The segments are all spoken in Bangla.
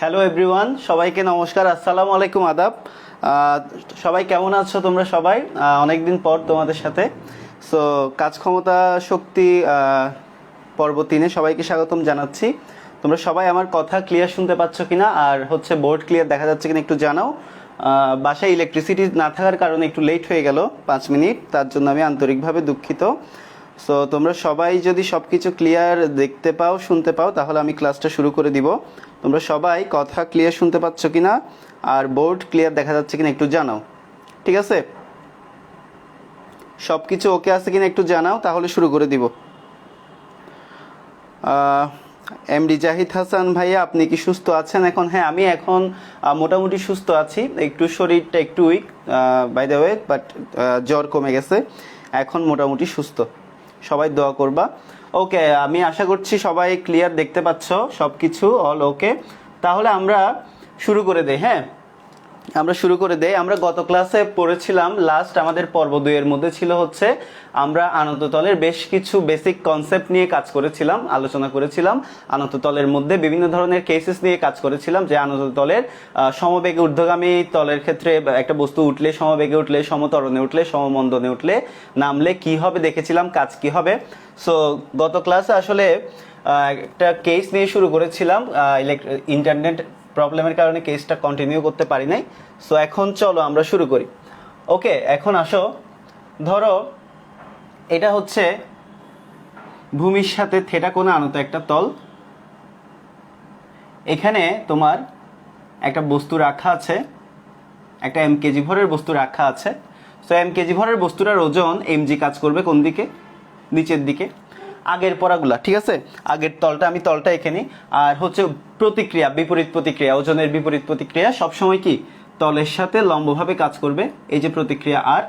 হ্যালো এভরিওয়ান, সবাইকে নমস্কার, আসসালামু আলাইকুম, আদাব। সবাই কেমন আছো তোমরা? সবাই অনেক দিন পর তোমাদের সাথে। সো কাজ ক্ষমতা শক্তি পর্ব 3-এ সবাইকে স্বাগতম জানাচ্ছি। তোমরা সবাই আমার কথা ক্লিয়ার শুনতে পাচ্ছ কিনা, আর হচ্ছে বোর্ড ক্লিয়ার দেখা যাচ্ছে কিনা একটু জানাও। বাসায় ইলেকট্রিসিটি না থাকার কারণে একটু লেট হয়ে গেল 5 মিনিট, তার জন্য আমি আন্তরিকভাবে দুঃখিত। সো তোমরা সবাই যদি সব কিছু ক্লিয়ার দেখতে পাও, শুনতে পাও, তাহলে আমি ক্লাসটা শুরু করে দিব। তোমরা সবাই কথা ক্লিয়ার শুনতে পাচ্ছ কিনা আর বোর্ড ক্লিয়ার দেখা যাচ্ছে কিনা একটু জানাও, ঠিক আছে? সব কিছু ওকে আছে কিনা একটু জানাও, তাহলে শুরু করে দিব। এমডি জাহিদ হাসান ভাইয়া, আপনি কি সুস্থ আছেন এখন? হ্যাঁ, আমি এখন মোটামুটি সুস্থ আছি, একটু শরীরটা একটু weak by the way, but জ্বর কমে গেছে, এখন মোটামুটি সুস্থ। সবাই দোয়া করবা। ওকে, আমি আশা করছি সবাই ক্লিয়ার দেখতে পাচ্ছ সব কিছু, অল ওকে। তাহলে আমরা শুরু করে দেই। হ্যাঁ, আমরা গত ক্লাসে পড়েছিলাম, লাস্ট আমাদের পর্ব 2-এর মধ্যে ছিল হচ্ছে আমরা আনততলের বেশ কিছু বেসিক কনসেপ্ট নিয়ে কাজ করেছিলাম, আলোচনা করেছিলাম। আনততলের মধ্যে বিভিন্ন ধরনের কেসেস নিয়ে কাজ করেছিলাম, যে আনততলের সমবেগে ঊর্ধ্বগামী তলের ক্ষেত্রে একটা বস্তু উঠলে, সমবেগে উঠলে, সমত্বরণে উঠলে, সমমন্দনে উঠলে, নামলে কি হবে দেখেছিলাম, কাজ কি হবে। সো গত ক্লাসে আসলে একটা কেস নিয়ে শুরু করেছিলাম, ইন্টারনেট প্রবলেমের কারণে কেসটা কন্টিনিউ করতে পারি নাই। সো এখন চলো আমরা শুরু করি। ওকে, এখন আসো, ধরো এটা হচ্ছে ভূমির সাথে থেটা কোণে আনত একটা তল। এখানে তোমার একটা বস্তু রাখা আছে, একটা mkg ভরের বস্তু রাখা আছে। সো mkg ভরের বস্তুটার ওজন mg কাজ করবে কোন দিকে? নিচের দিকে। আগের পড়াগুলা ঠিক আছে, আগের তলটা আমি তলটা এখানে, আর হচ্ছে প্রতিক্রিয়া, বিপরীত প্রতিক্রিয়া, ওজনের বিপরীত প্রতিক্রিয়া সবসময় কি তলের সাথে লম্বভাবে কাজ করবে, এই যে প্রতিক্রিয়া আর।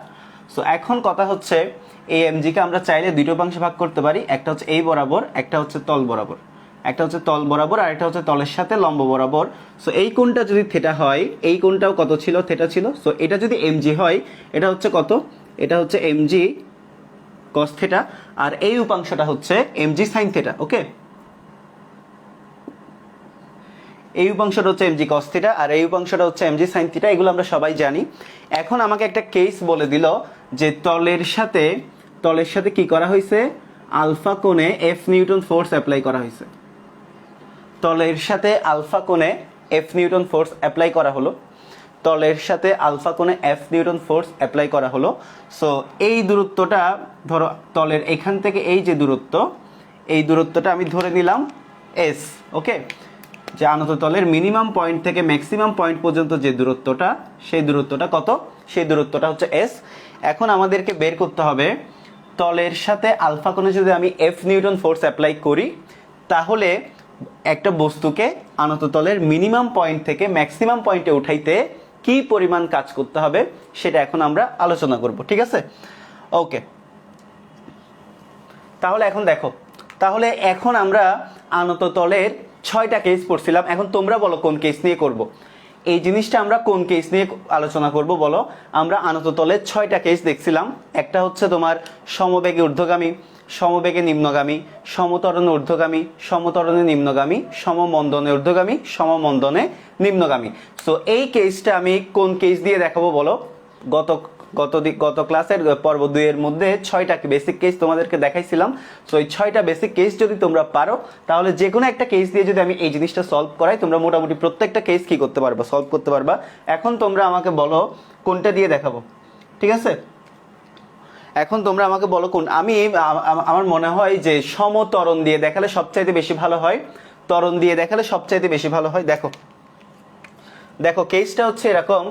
সো এখন কথা হচ্ছে এই এমজিকে আমরা চাইলে দুটো অংশে ভাগ করতে পারি, একটা হচ্ছে এই বরাবর, একটা হচ্ছে তল বরাবর। একটা হচ্ছে তল বরাবর আর একটা হচ্ছে তলের সাথে লম্ব বরাবর। সো এই কোণটা যদি থেটা হয়, এই কোণটাও কত ছিল? থেটা ছিল। সো এটা যদি এমজি হয়, এটা হচ্ছে কত? এটা হচ্ছে এমজি cos থিটা, আর এই উপাংশটা হচ্ছে mg sin থিটা। ওকে, এই উপাংশটা হচ্ছে mg cos থিটা আর এই উপাংশটা হচ্ছে mg sin থিটা, এগুলো আমরা সবাই জানি। এখন আমাকে একটা কেস বলে দিল যে তলের সাথে কি করা হয়েছে? আলফা কোণে f নিউটন ফোর্স অ্যাপ্লাই করা হয়েছে। তলের সাথে আলফা কোণে f নিউটন ফোর্স অ্যাপ্লাই করা হলো। তলের সাথে আলফা কোণে f নিউটন ফোর্স অ্যাপ্লাই করা হলো। সো এই দূরত্বটা ধরো, তলের এখান থেকে এই যে দূরত্ব, এই দূরত্বটা আমি ধরে নিলাম s। ওকে, যে আনত তলের মিনিমাম পয়েন্ট থেকে ম্যাক্সিমাম পয়েন্ট পর্যন্ত যে দূরত্বটা, সেই দূরত্বটা কত? সেই দূরত্বটা হচ্ছে s। এখন আমাদেরকে বের করতে হবে তলের সাথে আলফা কোণে যদি আমি f নিউটন ফোর্স অ্যাপ্লাই করি, তাহলে একটা বস্তুকে আনত তলের মিনিমাম পয়েন্ট থেকে ম্যাক্সিমাম পয়েন্টে উঠাইতে কি পরিমাণ কাজ করতে হবে সেটা এখন আমরা আলোচনা করব, ঠিক আছে? ওকে, তাহলে এখন দেখো, তাহলে এখন আমরা আনত তলের 6টা কেস পড়ছিলাম। এখন তোমরা বলো কোন কেস নিয়ে করব এই জিনিসটা? আমরা কোন কেস নিয়ে আলোচনা করব বলো? আমরা আনত তলের 6টা কেস দেখছিলাম। একটা হচ্ছে তোমার সমবেগে ঊর্ধ্বগামী, সমবেগে নিম্নগামী, সমত্বরণে ঊর্ধ্বগামী, সমত্বরণে নিম্নগামী, সমমন্দনে ঊর্ধ্বগামী, সমমন্দনে নিম্নগামী। সো এই কেসটা আমি কোন কেস দিয়ে দেখাবো বলো? গত ক্লাসের পর্ব 2-এর মধ্যে 6টা বেসিক কেস তোমাদেরকে দেখাইছিলাম। সো এই 6টা বেসিক কেস যদি তোমরা পারো, তাহলে যে কোনো একটা কেস দিয়ে যদি আমি এই জিনিসটা সলভ করাই, তোমরা মোটামুটি প্রত্যেকটা কেস কি করতে পারবা? সলভ করতে পারবা। এখন তোমরা আমাকে বলো কোনটা দিয়ে দেখাবো, ঠিক আছে? এখন তোমরা আমাকে বলো কোন। আমার মনে হয় যে সমত্বরণ দিয়ে দেখালে সবচাইতে বেশি ভালো হয়, ত্বরণ দিয়ে দেখালে সবচাইতে বেশি ভালো হয়। দেখো দেখো কেসটা হচ্ছে এরকম,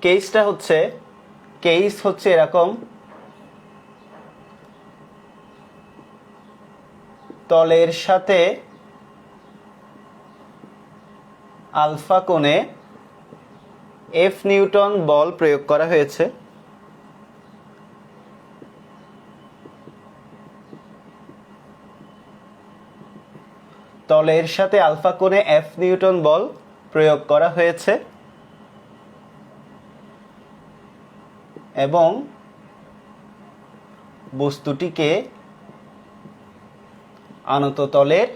কেস হচ্ছে এরকম, তলের সাথে আলফা কোণে f নিউটন বল প্রয়োগ করা হয়েছে। তলের সাথে আলফা কোণে f নিউটন বল প্রয়োগ করা হয়েছে এবং বস্তুটিকে আনত তলের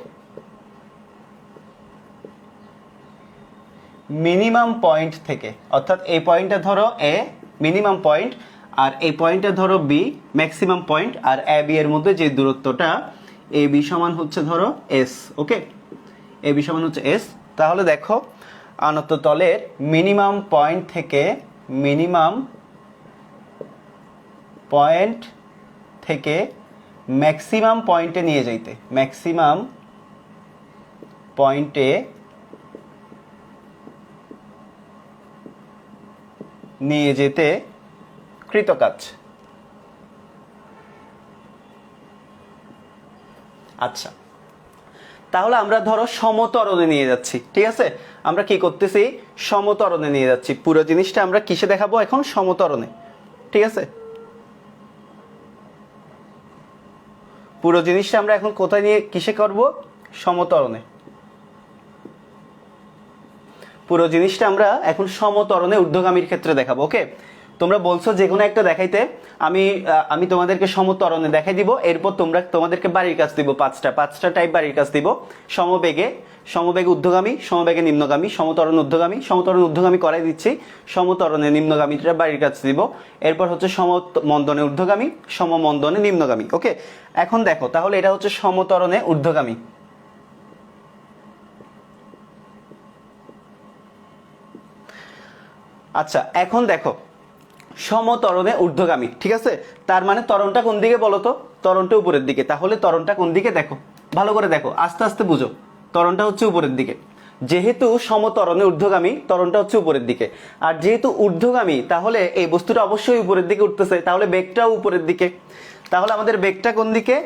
মিনিমাম পয়েন্ট থেকে, অর্থাৎ এই পয়েন্টটা ধরো এ মিনিমাম পয়েন্ট, আর এই পয়েন্টটা ধরো B maximum point, R A B এর মধ্যে যে দূরত্বটা এ বি সমান হচ্ছে ধরো এস। ওকে, এ বি সমান হচ্ছে এস। তাহলে দেখো আনত তলের মিনিমাম পয়েন্ট থেকে ম্যাক্সিমাম পয়েন্টে নিয়ে যাইতে, ম্যাক্সিমাম পয়েন্টে নিয়ে যেতে কৃতকাজ। আচ্ছা, তাহলে আমরা ধরো সমতরণে নিয়ে যাচ্ছি, ঠিক আছে? আমরা কি করতেছি? সমতরণে নিয়ে যাচ্ছি। পুরো জিনিসটা আমরা কিসে দেখাবো এখন? সমতরণে, ঠিক আছে? পুরো জিনিসটা আমরা এখন কোথায় নিয়ে কিসে করব? সমতরণে। পুরো জিনিসটা আমরা এখন সমতরণে ঊর্ধ্বগামীর ক্ষেত্রে দেখাবো। ওকে, তোমরা বলছো যে কোনো একটা দেখাইতে, আমি তোমাদেরকে সমতরণে দেখাই দিব, এরপর তোমাদেরকে বাড়ির কাজ দিব, পাঁচটা টাইপ বাড়ির কাজ দিব। সমবেগে ঊর্ধ্বগামী, সমবেগে নিম্নগামী, সমতরণ ঊর্ধ্বগামী করাই দিচ্ছি, সমতরণে নিম্নগামীটা বাড়ির কাজ দিব, এরপর হচ্ছে সমমন্দনে ঊর্ধ্বগামী, সমমন্দনে নিম্নগামী। ওকে, এখন দেখো তাহলে এটা হচ্ছে সমতরণে ঊর্ধ্বগামী। আচ্ছা, এখন দেখো সমতরণে ঊর্ধ্বগামী, ঠিক আছে? তার মানে ত্বরণটা কোন দিকে বলো তো? ত্বরণটা উপরের দিকে। তাহলে ত্বরণটা কোন দিকে দেখো, ভালো করে দেখো, আস্তে আস্তে বুঝো। ত্বরণটা হচ্ছে উপরের দিকে। যেহেতু সমতরণে ঊর্ধ্বগামী, ত্বরণটা হচ্ছে উপরের দিকে। আর যেহেতু ঊর্ধ্বগামী, তাহলে এই বস্তুটা অবশ্যই উপরের দিকে উঠতেছে, তাহলে বেগটাও উপরের দিকে। তাহলে আমাদের বেগটা কোন দিকে?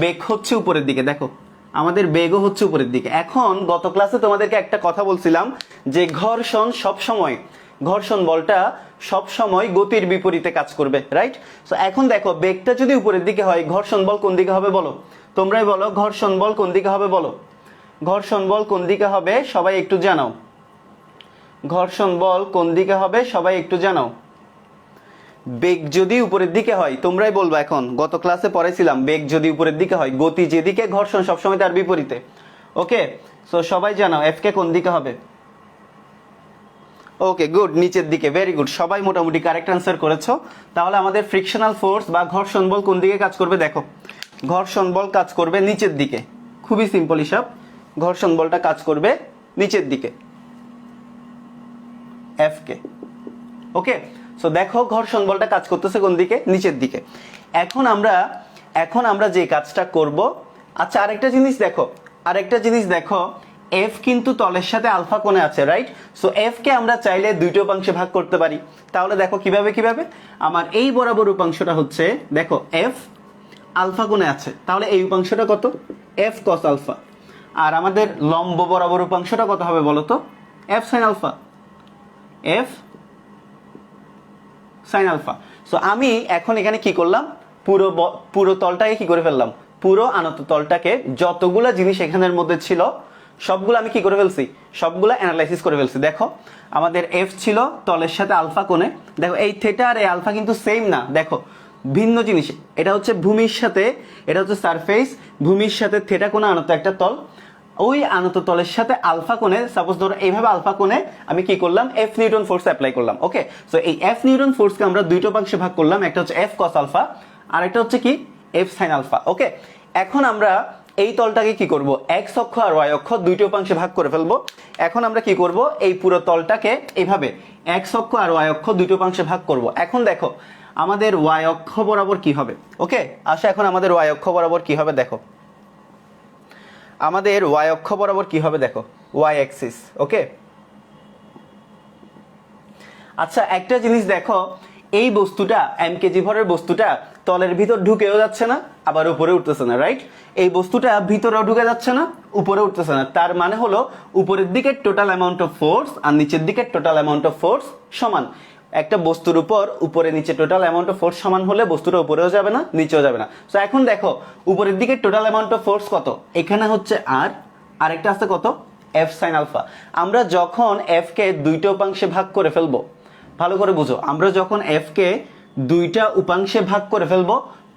বেগ হচ্ছে উপরের দিকে। দেখো আমাদের বেগও হচ্ছে উপরের দিকে। এখন গত ক্লাসে তোমাদেরকে একটা কথা বলছিলাম যে ঘর্ষণ বলটা সব সময় গতির বিপরীতে কাজ করবে, রাইট? সো এখন দেখো বেগটা যদি উপরের দিকে হয়, ঘর্ষণ বল কোন দিকে হবে বলো? তোমরাই বলো, ঘর্ষণ বল কোন দিকে হবে বলো? ঘর্ষণ বল কোন দিকে হবে সবাই একটু জানাও। ঘর্ষণ বল কোন দিকে হবে সবাই একটু জানাও। বেগ যদি উপরের দিকে হয়, তোমরাই বলবা। এখন গত ক্লাসে পড়াইছিলাম বেগ যদি উপরের দিকে হয়, গতি যেদিকে ঘর্ষণ সবসময় তার বিপরীতে। ওকে, সো সবাই জানাও এফ কে কোন দিকে হবে? ওকে, গুড, নিচের দিকে। ভেরি গুড, সবাই মোটামুটি কারেক্ট অ্যান্সার করেছো। তাহলে আমাদের ফ্রিকশনাল ফোর্স বা ঘর্ষণ বল কোন দিকে কাজ করবে? দেখো ঘর্ষণ বল কাজ করবে নিচের দিকে। খুবই সিম্পল হিসাব, ঘর্ষণ বলটা কাজ করবে নিচের দিকে, এফ কে। ওকে, সো দেখো ঘর্ষণ বলটা কাজ করতেছে কোন দিকে? নিচের দিকে। এখন আমরা যে কাজটা করব, আচ্ছা আরেকটা জিনিস দেখো, এফ কিন্তু তলের সাথে আলফা কোণে আছে, রাইট? সো এফ কে আমরা চাইলে দুইটা উপাংশে ভাগ করতে পারি। তাহলে দেখো কিভাবে আমার এই বরাবর উপাংশটা হচ্ছে, দেখো এফ আলফা কোণে আছে, তাহলে এই উপাংশটা কত? F cos alpha. আর আমাদের লম্ব বরাবর উপাংশটা কত হবে বলো তো? F sine alpha, F sine alpha. So আমি এখন এখানে কি করলাম? পুরো তলটাকে কি করে ফেললাম? পুরো আনত তলটাকে যতগুলা জিনিস এখানের মধ্যে ছিল সবগুলো আমি কি করে ফেলছি? সবগুলো অ্যানালাইসিস করে ফেলছি। দেখো আমাদের এফ ছিল তলের সাথে আলফা কোণে। দেখো এই থিটা আর এই আলফা কিন্তু সেম না, দেখো ভিন্ন জিনিস। এটা হচ্ছে ভূমির সাথে, এটা হচ্ছে সারফেস, ভূমির সাথে থিটা কোণে আনত একটা তল। ওই আনত তলের সাথে আলফা কোণে, সাপোজ ধরো এইভাবে আলফা কোণে আমি কি করলাম? এফ নিউটন ফোর্স অ্যাপ্লাই করলাম। ওকে, সো এই এফ নিউটন ফোর্সকে আমরা দুইটা উপাংশে ভাগ করলাম, একটা হচ্ছে এফ কস আলফা আর একটা হচ্ছে কি? F sine alpha. ওকে, এখন আমরা এই তলটাকে কি করব? এক্স অক্ষ আর ওয়াই অক্ষ দুইটা উপাংশে ভাগ করে ফেলবো। এখন আমরা কি করব? এই পুরো তলটাকে এইভাবে এক্স অক্ষ আর ওয়াই অক্ষ দুইটা উপাংশে ভাগ করব। এখন দেখো আমাদের ওয়াই অক্ষ বরাবর কি হবে? ওকে, আসো এখন আমাদের ওয়াই অক্ষ বরাবর কি হবে দেখো। আমাদের ওয়াই অক্ষ বরাবর কি হবে দেখো, ওয়াই অ্যাক্সিস। ওকে, আচ্ছা একটা জিনিস দেখো, এই বস্তুটা mkg ভরের বস্তুটা তলের ভিতর ঢুকেও যাচ্ছে না, আবার উপরে উঠতেছে না, রাইট? এই বস্তুটা ভিতরেও ঢুকে যাচ্ছে না, উপরে উঠতেছে না। তার মানে হলো উপরের দিকের টোটাল অ্যামাউন্ট অফ ফোর্স আর নিচের দিকের টোটাল অ্যামাউন্ট অফ ফোর্স সমান। একটা বস্তুর উপর উপরে নিচে টোটাল অ্যামাউন্ট অফ ফোর্স সমান হলে বস্তুটা উপরেও যাবে না, নিচেও যাবে না। সো এখন দেখো উপরের দিকের টোটাল অ্যামাউন্ট অফ ফোর্স কত? এখানে হচ্ছে আর, আরেকটা আছে কত? F sine alpha. আমরা যখন এফ কে দুইটা উপাংশে ভাগ করে ফেলবো, ভালো করে বুঝো, আমরা যখন এফ কে দুইটা উপাংশে ভাগ করে ফেলবো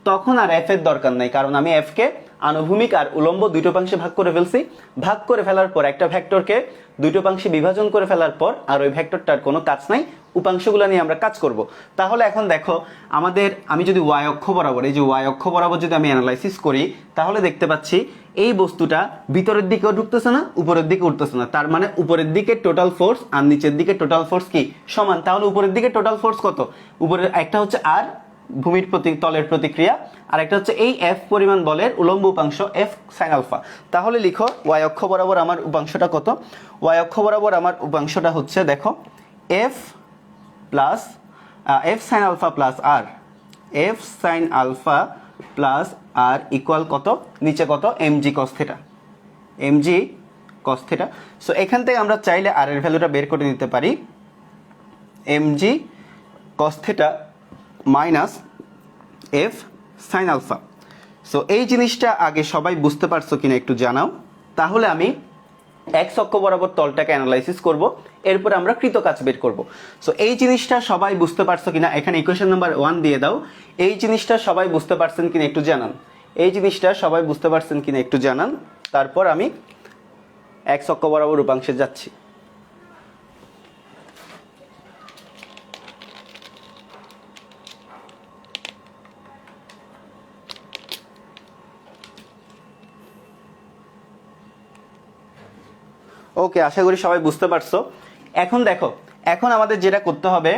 তখন আর এফ এর দরকার নাই, কারণ আমি এফ কে আনুভূমিক আর উলম্ব দুটো অংশে ভাগ করে ফেলছি। ভাগ করে ফেলার পর একটা ভেক্টরকে দুটো অংশে বিভাজন করে ফেলার পর আর ওই ভেক্টরটার কোনো কাজ নাই, উপাংশগুলো নিয়ে আমরা কাজ করব। তাহলে এখন দেখো আমাদের, আমি যদি ওয়াই অক্ষ বরাবর, এই যে ওয়াই অক্ষ বরাবর যদি আমি অ্যানালাইসিস করি, তাহলে দেখতে পাচ্ছি এই বস্তুটা ভিতরের দিকেও ঢুকতেছে না, উপরের দিকে উঠতেছে না। তার মানে উপরের দিকে টোটাল ফোর্স আর নিচের দিকে টোটাল ফোর্স কি সমান। তাহলে উপরের দিকে টোটাল ফোর্স কত? উপরের একটা হচ্ছে আর ভূমির প্রতি তলের প্রতিক্রিয়া, আর একটা হচ্ছে এই এফ পরিমাণ বলের উলম্ব উপাংশ এফ সাইন আলফা। তাহলে লিখো ওয়াই অক্ষ বরাবর আমার উপাংশটা কত? ওয়াই অক্ষ বরাবর আমার উপাংশটা হচ্ছে দেখো F plus F sine alpha plus R, F sine alpha plus R equal কত? নিচে কত? M g cos theta, m g cos theta. So এখান থেকে আমরা চাইলে আর এর ভ্যালুটা বের করে নিতে পারি, MG cos theta minus F sine alpha. So এই জিনিসটা আগে সবাই বুঝতে পারছো কিনা একটু জানাও। তাহলে আমি এক্স অক্ষ বরাবর তলটাকে অ্যানালাইসিস করব, এরপর আমরা কৃত কাজ বের করব। সো এই জিনিসটা সবাই বুঝতে পারছো কিনা, এখানে ইকুয়েশন নাম্বার 1 দিয়ে দাও। এই জিনিসটা সবাই বুঝতে পারছেন কিনা একটু জানান, এই জিনিসটা সবাই বুঝতে পারছেন কিনা একটু জানান। তারপর আমি এক্স অক্ষ বরাবর উপাংশে যাচ্ছি। ওকে, আশা করি সবাই বুঝতে পারছো। এখন দেখো, এখন আমাদের যেটা করতে হবে,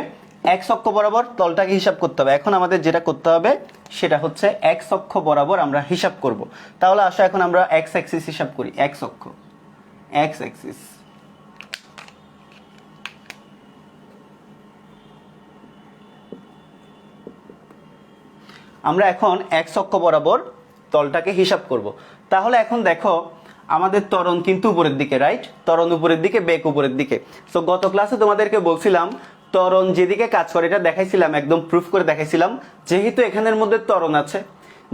এক্স অক্ষ বরাবর তলটাকে হিসাব করতে হবে। এখন আমাদের যেটা করতে হবে সেটা হচ্ছে এক্স অক্ষ বরাবর আমরা হিসাব করব। তাহলে আসো এখন আমরা এক্স অ্যাক্সিস হিসাব করি। এক্স অক্ষ, এক্স অ্যাক্সিস, আমরা এখন এক্স অক্ষ বরাবর তলটাকে হিসাব করব। তাহলে এখন দেখো আমাদের ত্বরণ কিন্তু উপরের দিকে, রাইট? ত্বরণ উপরের দিকে, বেগ উপরের দিকে। সো গত ক্লাসে তোমাদেরকে বলছিলাম ত্বরণ যেদিকে কাজ করে, এটা দেখাইছিলাম, একদম প্রুফ করে দেখাইছিলাম। যেহেতু এখানের মধ্যে ত্বরণ আছে,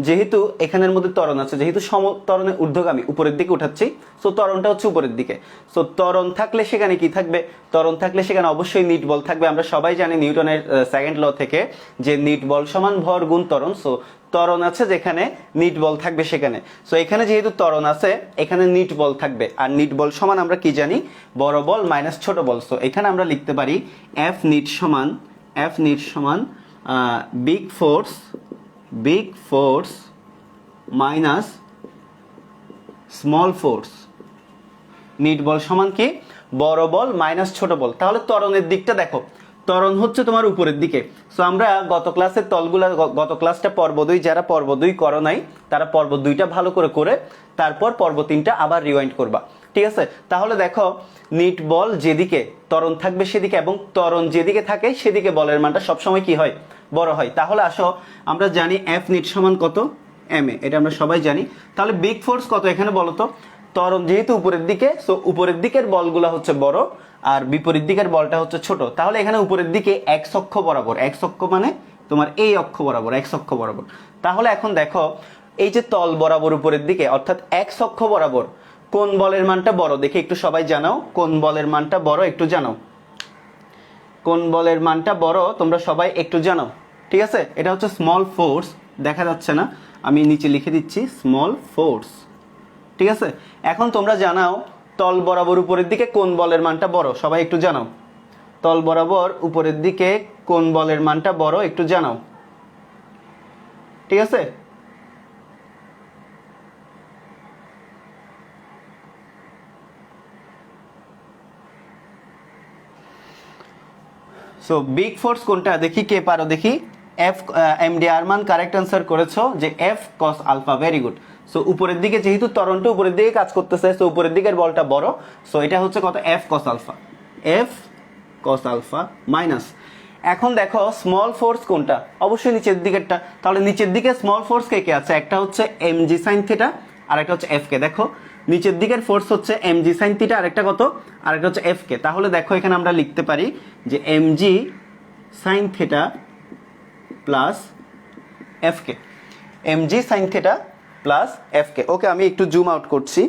যেহেতু এখানের মধ্যে ত্বরণ আছে, যেহেতু সমত্বরণে ঊর্ধ্বগামী উপরের দিকে উঠাচ্ছি, সো ত্বরণটা হচ্ছে উপরের দিকে। সো ত্বরণ থাকলে সেখানে কি থাকবে? ত্বরণ থাকলে সেখানে অবশ্যই নিট বল থাকবে। আমরা সবাই জানি নিউটনের সেকেন্ড ল থেকে যে নিট বল সমান ভর গুণ ত্বরণ। সো ত্বরণ আছে যেখানে নিট বল থাকবে সেখানে। সো এখানে যেহেতু ত্বরণ আছে, এখানে নিট বল থাকবে। আর নিট বল সমান আমরা কি জানি? বড় বল মাইনাস ছোট বল। সো এখানে আমরা লিখতে পারি এফ নিট সমান, এফ নিট সমান big force minus small force. Net বল সমান কি? বড় বল মাইনাস ছোট বল। তাহলে ত্বরণের দিকটা দেখো, ত্বরণ হচ্ছে তোমার উপরের দিকে। সো আমরা গত ক্লাসের তলগুলা, গত ক্লাসটা পর্ব 2, যারা পর্ব 2 করো নাই তারা পর্ব 2টা ভালো করে করে তারপর পর্ব 3টা আবার রিওয়াইন্ড করবা, ঠিক আছে? তাহলে দেখো নিট বল যেদিকে, ত্বরণ থাকবে সেদিকে, এবং ত্বরণ যেদিকে থাকে সেদিকে বলের মানটা সবসময় কি হয়? বড় হয়। তাহলে আসো আমরা জানি এফ নিট সমান কত? এম এ, এটা আমরা সবাই জানি। তাহলে বিগ ফোর্স কত এখানে বলো তো? ত্বরণ যেহেতু উপরের দিকে, সো উপরের দিকের বলগুলা হচ্ছে বড় আর বিপরীত দিকের বলটা হচ্ছে ছোট। তাহলে এখানে উপরের দিকে এক্স অক্ষ বরাবর, এক্স অক্ষ মানে তোমার এই অক্ষ বরাবর, এক্স অক্ষ বরাবর। তাহলে এখন দেখো এই যে তল বরাবর উপরের দিকে, অর্থাৎ এক্স অক্ষ বরাবর কোন বলের মানটা বড় দেখে একটু সবাই জানাও। কোন বলের মানটা বড় একটু জানাও, কোন বলের মানটা বড় তোমরা সবাই একটু জানাও, ঠিক আছে? এটা হচ্ছে স্মল ফোর্স, দেখা যাচ্ছে না, আমি নিচে লিখে দিচ্ছি স্মল ফোর্স, ঠিক আছে? এখন তোমরা জানাও তল বরাবর উপরের দিকে কোন বলের মানটা বড়, সবাই একটু জানাও। তল বরাবর উপরের দিকে কোন বলের মানটা বড় একটু জানাও, ঠিক আছে? সো বিগ ফোর্স কোনটা দেখি, কে পারো দেখি। F, MD Arman correct answer করেছো যে F cos alpha, very good. So উপরের দিকে যেহেতু ত্বরণটা উপরের দিকে কাজ করতেছে, সো উপরের দিকের বলটা বড়। সো এটা হচ্ছে কত? F cos alpha, F cos alpha minus. এখন দেখো স্মল ফোর্স কোনটা? অবশ্যই নিচের দিকেরটা। তাহলে নিচের দিকে স্মল ফোর্স কে কে আছে? একটা হচ্ছে এমজি সাইন থিটা আর একটা হচ্ছে এফ কে। দেখো নিচের দিকের ফোর্স হচ্ছে এমজি সাইন থিটা আর একটা কত? আর একটা হচ্ছে এফ কে। তাহলে দেখো এখানে আমরা লিখতে পারি যে m g sine theta plus f k, m g sine theta plus f k. Okay, আমি একটু জুম আউট করছি।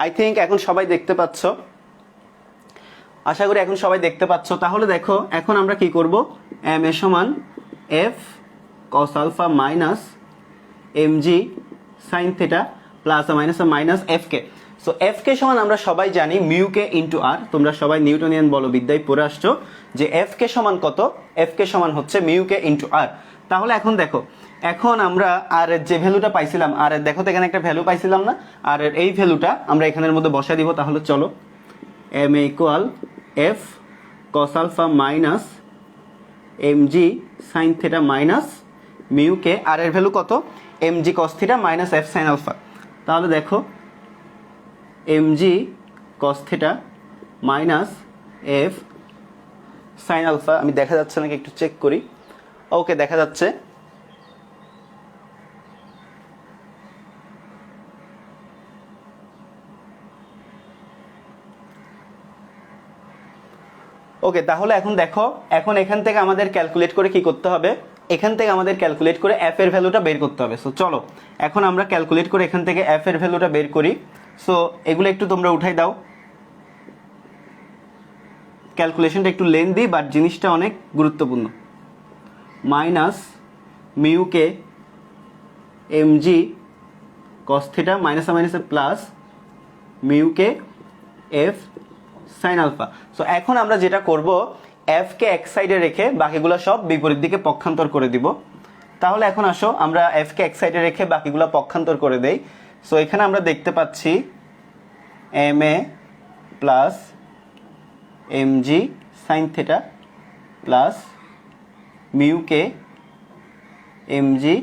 আই থিঙ্ক এখন সবাই দেখতে পাচ্ছ, আশা করি এখন সবাই দেখতে পাচ্ছ। তাহলে দেখো এখন আমরা কি করব, এম এ সমান F cos alpha minus m g sine theta plus minus minus f k. So f k সমান আমরা সবাই জানি মিউ কে ইন্টু আর, তোমরা সবাই নিউটনিয়ান বলবিদ্যায় পড়ে আসছো যে এফ কে সমান কত, এফ কে সমান হচ্ছে মিউ কে ইন্টু আর। তাহলে এখন দেখো, এখন আমরা আর এর যে ভ্যালুটা পাইছিলাম, আর এর দেখো তো এখানে একটা ভ্যালু পাইছিলাম না, আর এর এই ভ্যালুটা আমরা এখানের মধ্যে বসাই দিব। তাহলে চলো m a equal F cos alpha minus m g sine theta minus mu k, R এর ভ্যালু কত, এম জি cos theta minus F sine alpha. তাহলে দেখো এম জি cos theta minus F sine alpha, আমি দেখা যাচ্ছে নাকি একটু চেক করি। ওকে, দেখা যাচ্ছে। ওকে, তাহলে এখন দেখো, এখন এখান থেকে আমাদের ক্যালকুলেট করে কি করতে হবে, এখান থেকে আমাদের ক্যালকুলেট করে এফ এর ভ্যালুটা বের করতে হবে। সো চলো এখন আমরা ক্যালকুলেট করে এখান থেকে এফ এর ভ্যালুটা বের করি। সো এগুলো একটু তোমরা উঠাই দাও, ক্যালকুলেশনটা একটু লেন্দি বাট জিনিসটা অনেক গুরুত্বপূর্ণ। Minus mu K M G cos theta minus minus plus mu কে এফ সাইন আলফা। সো এখন আমরা যেটা করব, এফ কে এক সাইডে রেখে বাকিগুলো সব বিপরীত দিকে পক্ষান্তর করে দিব। তাহলে এখন আসো আমরা এফ কে এক সাইডে রেখে বাকিগুলো পক্ষান্তর করে দেই। সো এখানে আমরা দেখতে পাচ্ছি m a plus m g sine theta plus mu K M G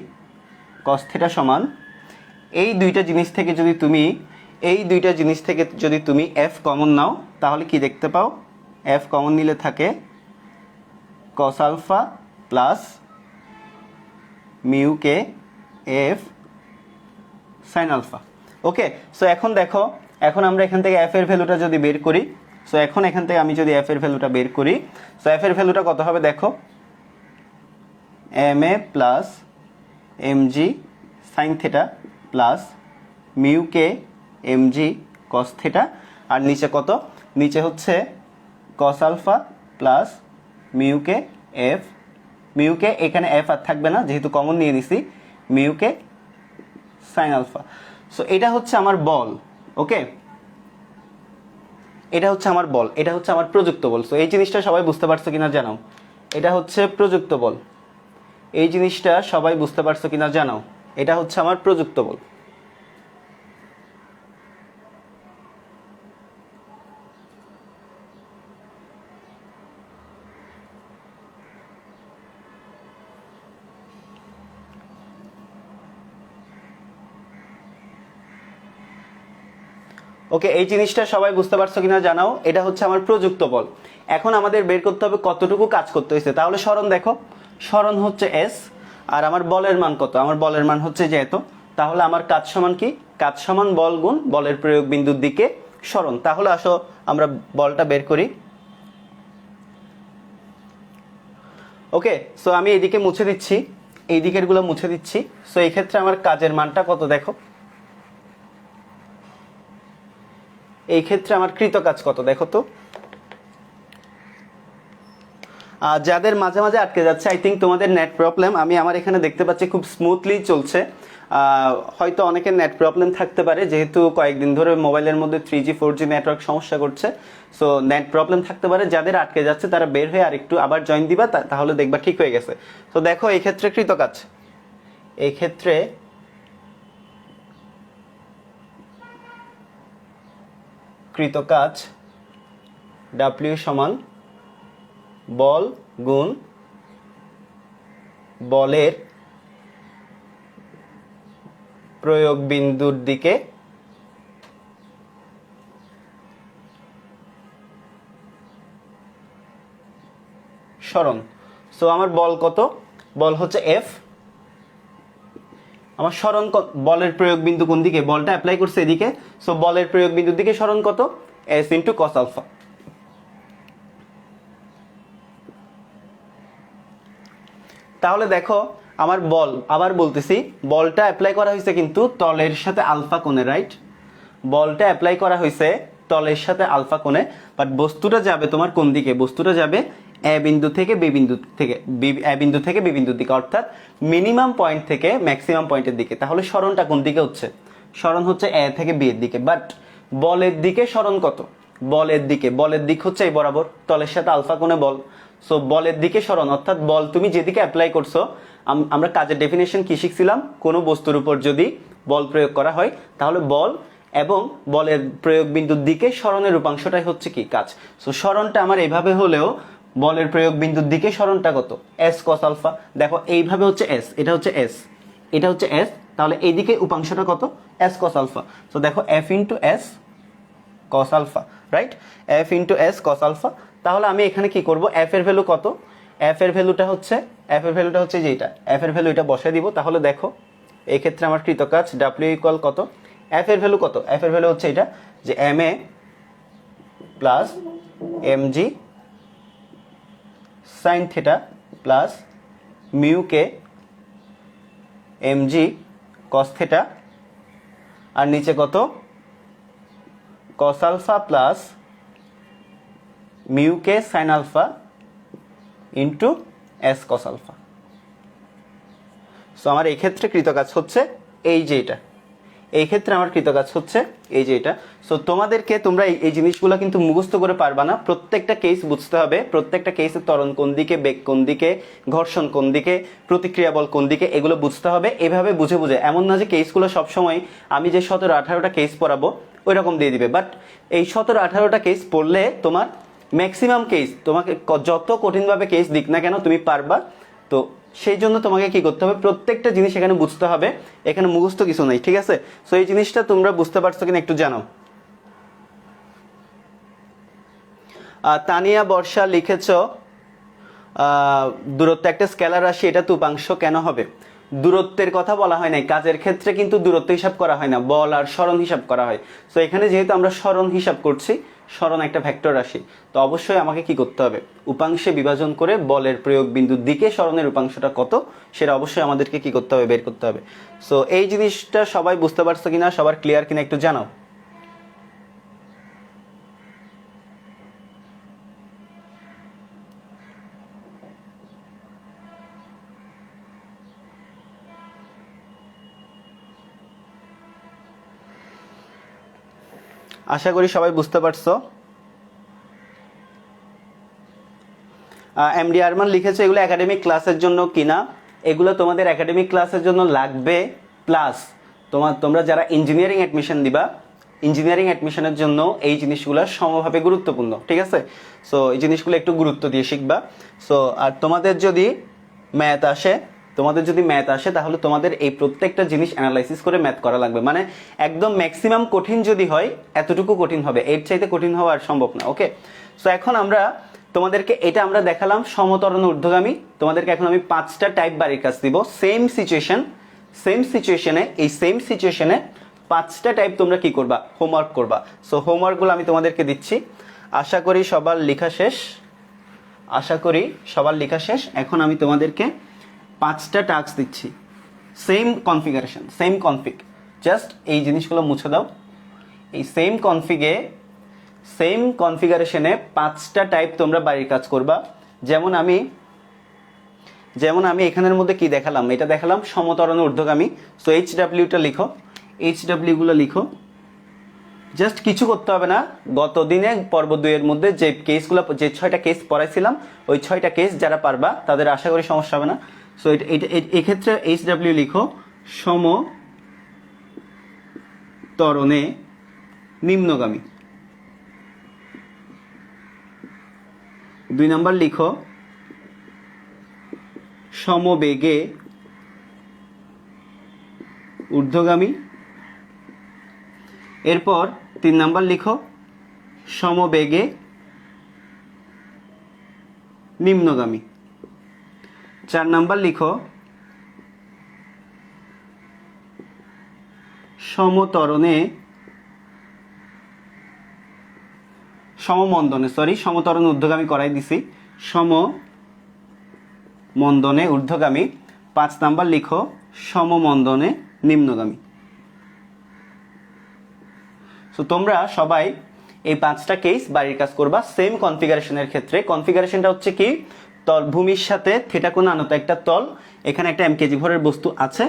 cos theta সমান, এই দুইটা জিনিস থেকে যদি তুমি এফ কমন নাও তাহলে কি দেখতে পাও, এফ কমন নিলে থাকে কস আলফা প্লাস মিউ কে F sine alpha. Okay, so এখন দেখো, এখন আমরা এখান থেকে এফ এর ভ্যালুটা যদি বের করি, সো এখন এখান থেকে আমি যদি এফ এর ভ্যালুটা বের করি, সো এফ এর ভ্যালুটা কত হবে দেখো, m a plus m g sine theta plus mu K M G cos theta, আর নিচে কত, নিচে হচ্ছে কস আলফা প্লাস মিউ কে এফ, মিউ কে এখানে এফ আর থাকবে না যেহেতু কমন নিয়ে নিছি, mu k sine alpha. So এটা হচ্ছে আমার বল। ওকে, এটা হচ্ছে আমার বল, এটা হচ্ছে আমার প্রযুক্ত বল। সো এই জিনিসটা সবাই বুঝতে পারছো কিনা জানাও, এটা হচ্ছে প্রযুক্ত বল, এই জিনিসটা সবাই বুঝতে পারছো কিনা জানাও, এটা হচ্ছে আমার প্রযুক্ত বল। ওকে, এই জিনিসটা সবাই বুঝতে পারছো কিনা জানাও, এটা হচ্ছে আমার প্রযুক্ত বল। এখন আমাদের বের করতে হবে কতটুকু কাজ করতে হয়েছে। তাহলে সরণ দেখো, সরণ হচ্ছে এস, আর আমার বলের মান কত, আমার বলের মান হচ্ছে যে এত। তাহলে আমার কাজ সমান কি, কাজ সমান বল গুণ বলের প্রয়োগ বিন্দুর দিকে সরণ। তাহলে আসো আমরা বলটা বের করি। ওকে, সো আমি এইদিকে মুছে দিচ্ছি, এই দিকের গুলো মুছে দিচ্ছি। সো এই ক্ষেত্রে আমার কাজের মানটা কত দেখো, এই ক্ষেত্রে আমার কৃত কাজ কত দেখো তো। যাদের মাঝে মাঝে আটকে যাচ্ছে, আই থিঙ্ক তোমাদের নেট প্রবলেম, আমি আমার এখানে দেখতে পাচ্ছি খুব স্মুথলি চলছে। হয়তো অনেকের নেট প্রবলেম থাকতে পারে, যেহেতু কয়েকদিন ধরে মোবাইলের মধ্যে 3G 4G নেটওয়ার্ক সমস্যা করছে। সো নেট প্রবলেম থাকতে পারে, যাদের আটকে যাচ্ছে তারা বের হয়ে আর একটু আবার জয়েন দিবা, তাহলে দেখবা ঠিক হয়ে গেছে। তো দেখো এই ক্ষেত্রে কৃত কাজ, এই ক্ষেত্রে কৃত কাজ W সমান বল গুণ বলের প্রয়োগ বিন্দুর দিকে সরণ। সো আমার বল কত, বল হচ্ছে এফ, আমার সরণ বলের প্রয়োগ বিন্দু কোন দিকে, বলটা অ্যাপ্লাই করছে এদিকে। সো বলের প্রয়োগ বিন্দুর দিকে সরণ কত, এস ইন্টু কস আলফা। তাহলে দেখো আমার বল, আবার বলতেছি, বলটা অ্যাপ্লাই করা হয়েছে কিন্তু তলের সাথে আলফা কোণে, রাইট। বলটা অ্যাপ্লাই করা হয়েছে তলের সাথে আলফা কোণে, বাট বস্তুটা যাবে তোমার কোন দিকে? বস্তুটা যাবে এ বিন্দু থেকে বি বিন্দু থেকে এ বিন্দু থেকে বি বিন্দুর দিকে, অর্থাৎ মিনিমাম পয়েন্ট থেকে ম্যাক্সিমাম পয়েন্টের দিকে। তাহলে সরণটা কোন দিকে হচ্ছে? সরণ হচ্ছে এ থেকে বি এর দিকে। বাট বলের দিকে সরণ কত? বলের দিক হচ্ছে এই বরাবর, তলের সাথে আলফা কোণে বল। সো বলের দিকে সরণ, অর্থাৎ বল তুমি যেদিকে অ্যাপ্লাই করছো, আমরা কাজের ডেফিনেশন কি শিখছিলাম? কোনো বস্তুর উপর যদি বল প্রয়োগ করা হয় তাহলে বল এবং বলের প্রয়োগ বিন্দুর দিকে সরণের রূপাংশটাই হচ্ছে কি? কাজ। সো সরণটা আমার এইভাবে হলেও বলের প্রয়োগ বিন্দুর দিকে সরণটা কত? S cos alpha. দেখো এইভাবে হচ্ছে এস, এটা হচ্ছে এস, এটা হচ্ছে এস, তাহলে এইদিকে উপাংশটা কত? S cos alpha. সো দেখো F into S cos alpha, right? F into S cos alpha. তাহলে আমি এখানে কি করব? এফ এর ভ্যালু কত? এফ এর ভ্যালুটা হচ্ছে যেটা, এফ এর ভ্যালু এটা বসাই দিব। তাহলে দেখো এই ক্ষেত্রে আমার কৃতকাজ ডাব্লিউ ইকুয়াল কত? এফ এর ভ্যালু কত? এফ এর ভ্যালু হচ্ছে এটা যে m a plus m g sine theta plus mu K M G cos theta, আর নিচে কত? Cos alpha plus mu k sine alpha into S cos alpha. So আমার এই ক্ষেত্রে কৃতকাজ হচ্ছে এই যে এটা, এই ক্ষেত্রে আমার কৃতকাজ হচ্ছে এই যে এটা। সো তোমাদেরকে তোমরা এই জিনিসগুলো কিন্তু মুখস্থ করে পারবা না, প্রত্যেকটা কেস বুঝতে হবে, প্রত্যেকটা কেসের ত্বরণ কোন দিকে, বেগ কোন দিকে, ঘর্ষণ কোন দিকে, প্রতিক্রিয়া বল কোন দিকে, এগুলো বুঝতে হবে। এভাবে বুঝে বুঝে, এমন না যে কেসগুলো সবসময় আমি যে 17-18টা কেস পড়াবো ওই রকম দিয়ে দিবে, বাট এই 17-18টা কেস পড়লে তোমার ম্যাক্সিমাম কেস, তোমাকে যত কঠিনভাবে কেস দিক না কেন তুমি পারবা। তো সেই জন্য তোমাকে কি করতে হবে? প্রত্যেকটা জিনিস এখানে বুঝতে হবে, এখানে মুখস্থ কিছু নেই, ঠিক আছে? সো এই জিনিসটা তোমরা বুঝতে পারছো কিনা একটু জানাও। তানিয়া বর্ষা লিখেছ দূরত্ব একটা স্কেলার রাশি, এটা তো উপাংশ কেন হবে? দূরত্বের কথা বলা হয় নাই, কাজের ক্ষেত্রে কিন্তু দূরত্ব হিসাব করা হয় না, বল আর সরণ হিসাব করা হয়। সো এখানে যেহেতু আমরা সরণ হিসাব করছি, সরণ একটা ভেক্টর রাশি, তো অবশ্যই আমাকে কি করতে হবে? উপাংশে বিভাজন করে বলের প্রয়োগ বিন্দুর দিকে সরণের উপাংশটা কত সেটা অবশ্যই আমাদেরকে কি করতে হবে? বের করতে হবে। সো এই জিনিসটা সবাই বুঝতে পারছো কিনা, সবার ক্লিয়ার কিনা একটু জানাও। আশা করি সবাই বুঝতে পারছো। এমডি আরমান লিখেছে এগুলো একাডেমিক ক্লাসের জন্য কিনা? এগুলো তোমাদের একাডেমিক ক্লাসের জন্য লাগবে, প্লাস তোমরা যারা ইঞ্জিনিয়ারিং অ্যাডমিশন দিবা, ইঞ্জিনিয়ারিং অ্যাডমিশনের জন্য এই জিনিসগুলো সমভাবে গুরুত্বপূর্ণ, ঠিক আছে? সো এই জিনিসগুলো একটু গুরুত্ব দিয়ে শিখবা। সো আর তোমাদের যদি ম্যাথ আসে তাহলে তোমাদের এই প্রত্যেকটা জিনিস অ্যানালাইসিস করে ম্যাথ করা লাগবে, মানে একদম ম্যাক্সিমাম কঠিন যদি হয় এতটুকু কঠিন হবে, এর চাইতে কঠিন হওয়া আর সম্ভব না। ওকে, সো এখন তোমাদেরকে এটা আমরা দেখালাম সমতরণ ঊর্ধ্বগামী। তোমাদেরকে এখন আমি 5টা টাইপ বাড়ির কাজ দিব, সেম সিচুয়েশনে 5টা টাইপ তোমরা কি করবা? হোমওয়ার্ক করবা। সো হোমওয়ার্কগুলো আমি তোমাদেরকে দিচ্ছি। আশা করি সবার লেখা শেষ। এখন আমি তোমাদেরকে 5টা টাস্ক দিচ্ছি, সেম কনফিগ। জাস্ট এই জিনিসগুলো মুছে দাও। এই সেম কনফিগারেশনে 5টা টাইপ তোমরা বাড়ির কাজ করবা। যেমন আমি এখানের মধ্যে কি দেখালাম? এটা দেখালাম সমতরণ ঊর্ধ্বগামী। সো HW-টা লিখো, HW গুলো লিখো। জাস্ট কিছু করতে হবে না, গত দিনে পর্ব 2 এর মধ্যে যে 6টা কেস পড়াইছিলাম ওই 6টা কেস যারা পারবা তাদের আশা করি সমস্যা হবে না। সো এক্ষেত্রে HW লিখো সমতরণে নিম্নগামী। 2 নাম্বার লিখো সমবেগে ঊর্ধ্বগামী। এরপর 3 নাম্বার লিখো সমবেগে নিম্নগামী। 4 নাম্বার লিখো সমতরণে সমতরণ ঊর্ধ্বগামী করাই দিছি, সমমন্দনে ঊর্ধ্বগামী। 5 নাম্বার লিখো সমমন্দনে নিম্নগামী। সো তোমরা সবাই এই 5টা কেস বাড়ির কাজ করবা সেম কনফিগারেশনের ক্ষেত্রে। কনফিগারেশনটা হচ্ছে কি, তল ভূমির সাথে থিটা কোণ আনত একটা তল, এখানে একটা এম কেজি ভরের বস্তু আছে,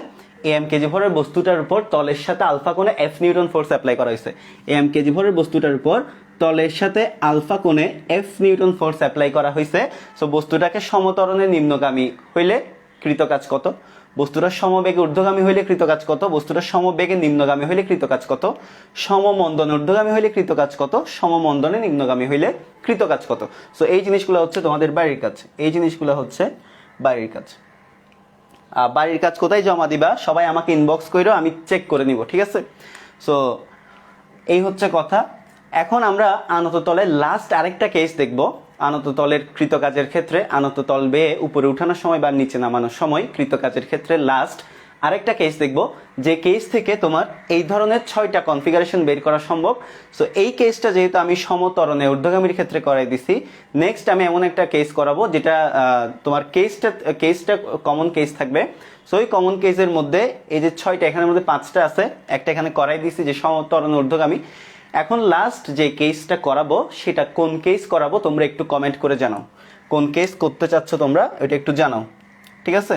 এই এম কেজি ভরের বস্তুটার উপর তলের সাথে আলফা কোণে এফ নিউটন ফোর্স অ্যাপ্লাই করা হয়েছে। এই এম কেজি ভরের বস্তুটার উপর তলের সাথে আলফা কোণে এফ নিউটন ফোর্স অ্যাপ্লাই করা হয়েছে। সো বস্তুটাকে সমত্বরণে নিম্নগামী হইলে কৃত কাজ কত, বস্তুটা সমবেগে ঊর্ধ্বগামী হইলে কৃত কাজ কত, বস্তুটা সমবেগে নিম্নগামী হইলে কৃত কাজ কত, সমমন্দনে ঊর্ধ্বগামী হইলে কৃত কাজ কত, সমমন্দনে নিম্নগামী হইলে কৃত কাজ কত। সো এই জিনিসগুলো হচ্ছে তোমাদের বাড়ির কাজ, এই জিনিসগুলো হচ্ছে বাড়ির কাজ। বাড়ির কাজ কোথায় জমা দিবা, সবাই আমাকে ইনবক্স করো, আমি চেক করে নিব, ঠিক আছে। সো এই হচ্ছে কথা। এখন আমরা আনত তলের লাস্ট আরেকটা কেস দেখব। আনত তলের কৃতকাজের ক্ষেত্রে আনত তল বেয়ে উপরে উঠানোর সময় বা নিচে নামানোর সময় কৃতকাজের ক্ষেত্রে লাস্ট আরেকটা কেস দেখব, যে কেস থেকে তোমার এই ধরনের 6টা কনফিগারেশন বের করা সম্ভব। সো এই কেসটা যেহেতু আমি সমত্বরণে ঊর্ধ্বগামীর ক্ষেত্রে করাই দিছি, নেক্সট আমি এমন একটা কেস করাবো যেটা তোমার কেসটা কমন কেস থাকবে। সো এই কমন কেসের মধ্যে এই যে 6টা, এখানের মধ্যে 5টা আছে, একটা এখানে করাই দিছি যে সমত্বরণে ঊর্ধ্বগামী। এখন লাস্ট যে কেসটা করাবো সেটা কোন কেস করাবো তোমরা একটু কমেন্ট করে জানাও, কোন কেস করতে চাচ্ছ তোমরা এটা একটু জানাও, ঠিক আছে।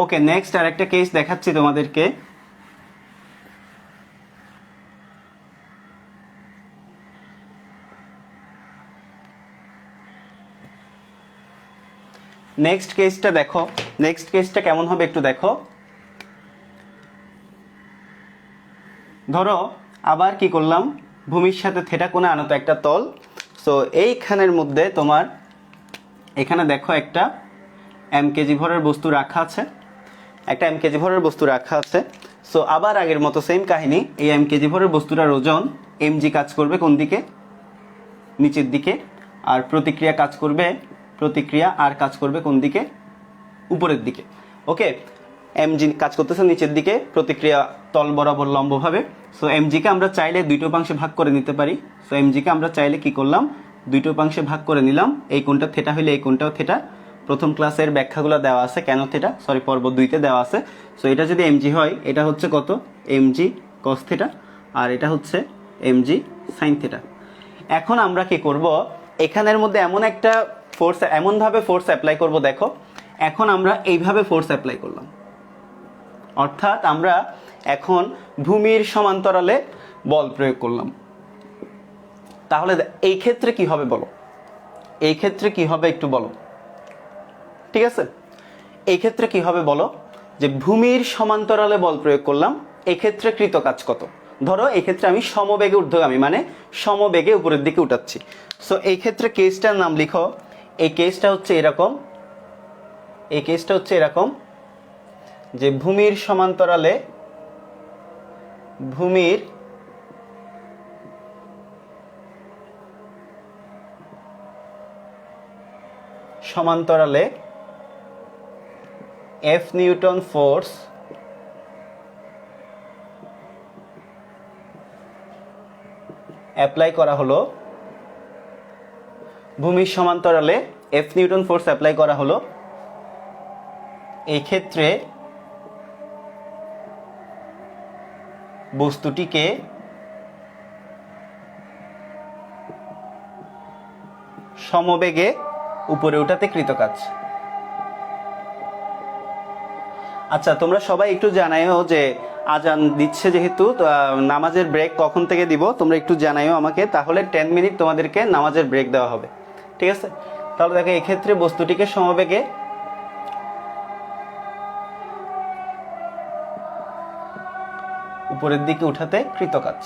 ওকে, নেক্সট আরেকটা কেস দেখাচ্ছি তোমাদেরকে। নেক্সট কেসটা দেখো, নেক্সট কেসটা কেমন হবে একটু দেখো। ধরো আবার কি করলাম, ভূমির সাথে থেটা কোণে আনত একটা তল। সো এইখানের মধ্যে তোমার এখানে দেখো একটা এম কেজি ভরের বস্তু রাখা আছে, একটা এম কেজি ভরের বস্তু রাখা আছে। সো আবার আগের মতো সেম কাহিনী, এই এম কেজি ভরের বস্তুটার ওজন এমজি কাজ করবে কোন দিকে, নিচের দিকে, আর প্রতিক্রিয়া কাজ করবে, প্রতিক্রিয়া আর কাজ করবে কোন দিকে, উপরের দিকে। ওকে, এমজি কাজ করতেছে নিচের দিকে, প্রতিক্রিয়া তল বরাবর লম্বভাবে। সো এমজিকে আমরা চাইলে দুইটো উপাংশে ভাগ করে নিতে পারি। সো এমজিকে আমরা চাইলে কি করলাম, দুইটো উপাংশে ভাগ করে নিলাম। এই কোণটা থেটা হইলে এই কোণটাও থেটা। প্রথম ক্লাসের ব্যাখ্যাগুলো দেওয়া আছে কেন থেটা, সরি পর্ব 2-তে দেওয়া আছে। সো এটা যদি এমজি হয়, এটা হচ্ছে কত, এমজি কস থেটা, আর এটা হচ্ছে এমজি সাইন থেটা। এখন আমরা কি করব, এখানের মধ্যে এমন একটা ফোর্স, এমনভাবে ফোর্স অ্যাপ্লাই করব, দেখো এখন আমরা এইভাবে ফোর্স অ্যাপ্লাই করলাম, অর্থাৎ আমরা এখন ভূমির সমান্তরালে বল প্রয়োগ করলাম। তাহলে এই ক্ষেত্রে কি হবে বলো, এই ক্ষেত্রে কি হবে একটু বলো, ঠিক আছে। এই ক্ষেত্রে কি হবে বলো, যে ভূমির সমান্তরালে বল প্রয়োগ করলাম, এই ক্ষেত্রে কৃত কাজ কত। ধরো এই ক্ষেত্রে আমি সমবেগে ঊর্ধ্বগামী মানে সমবেগে উপরের দিকে উঠাচ্ছি। সো এই ক্ষেত্রে কেসটার নাম লিখো, এই কেসটা হচ্ছে এরকম, এই কেসটা হচ্ছে এরকম যে ভূমির সমান্তরালে, ভূমির সমান্তরালে এফ নিউটন ফোর্স অ্যাপ্লাই করা হলো, ভূমির সমান্তরালে এফ নিউটন ফোর্স অ্যাপ্লাই করা হলো। এই ক্ষেত্রে বস্তুটিকে সমবেগে উপরে উঠাতে কৃতকাজ। আচ্ছা তোমরা সবাই একটু জানাইও যে আজান দিচ্ছে যেহেতু, নামাজের ব্রেক কখন থেকে দিব তোমরা একটু জানাইও আমাকে, তাহলে 10 মিনিট তোমাদেরকে নামাজের ব্রেক দেওয়া হবে, ঠিক আছে। তাহলে দেখো এক্ষেত্রে বস্তুটিকে সমবেগে উপরের দিকে উঠাতে কৃতকাজ।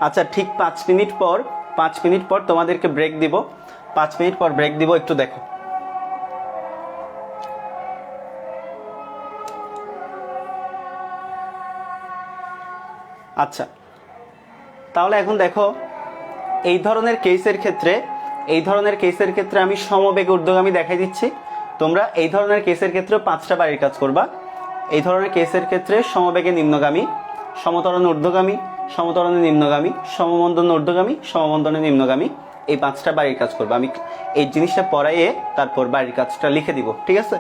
আচ্ছা ঠিক 5 মিনিট পর, 5 মিনিট পর তোমাদেরকে ব্রেক দিব, 5 মিনিট পর ব্রেক দিব, একটু দেখো। আচ্ছা তাহলে এখন দেখো, এই ধরনের কেসের ক্ষেত্রে, এই ধরনের কেসের ক্ষেত্রে আমি সমবেগে ঊর্ধ্বগামী দেখাই দিচ্ছি। তোমরা এই ধরনের কেসের ক্ষেত্রে 5টা বাড়ির কাজ করবা। এই ধরনের কেসের ক্ষেত্রে সমবেগে নিম্নগামী, সমতরণে ঊর্ধ্বগামী, সমতরণে নিম্নগামী, সমমন্দনে ঊর্ধ্বগামী, সমমন্দনে নিম্নগামী, এই 5টা বাড়ির কাজ করবা। আমি এই জিনিসটা পড়াইয়ে তারপর বাড়ির কাজটা লিখে দিব, ঠিক আছে?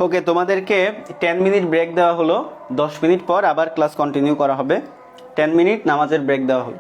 ওকে, তোমাদেরকে 10 মিনিট ব্রেক দেওয়া হলো, 10 মিনিট পর আবার ক্লাস কন্টিনিউ করা হবে। 10 মিনিট নামাজের ব্রেক দেওয়া হলো।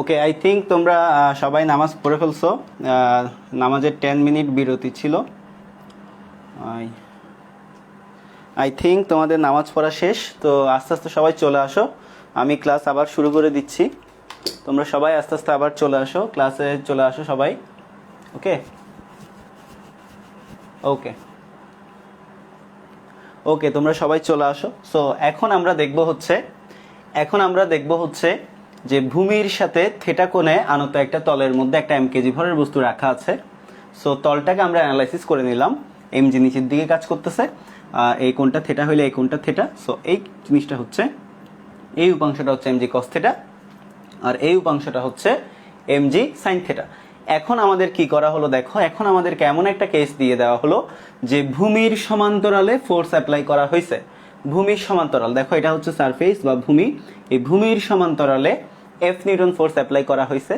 ওকে, আই থিঙ্ক তোমরা সবাই নামাজ পড়ে ফেলছো। নামাজের 10 মিনিট বিরতি ছিল। আই থিঙ্ক তোমাদের নামাজ পড়া শেষ, তো আস্তে আস্তে সবাই চলে আসো, আমি ক্লাস আবার শুরু করে দিচ্ছি। তোমরা সবাই আস্তে আস্তে আবার চলে আসো, ক্লাসে চলে আসো সবাই। ওকে ওকে ওকে, তোমরা সবাই চলে আসো। সো এখন আমরা দেখব হচ্ছে যে ভূমির সাথে থিটা কোণে আনত একটা তলের মধ্যে একটা mkg ভরের বস্তু রাখা আছে। সো তলটাকে আমরা অ্যানালাইসিস করে নিলাম। mg নিচের দিকে কাজ করতেছে, এই কোণটা থিটা হইলে এই কোণটা থিটা। সো এই জিনিসটা হচ্ছে, এই উপাংশটা হচ্ছে mg cos থিটা, আর এই উপাংশটা হচ্ছে mg sin থিটা। এখন আমাদের কি করা হলো দেখো, এখন আমাদেরকে এমন একটা কেস দিয়ে দেওয়া হলো যে ভূমির সমান্তরালে ফোর্স অ্যাপ্লাই করা হয়েছে। ভূমির সমান্তরাল, দেখো এটা হচ্ছে সারফেস বা ভূমি, এই ভূমির সমান্তরালে এফ নিউটন ফোর্স অ্যাপ্লাই করা হয়েছে।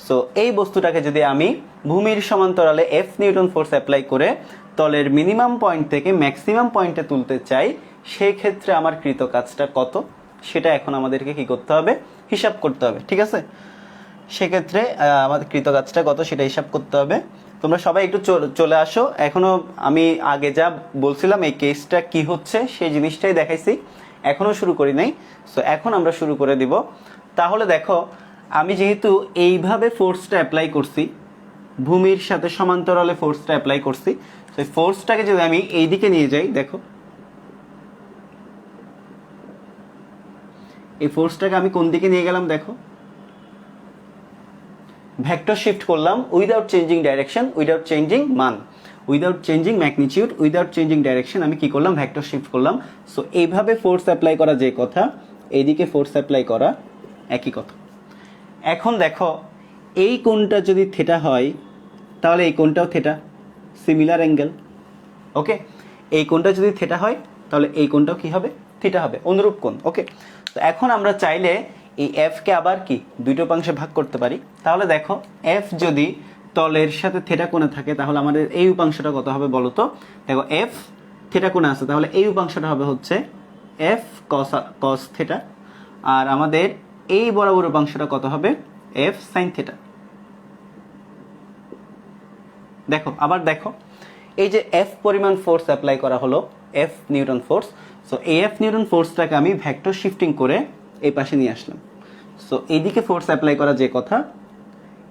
সো এই বস্তুটাকে যদি আমি ভূমির সমান্তরালে এফ নিউটন ফোর্স অ্যাপ্লাই করে তলের মিনিমাম পয়েন্ট থেকে ম্যাক্সিমাম পয়েন্টে তুলতে চাই, সেই ক্ষেত্রে আমার কৃত কাজটা কত, সেটা এখন আমাদেরকে কি করতে হবে, হিসাব করতে হবে। ঠিক আছে, সেক্ষেত্রে আমাদের কৃত কাজটা কত সেটা হিসাব করতে হবে। তোমরা সবাই একটু চলে আসো। এখনো আমি আগে যা বলছিলাম এই কেসটা কি হচ্ছে সেই জিনিসটাই দেখাইছি, এখনো শুরু করি নাই। সো এখন আমরা শুরু করে দিব। তাহলে দেখো, আমি যেহেতু এইভাবে ফোর্সটা অ্যাপ্লাই করছি, ভূমির সাথে সমান্তরালে ফোর্সটা অ্যাপ্লাই করছি, তো এই ফোর্সটাকে যদি আমি এই দিকে নিয়ে যাই, দেখো এই ফোর্সটাকে আমি কোন দিকে নিয়ে গেলাম, দেখো ভেক্টর শিফট করলাম without changing direction, without changing মান, without changing magnitude, without changing direction, আমি কি করলাম, ভেক্টর শিফট করলাম। সো এইভাবে ফোর্স অ্যাপ্লাই করা যে কথা, এইদিকে ফোর্স অ্যাপ্লাই করা একই কথা। এখন দেখো, এই কোণটা যদি থিটা হয় তাহলে এই কোণটাও থিটা, সিমিলার অ্যাঙ্গেল। ওকে, এই কোণটা যদি থিটা হয় তাহলে এই কোণটাও কি হবে, থিটা হবে, অনুরূপ কোণ। ওকে, তো এখন আমরা চাইলে এই এফ কে আবার কি দুটো উপাংশে ভাগ করতে পারি। তাহলে দেখো, এফ যদি তলের সাথে থিটা কোণে থাকে তাহলে আমাদের এই উপাংশটা কত হবে বলো তো। দেখো এফ থিটা কোণে আছে, তাহলে এই উপাংশটা হবে হচ্ছে এফ কস থিটা, আর আমাদের এই বরাবর উপাংশটা কত হবে, এফ সাইন থিটা। দেখো আবার দেখো, এই যে এফ পরিমাণ ফোর্স অ্যাপ্লাই করা হলো, এফ নিউটন ফোর্স। সো এই এফ নিউটন ফোর্সটাকে আমি ভেক্টর শিফটিং করে এই পাশে নিয়ে আসলাম। সো এইদিকে ফোর্স অ্যাপ্লাই করা যে কথা,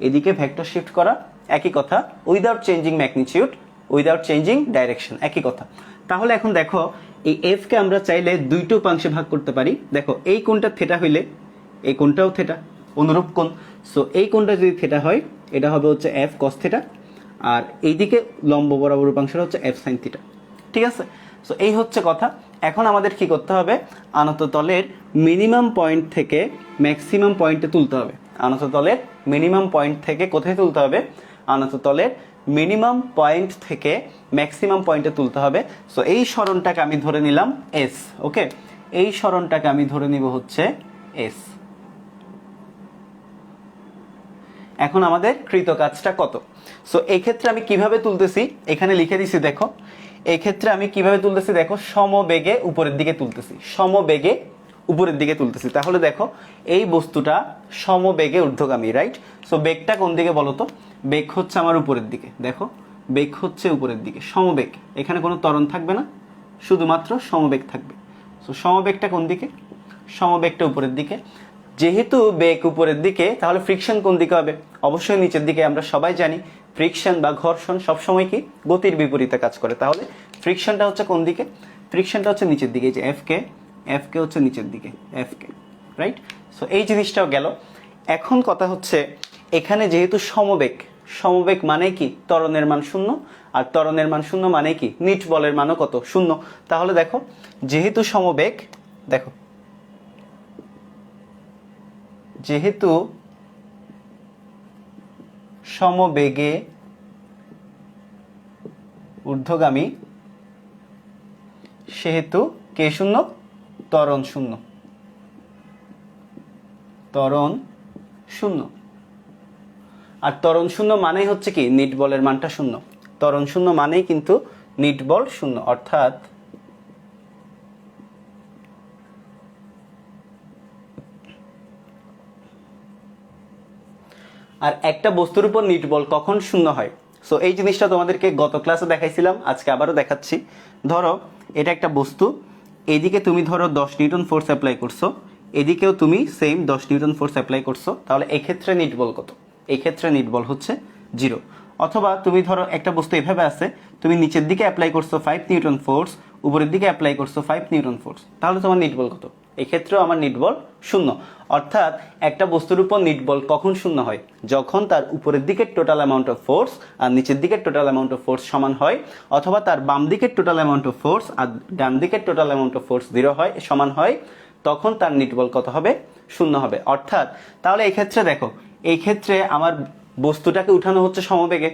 এদিকে ভেক্টর শিফট করা একই কথা, without changing magnitude, without changing direction, একই কথা। তাহলে এখন দেখো, এই এফ কে আমরা চাইলে দুইটো উপাংশে ভাগ করতে পারি। দেখো এই কোণটা থিটা হইলে এই কোণটাও থিটা, অনুরূপ কোণ। সো এই কোণটা যদি থিটা হয় এটা হবে হচ্ছে এফ কস থিটা, আর এইদিকে লম্ব বরাবর উপাংশটা হচ্ছে এফ সাইন থিটা। ঠিক আছে, সো এই হচ্ছে কথা। এখন আমাদের কি করতে হবে, আনত তলের মিনিমাম পয়েন্ট থেকে ম্যাক্সিমাম পয়েন্টে তুলতে হবে। আনত তলের মিনিমাম পয়েন্ট থেকে কোথায় তুলতে হবে, আনত তলের মিনিমাম পয়েন্ট থেকে ম্যাক্সিমাম পয়েন্টে তুলতে হবে। সো এই সরণটাকে আমি ধরে নিলাম এস। ওকে, এই সরণটাকে আমি ধরে নিব হচ্ছে এস। এখন আমাদের কৃত কাজটা কত। সো এই ক্ষেত্রে আমি কিভাবে তুলতেছি এখানে লিখে দিছি, দেখো এই ক্ষেত্রে আমি কিভাবে তুলতেছি, দেখো সমবেগে উপরের দিকে তুলতেছি, সমবেগে উপরের দিকে তুলতেছি। তাহলে দেখো এই বস্তুটা সমবেগে ঊর্ধ্বগামী, রাইট। সো বেগটা কোন দিকে বলো তো, বেগ হচ্ছে আমার উপরের দিকে। দেখো বেগ হচ্ছে উপরের দিকে, সমবেগ, এখানে কোনো ত্বরণ থাকবে না, শুধুমাত্র সমবেগ থাকবে। সো সমবেগটা কোন দিকে, সমবেগটা উপরের দিকে। যেহেতু বেগ উপরের দিকে, তাহলে ফ্রিকশন কোন দিকে হবে, অবশ্যই নিচের দিকে। আমরা সবাই জানি ফ্রিকশন বা ঘর্ষণ সবসময় কি গতির বিপরীতে কাজ করে। তাহলে ফ্রিকশনটা হচ্ছে কোন দিকে, ফ্রিকশনটা হচ্ছে নিচের দিকে, যে এফ কে হচ্ছে নিচের দিকে, এফ কে, রাইট। সো এই জিনিসটাও গেল। এখন কথা হচ্ছে, এখানে যেহেতু সমবেগ, সমবেগ মানে কি ত্বরণের মান শূন্য, আর ত্বরণের মান শূন্য মানে কি নিট বলের মানও কত, শূন্য। তাহলে দেখো যেহেতু সমবেগ, দেখো যেহেতু সমবেগে ঊর্ধ্বগামী, সেহেতু কে শূন্য, ত্বরণ শূন্য, ত্বরণ শূন্য। আর ত্বরণ শূন্য মানেই হচ্ছে কি নিট বলের মানটা শূন্য, ত্বরণ শূন্য মানেই কিন্তু নিট বল শূন্য, অর্থাৎ আর একটা বস্তুর উপর নিট বল কখন শূন্য হয়। সো এই জিনিসটা তোমাদেরকে গত ক্লাসে দেখাইছিলাম, আজকে আবারও দেখাচ্ছি। ধরো এটা একটা বস্তু, এদিকে তুমি ধরো 10 নিউটন ফোর্স অ্যাপ্লাই করছো, এদিকেও তুমি সেম 10 নিউটন ফোর্স অ্যাপ্লাই করছো, তাহলে এই ক্ষেত্রে নিট বল কত? এই ক্ষেত্রে নিট বল হচ্ছে 0। অথবা তুমি ধরো একটা বস্তু এভাবে আছে, তুমি নিচের দিকে অ্যাপ্লাই করছো 5 নিউটন ফোর্স, উপরের দিকে অ্যাপ্লাই করছো 5 নিউটন ফোর্স, তাহলে তোমার নিট বল কত? এই ক্ষেত্রেও আমার নিট বল 0। অর্থাৎ একটা বস্তুর উপর নিট বল কখন শূন্য হয়? যখন তার উপরের দিকের টোটাল অ্যামাউন্ট অফ ফোর্স আর নিচের দিকের টোটাল অ্যামাউন্ট অফ ফোর্স সমান হয়, অথবা তার বাম দিকের টোটাল অ্যামাউন্ট অফ ফোর্স আর ডান দিকের টোটাল অ্যামাউন্ট অফ ফোর্স 0 হয়, সমান হয়, তখন তার নিট বল কত হবে? 0 হবে। অর্থাৎ তাহলে এই ক্ষেত্রে দেখো, এই ক্ষেত্রে আমার বস্তুটাকে উঠানো হচ্ছে সমবেগে,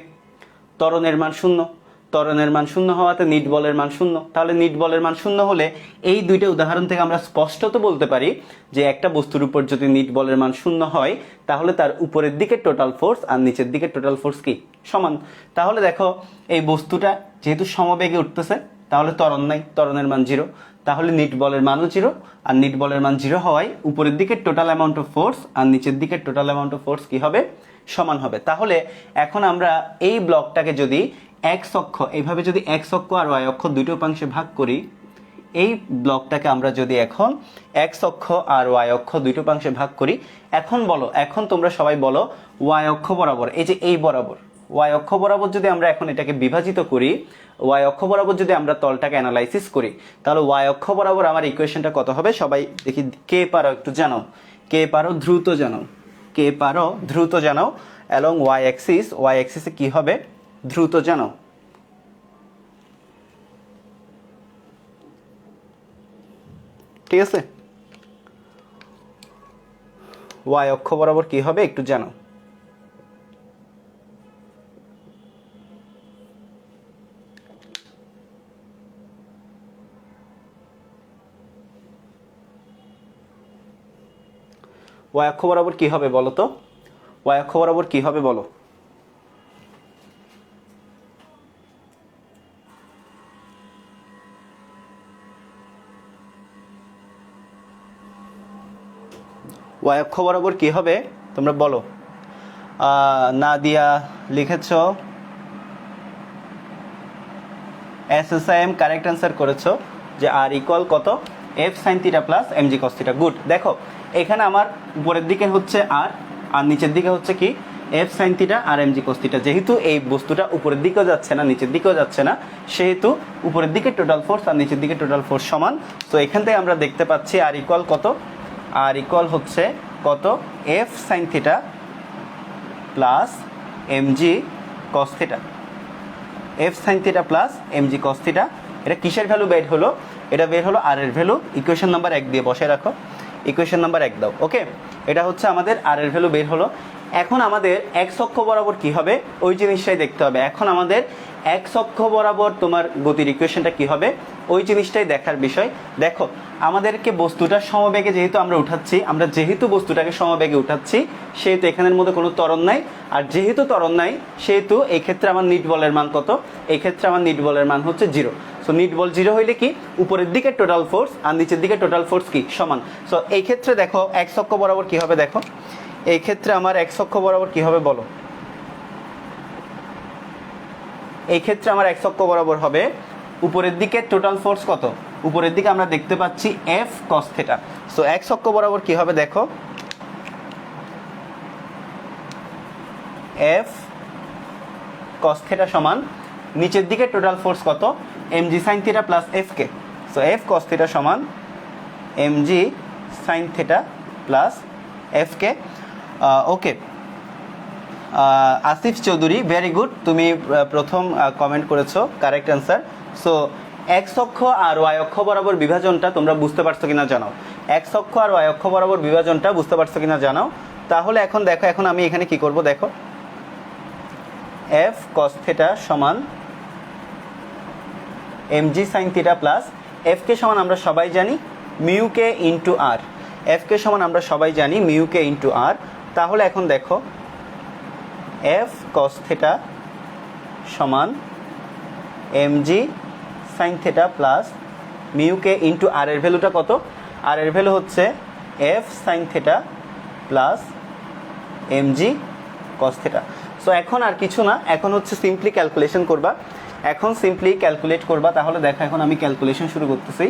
ত্বরণের মান 0, ত্বরণের মান 0 হওয়াতে নিট বলের মান 0। তাহলে নিট বলের মান 0 হলে এই দুইটা উদাহরণ থেকে আমরা স্পষ্টত বলতে পারি যে একটা বস্তুর উপর যদি নিট বলের মান 0 হয়, তাহলে তার উপরের দিকে টোটাল ফোর্স আর নিচের দিকে টোটাল ফোর্স কি সমান। তাহলে দেখো এই বস্তুটা যেহেতু সমবেগে উঠতেছে, তাহলে ত্বরণ নাই, ত্বরণের মান 0, তাহলে নিট বলের মানও 0, আর নিট বলের মান 0 হওয়ায় উপরের দিকে টোটাল অ্যামাউন্ট অফ ফোর্স আর নিচের দিকে টোটাল অ্যামাউন্ট অফ ফোর্স কি হবে? সমান হবে। তাহলে এখন আমরা এই ব্লকটাকে যদি এক্স অক্ষ, এইভাবে যদি এক্স অক্ষ আর ওয়াই অক্ষ দুটো উপাংশে ভাগ করি, এই ব্লকটাকে আমরা যদি এখন এক্স অক্ষ আর ওয়াই অক্ষ দুটো উপাংশে ভাগ করি, এখন বলো, এখন তোমরা সবাই বলো ওয়াই অক্ষ বরাবর, এই যে এই বরাবর ওয়াই অক্ষ বরাবর যদি আমরা এখন এটাকে বিভাজিত করি, ওয়াই অক্ষ বরাবর যদি আমরা তলটাকে অ্যানালাইসিস করি, তাহলে ওয়াই অক্ষ বরাবর আমার ইকুয়েশনটা কত হবে? সবাই দেখি, কে পারো একটু জানাও, কে পারো দ্রুত জানাও, কে পারো দ্রুত জানাও। অ্যালং ওয়াই অ্যাক্সিস, ওয়াই অ্যাক্সিসে কি হবে দ্রুত জানাও। ঠিক আছে, ওয়াই অক্ষ বরাবর কি হবে একটু জানাও। ওয়াই অক্ষ বরাবর কি হবে বলো তো? ওয়াই অক্ষ বরাবর কি হবে বলো? ওয়াই অক্ষ বরাবর কি হবে তোমরা বলো। নাদিয়া লিখেছ, এসএসআইএম কারেক্ট অ্যান্সার করেছো যে আর ইকুয়াল কত? F sine theta plus MG cos theta. Good. দেখো এখানে আমার উপরের দিকে হচ্ছে আর, আর নিচের দিকে হচ্ছে কি? এফ সাইন থিটা আর এমজি কস থিটা। যেহেতু এই বস্তুটা উপরের দিকেও যাচ্ছে না নিচের দিকেও যাচ্ছে না, সেহেতু উপরের দিকে টোটাল ফোর্স আর নিচের দিকে টোটাল ফোর্স সমান। তো এখান থেকে আমরা দেখতে পাচ্ছি আর ইকুয়াল কত? আর ইকুয়াল হচ্ছে কত? F sine theta plus MG cos theta. F sine theta plus MG cos theta. এটা কিসের ভ্যালু বের হলো? এটা বের হলো আর এর ভ্যালু। ইকুয়েশন নাম্বার 1 দিয়ে বসে রাখো, ইকুয়েশন নাম্বার 1 দাও। ওকে, এটা হচ্ছে আমাদের আর এর ভ্যালু বের হলো। এখন আমাদের এক্স অক্ষ বরাবর কি হবে ওই জিনিসটাই দেখতে হবে। এখন আমাদের এক্স অক্ষ বরাবর তোমার গতির ইকুয়েশনটা কি হবে ওই জিনিসটাই দেখার বিষয়। দেখো আমাদেরকে বস্তুটা সমবেগে যেহেতু আমরা উঠাচ্ছি, আমরা যেহেতু বস্তুটাকে সমবেগে উঠাচ্ছি, সেহেতু এখানের মধ্যে কোনো ত্বরণ নাই। আর যেহেতু ত্বরণ নাই, সেহেতু এই ক্ষেত্রে আমার নিট বলের মান কত? এই ক্ষেত্রে আমার নিট বলের মান হচ্ছে 0। সো নিট বল 0 হইলে কি? উপরের দিকে টোটাল ফোর্স আর নিচের দিকে টোটাল ফোর্স কি সমান। সো এই ক্ষেত্রে দেখো এক্স অক্ষ বরাবর কি হবে, দেখো এই ক্ষেত্রে আমার এক্স অক্ষ বরাবর কি হবে বলো। এই ক্ষেত্রে আমার এক্স অক্ষ বরাবর হবে উপরের দিকে টোটাল ফোর্স কত? উপরের দিকে আমরা দেখতে পাচ্ছি F cos theta. So x অক্ষ বরাবর কি হবে দেখো, এফ কস থিটা সমান নিচের দিকে টোটাল ফোর্স কত? M g sine theta plus f k. So F cos theta সমান m g sine theta plus f k. Okay, Asif Chowdhury, very good, তুমি প্রথম কমেন্ট করেছো, কারেক্ট অ্যান্সার। সো এক্স অক্ষ আর ওয়াই অক্ষ বরাবর বিভাজনটা তোমরা বুঝতে পারছো কিনা জানাও। এক্স অক্ষ আর ওয়াই অক্ষ বরাবর বিভাজনটা বুঝতে পারছো কিনা জানাও। তাহলে এখন দেখো, এখন আমি এখানে কি করব দেখো, এফ কস থিটা সমান m g sine theta plus f k সমান আমরা সবাই জানি mu k into R. F k সমান আমরা সবাই জানি মিউ কে ইন্টু আর। তাহলে এখন দেখো এফ কস থিটা সমান m g sine theta plus mu k into R এর ভ্যালুটা কত? আর এর ভ্যালু হচ্ছে F sine theta plus m g cos theta. So এখন আর কিছু না, এখন হচ্ছে সিম্পলি ক্যালকুলেশন করবা, এখন সিম্পলি ক্যালকুলেট করবা। তাহলে দেখো এখন আমি ক্যালকুলেশন শুরু করতেছি।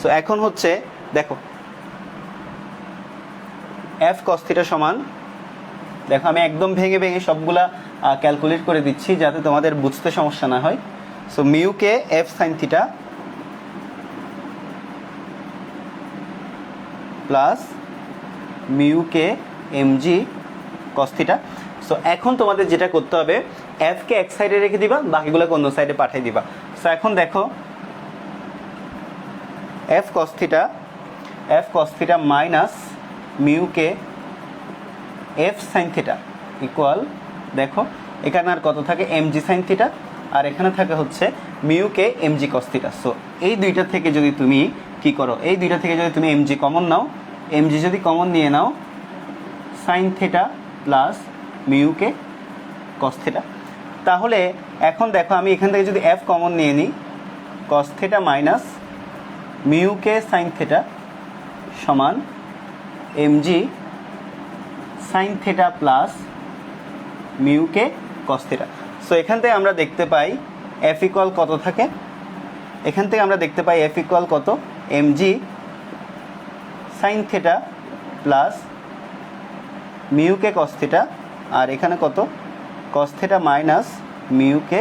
সো এখন হচ্ছে দেখো f cos থিটা সমান, দেখো আমি একদম ভেঙে ভেঙে সবগুলা ক্যালকুলেট করে দিচ্ছি যাতে তোমাদের বুঝতে সমস্যা না হয়। So mu k f sin theta plus mu k mg cos theta. So এখন তোমাদের যেটা করতে হবে, f কে এক সাইডে রেখে দিবা, বাকিগুলোকে অন্য সাইডে পাঠিয়ে দিবা। সো এখন দেখো f cos theta minus mu k f sin theta equal, দেখো এখানে আর কত থাকে mg sin থিটা, আর এখানে থাকে হচ্ছে mu k mg cos theta. So এই দুইটা থেকে যদি তুমি কি করো, এই দুইটা থেকে যদি তুমি mg কমন নাও, mg যদি কমন নিয়ে নাও, sin theta plus mu k cos theta. তাহলে এখন দেখো আমি এখান থেকে যদি f কমন নিয়ে নিই, cos theta minus mu k sin theta সমান mg sin theta plus mu k cos theta. So এখান থেকে আমরা দেখতে পাই f ইকুয়াল কত থাকে, এখান থেকে আমরা দেখতে পাই f ইকুয়াল কত, mg sin theta plus mu k cos theta, আর এখানে কত cos theta minus mu k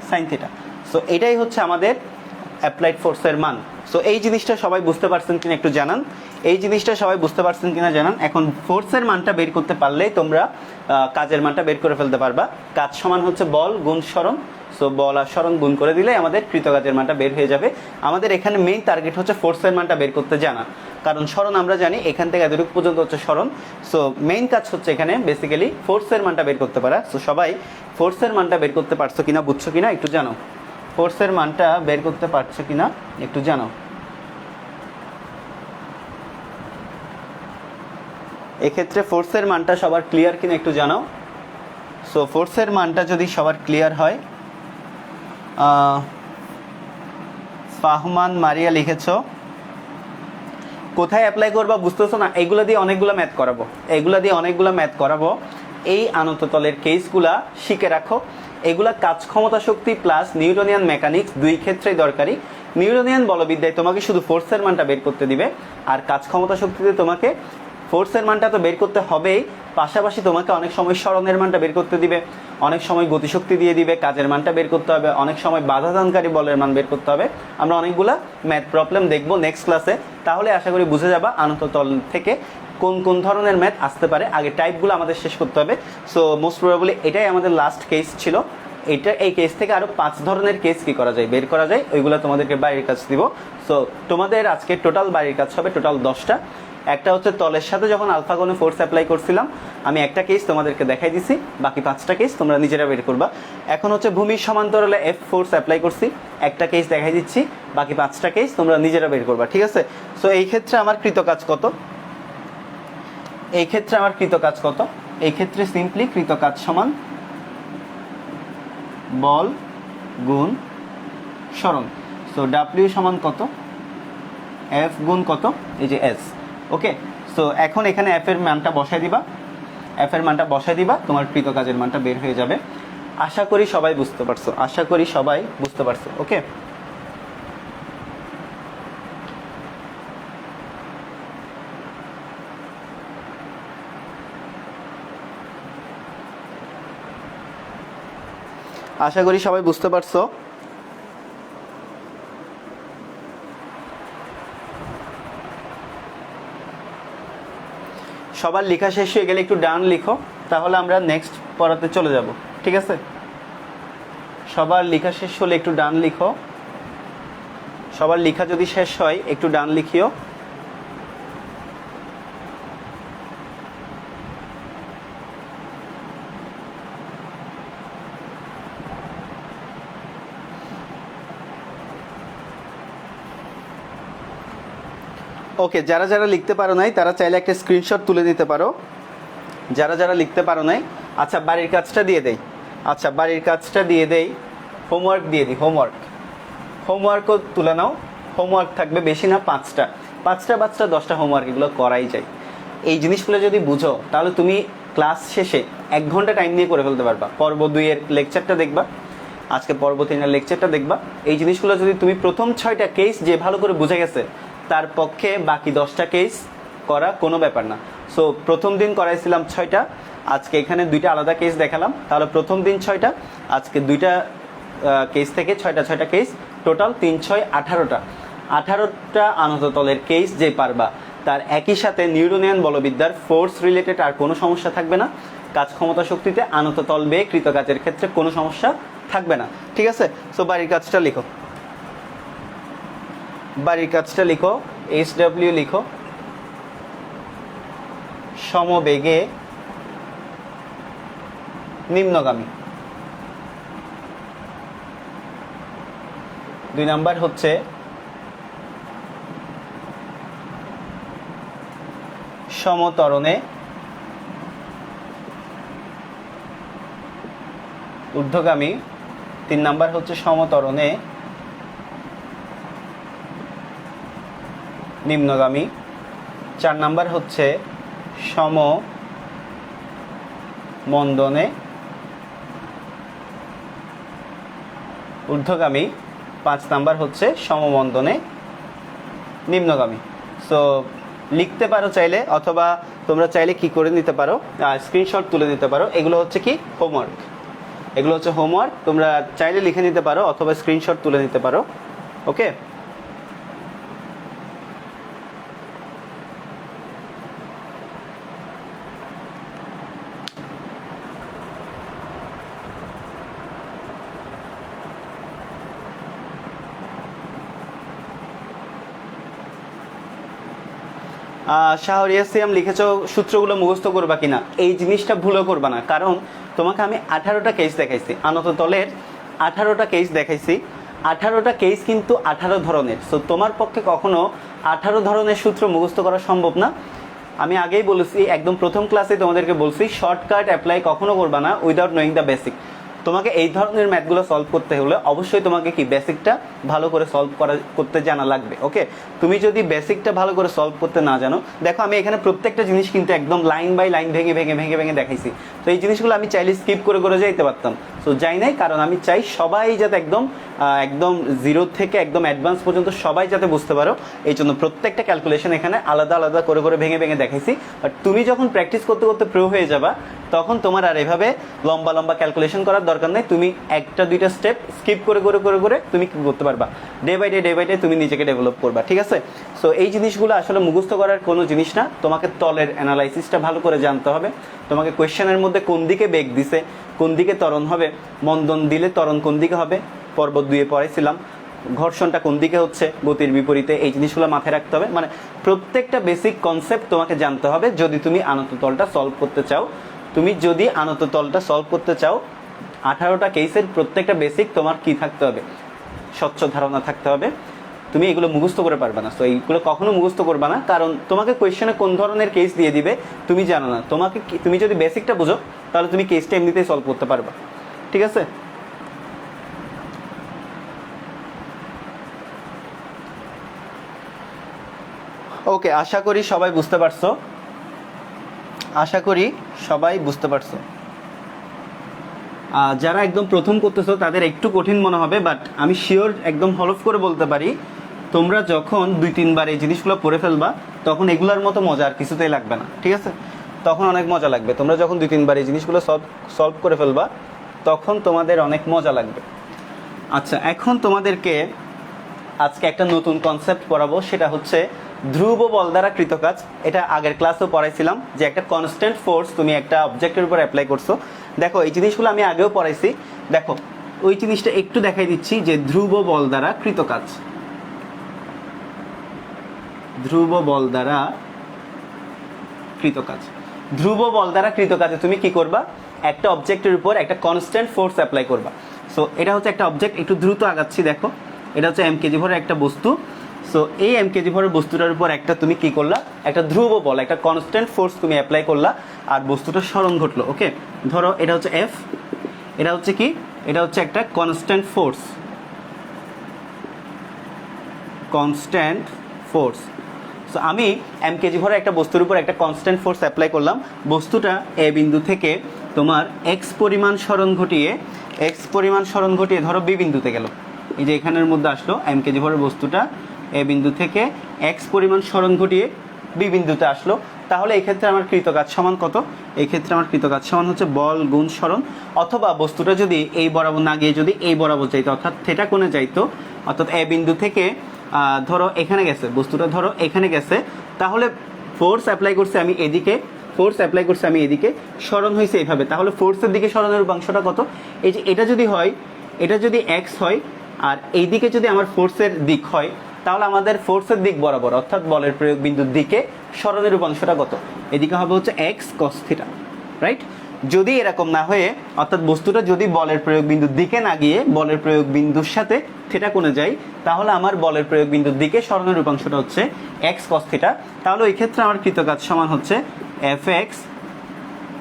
sin theta. So এটাই হচ্ছে আমাদের অ্যাপ্লাইড ফোর্সের মান। সো এই জিনিসটা সবাই বুঝতে পারছেন কিনা একটু জানান, এই জিনিসটা সবাই বুঝতে পারছেন কিনা জানান। এখন ফোর্সের মানটা বের করতে পারলেই তোমরা কাজের মানটা বের করে ফেলতে পারবা। কাজ সমান হচ্ছে বল গুণ সরণ। সো বল আর সরণ গুণ করে দিলে আমাদের কৃতকাজের মানটা বের হয়ে যাবে। আমাদের এখানে মেইন টার্গেট হচ্ছে ফোর্সের মানটা বের করতে জানা, কারণ সরণ আমরা জানি এখান থেকে এতটুকু পর্যন্ত হচ্ছে সরণ। সো মেইন কাজ হচ্ছে এখানে বেসিক্যালি ফোর্সের মানটা বের করতে পারা। সো সবাই ফোর্সের মানটা বের করতে পারছো কিনা, বুঝছো কিনা একটু জানো, ফোর্সের মানটা বের করতে পারছো কিনা একটু জানো। এক্ষেত্রে ফোর্সের মানটা সবার ক্লিয়ার কিনা একটু জানাও। সো ফোর্সের মানটা যদি সবার ক্লিয়ার হয়, ফাহমান মারিয়া লিখেছ, কোথায় অ্যাপ্লাই করবা বুঝতেছো না, এগুলো দিয়ে অনেকগুলো ম্যাথ করাবো, এগুলো দিয়ে অনেকগুলো ম্যাথ করাবো। এই আনততলের কেসগুলা শিখে রাখো। এগুলা কাজ ক্ষমতা শক্তি প্লাস নিউটনিয়ান মেকানিক্স দুই ক্ষেত্রেই দরকারি। নিউটনিয়ান বলবিদ্যায় তোমাকে শুধু ফোর্সের মানটা বের করতে দিবে, আর কাজ ক্ষমতা শক্তিতে তোমাকে ফোর্সের মানটা তো বের করতে হবেই, পাশাপাশি তোমাকে অনেক সময় সরণের মানটা বের করতে দিবে, অনেক সময় গতিশক্তি দিয়ে দিবে, কাজের মানটা বের করতে হবে, অনেক সময় বাধাদানকারী বলের মান বের করতে হবে। আমরা অনেকগুলা ম্যাথ প্রবলেম দেখবো নেক্সট ক্লাসে, তাহলে আশা করি বুঝে যাবা আনততল থেকে কোন কোন ধরনের ম্যাথ আসতে পারে। আগে টাইপগুলো আমাদের শেষ করতে হবে। সো মোস্ট প্রবাবলি এটাই আমাদের লাস্ট কেস ছিল। এই কেস থেকে আরও 5 ধরনের কেস কি করা যায়, বের করা যায়, ওইগুলো তোমাদেরকে বাড়ির কাজ দিব। সো তোমাদের আজকে টোটাল বাড়ির কাজ হবে টোটাল 10টা। একটা হচ্ছে তলের সাথে যখন আলফা কোণে ফোর্স অ্যাপ্লাই করছিলাম, আমি একটা কেস তোমাদেরকে দেখাই দিছি, বাকি 5টা কেস তোমরা নিজেরা বের করবা। এখন হচ্ছে ভূমির সমান্তরালে এফ ফোর্স অ্যাপ্লাই করছি, একটা কেস দেখাই দিচ্ছি, বাকি 5টা কেস তোমরা নিজেরা বের করবা, ঠিক আছে? সো এই ক্ষেত্রে আমার কৃতকাজ কত, এই ক্ষেত্রে আমার কৃতকাজ কত, এই ক্ষেত্রে সিম্পলি কৃতকাজ সমান বল গুণ সরণ। সো ডাব্লিউ সমান কত, এফ গুণ কত, এই যে এস। ওকে, সো এখন এখানে এফ এর মানটা বসাই দিবা, এফ এর মানটা বসাই দিবা, তোমার কৃতকাজের মানটা বের হয়ে যাবে। আশা করি সবাই বুঝতে পারছো, আশা করি সবাই বুঝতে পারছো। ওকে, আশা করি সবাই বুঝতে পারছো। সবার লেখা শেষ হয়ে গেলে একটু ডান লিখো, তাহলে আমরা নেক্সট পড়াতে চলে যাব, ঠিক আছে? সবার লেখা শেষ হলে একটু ডান লিখো, সবার লেখা যদি শেষ হয় একটু ডান লিখিও। ওকে, যারা যারা লিখতে পারো নাই তারা চাইলে একটা স্ক্রিনশট তুলে নিতে পারো, যারা যারা লিখতে পারো নাই। আচ্ছা, বাড়ির কাজটা দিয়ে দেই, আচ্ছা বাড়ির কাজটা দিয়ে দেই, হোমওয়ার্ক দিয়ে দিই, হোমওয়ার্কও তুলে নাও। হোমওয়ার্ক থাকবে বেশি না, 5টা 10টা হোমওয়ার্ক, এগুলো করাই যায়। এই জিনিসগুলো যদি বুঝো তাহলে তুমি ক্লাস শেষে 1 ঘন্টা টাইম নিয়ে করে ফেলতে পারবা। পর্ব 2 এর লেকচারটা দেখবা, আজকে পর্ব 3 এর লেকচারটা দেখবা। এই জিনিসগুলো যদি তুমি প্রথম 6টা কেস যে ভালো করে বুঝে গেছে, তার পক্ষে বাকি 10টা কেস করা কোনো ব্যাপার না। সো প্রথম দিন করাইছিলাম 6টা, আজকে এখানে 2টা আলাদা কেস দেখালাম। তাহলে প্রথম দিন 6টা, আজকে 2টা কেস থেকে 6টা কেস, টোটাল 3 6 18টা। 18টা আনত তলের কেস যে পারবা, তার একই সাথে নিউটনিয়ান বলবিদ্যার ফোর্স রিলেটেড আর কোনো সমস্যা থাকবে না। কাজ ক্ষমতা শক্তিতে আনত তল বেয়ে কৃত কাজের ক্ষেত্রে কোনো সমস্যা থাকবে না। ঠিক আছে? সো বাড়ির কাজটা লিখো, বাড়ির কাজটা লিখো। SW লিখো, সমবেগে নিম্নগামী। 2 নাম্বার হচ্ছে সমতরণে ঊর্ধ্বগামী। 3 নাম্বার হচ্ছে সমতরণে নিম্নগামী। 4 নাম্বার হচ্ছে সমমন্দনে ঊর্ধ্বগামী। 5 নাম্বার হচ্ছে সমমন্দনে নিম্নগামী। সো লিখতে পারো চাইলে, অথবা তোমরা চাইলে কি করে নিতে পারো, স্ক্রিনশট তুলে নিতে পারো। এগুলো হচ্ছে কি হোমওয়ার্ক, এগুলো হচ্ছে হোমওয়ার্ক। তোমরা চাইলে লিখে নিতে পারো অথবা স্ক্রিনশট তুলে নিতে পারো। ওকে, শাহরিয়া সিয়াম লিখেছো সূত্রগুলো মুখস্থ করবা কিনা, এই জিনিসটা ভুলও করবা না। কারণ তোমাকে আমি 18টা কেস দেখাইছি, আনত তলের 18টা কেস দেখাইছি। 18টা কেস কিন্তু 18 ধরনের। সো তোমার পক্ষে কখনো 18 ধরনের সূত্র মুখস্থ করা সম্ভব না। আমি আগেই বলেছি, একদম প্রথম ক্লাসে তোমাদেরকে বলছি, শর্টকাট অ্যাপ্লাই কখনো করবা না উইদাউট নোয়িং দ্য বেসিক। তোমাকে এই ধরনের ম্যাথগুলো সলভ করতে হলে অবশ্যই তোমাকে কি বেসিকটা ভালো করে সলভ করতে জানা লাগবে। ওকে, তুমি যদি বেসিকটা ভালো করে সলভ করতে না জানো, দেখো আমি এখানে প্রত্যেকটা জিনিস কিন্তু একদম লাইন বাই লাইন ভেঙে ভেঙে ভেঙে ভেঙে দেখাইছি। তো এই জিনিসগুলো আমি চাইলে স্কিপ করে করে যাইতে পারতাম, তো যাই নাই। কারণ আমি চাই সবাই যাতে একদম একদম জিরো থেকে একদম অ্যাডভান্স পর্যন্ত সবাই যাতে বুঝতে পারো, এই জন্য প্রত্যেকটা ক্যালকুলেশন এখানে আলাদা আলাদা করে করে ভেঙে ভেঙে দেখাইছি। বাট তুমি যখন প্র্যাকটিস করতে করতে প্রো হয়ে যাবা, তখন তোমার আর এভাবে লম্বা লম্বা ক্যালকুলেশন করার দরকার নেই। তুমি 1টা 2টা স্টেপ স্কিপ করে করে করে করে তুমি কি করতে পারবা, ডে বাই ডে তুমি নিজেকে ডেভেলপ করবা। ঠিক আছে? সো এই জিনিসগুলো আসলে মুখস্থ করার কোনো জিনিস না। তোমাকে তলের অ্যানালাইসিসটা ভালো করে জানতে হবে। তোমাকে কোয়েশ্চেনের মধ্যে কোন দিকে বেগ দিছে, কোন দিকে ত্বরণ হবে, মন্দন দিলে ত্বরণ কোন দিকে হবে, পর্ব 2 এ পড়াইছিলাম। ঘর্ষণটা কোন দিকে হচ্ছে, গতির বিপরীতে, এই জিনিসগুলো মাথায় রাখতে হবে। মানে প্রত্যেকটা বেসিক কনসেপ্ট তোমাকে জানতে হবে যদি তুমি আনত তলটা সলভ করতে চাও। তুমি যদি আনত তলটা সলভ করতে চাও, 18টা কেসের প্রত্যেকটা বেসিক তোমার কি থাকতে হবে, স্বচ্ছ ধারণা থাকতে হবে। তুমি এগুলো মুখস্থ করে পারবে না। তো এইগুলো কখনো মুখস্থ করবে না, কারণ তোমাকে কোয়েশ্চেনে কোন ধরনের কেস দিয়ে দিবে তুমি জানো না। তুমি যদি বেসিকটা বুঝো, তাহলে তুমি কেসটা এমনিতেই সলভ করতে পারবা। ঠিক আছে? ওকে, আশা করি সবাই বুঝতে পারছো, আশা করি সবাই বুঝতে পারছো। যারা একদম প্রথম করতেছো তাদের একটু কঠিন মনে হবে, বাট আমি শিওর একদম হলফ করে বলতে পারি, তোমরা যখন 2-3 বার এই জিনিসগুলো পড়ে ফেলবা, তখন এগুলোর মতো মজা আর কিছুতেই লাগবে না। ঠিক আছে? তখন অনেক মজা লাগবে। তোমরা যখন 2-3 বার এই জিনিসগুলো সলভ করে ফেলবা, তখন তোমাদের অনেক মজা লাগবে। আচ্ছা, এখন তোমাদেরকে আজকে একটা নতুন কনসেপ্ট পড়াবো, সেটা হচ্ছে ধ্রুব বল দ্বারা কৃত কাজ। এটা আগের ক্লাসেও পড়াইছিলাম, যে একটা কনস্ট্যান্ট ফোর্স তুমি একটা অবজেক্টের উপর অ্যাপ্লাই করছো। দেখো এই জিনিসগুলো আমি আগেও পড়াইছি। দেখো ওই জিনিসটা একটু দেখাই দিচ্ছি, যে ধ্রুব বল দ্বারা কৃত কাজ। ধ্রুব বল দ্বারা কৃত কাজ, ধ্রুব বল দ্বারা কৃত কাজে তুমি কি করবা, একটা অবজেক্টের উপর একটা কনস্ট্যান্ট ফোর্স অ্যাপ্লাই করবা। সো এটা হচ্ছে একটা অবজেক্ট, একটু দ্রুত আগাচ্ছি। দেখো এটা হচ্ছে m কেজি ভরের একটা বস্তু। সো এই m কেজি ভরের বস্তুটার উপর একটা তুমি কি করলা, একটা ধ্রুব বল, একটা কনস্ট্যান্ট ফোর্স তুমি অ্যাপ্লাই করলা, আর বস্তুটা সরণ ঘটলো। ওকে, ধরো এটা হচ্ছে F, এটা হচ্ছে কি, এটা হচ্ছে একটা constant force, constant force. So আমি এম কেজি ভরে একটা বস্তুর উপর একটা কনস্ট্যান্ট ফোর্স অ্যাপ্লাই করলাম, বস্তুটা এ বিন্দু থেকে তোমার এক্স পরিমাণ সরণ ঘটিয়ে ধরো বি বিন্দুতে গেল। এই যে এখানের মধ্যে আসলো এম কেজি ভরের বস্তুটা এ বিন্দু থেকে এক্স পরিমাণ সরণ ঘটিয়ে বি বিন্দুতে আসলো। তাহলে এই ক্ষেত্রে আমার কৃতকাজ সমান কত? এই ক্ষেত্রে আমার কৃতকাজ সমান হচ্ছে বল গুণ সরণ, অথবা বস্তুটা যদি এই বরাবর না গিয়ে যদি এই বরাবর যাইতো অর্থাৎ থেটা কোণে যাইতো, অর্থাৎ এ বিন্দু থেকে ধরো এখানে গেছে বস্তুটা, ধরো এখানে গেছে, তাহলে ফোর্স অ্যাপ্লাই করছে আমি এদিকে, সরণ হয়েছে এইভাবে, তাহলে ফোর্সের দিকে সরণের উপাংশটা কত? এই যে এটা যদি হয়, এটা যদি এক্স হয় আর এই দিকে যদি আমার ফোর্সের দিক হয়, তাহলে আমাদের ফোর্সের দিক বরাবর অর্থাৎ বলের প্রয়োগ বিন্দুর দিকে সরণের উপাংশটা কত? এদিকে হবে হচ্ছে এক্স কস থিটা, রাইট? যদি এরকম না হয়ে অর্থাৎ বস্তুটা যদি বলের প্রয়োগ বিন্দুর দিকে না গিয়ে বলের প্রয়োগ বিন্দুর সাথে থিটা কোণে যায়, তাহলে আমার বলের প্রয়োগ বিন্দুর দিকে সরণের উপাংশটা হচ্ছে এক্স কস থিটা। তাহলে ওই ক্ষেত্রে আমার কৃতকাজ সমান হচ্ছে এফ এক্স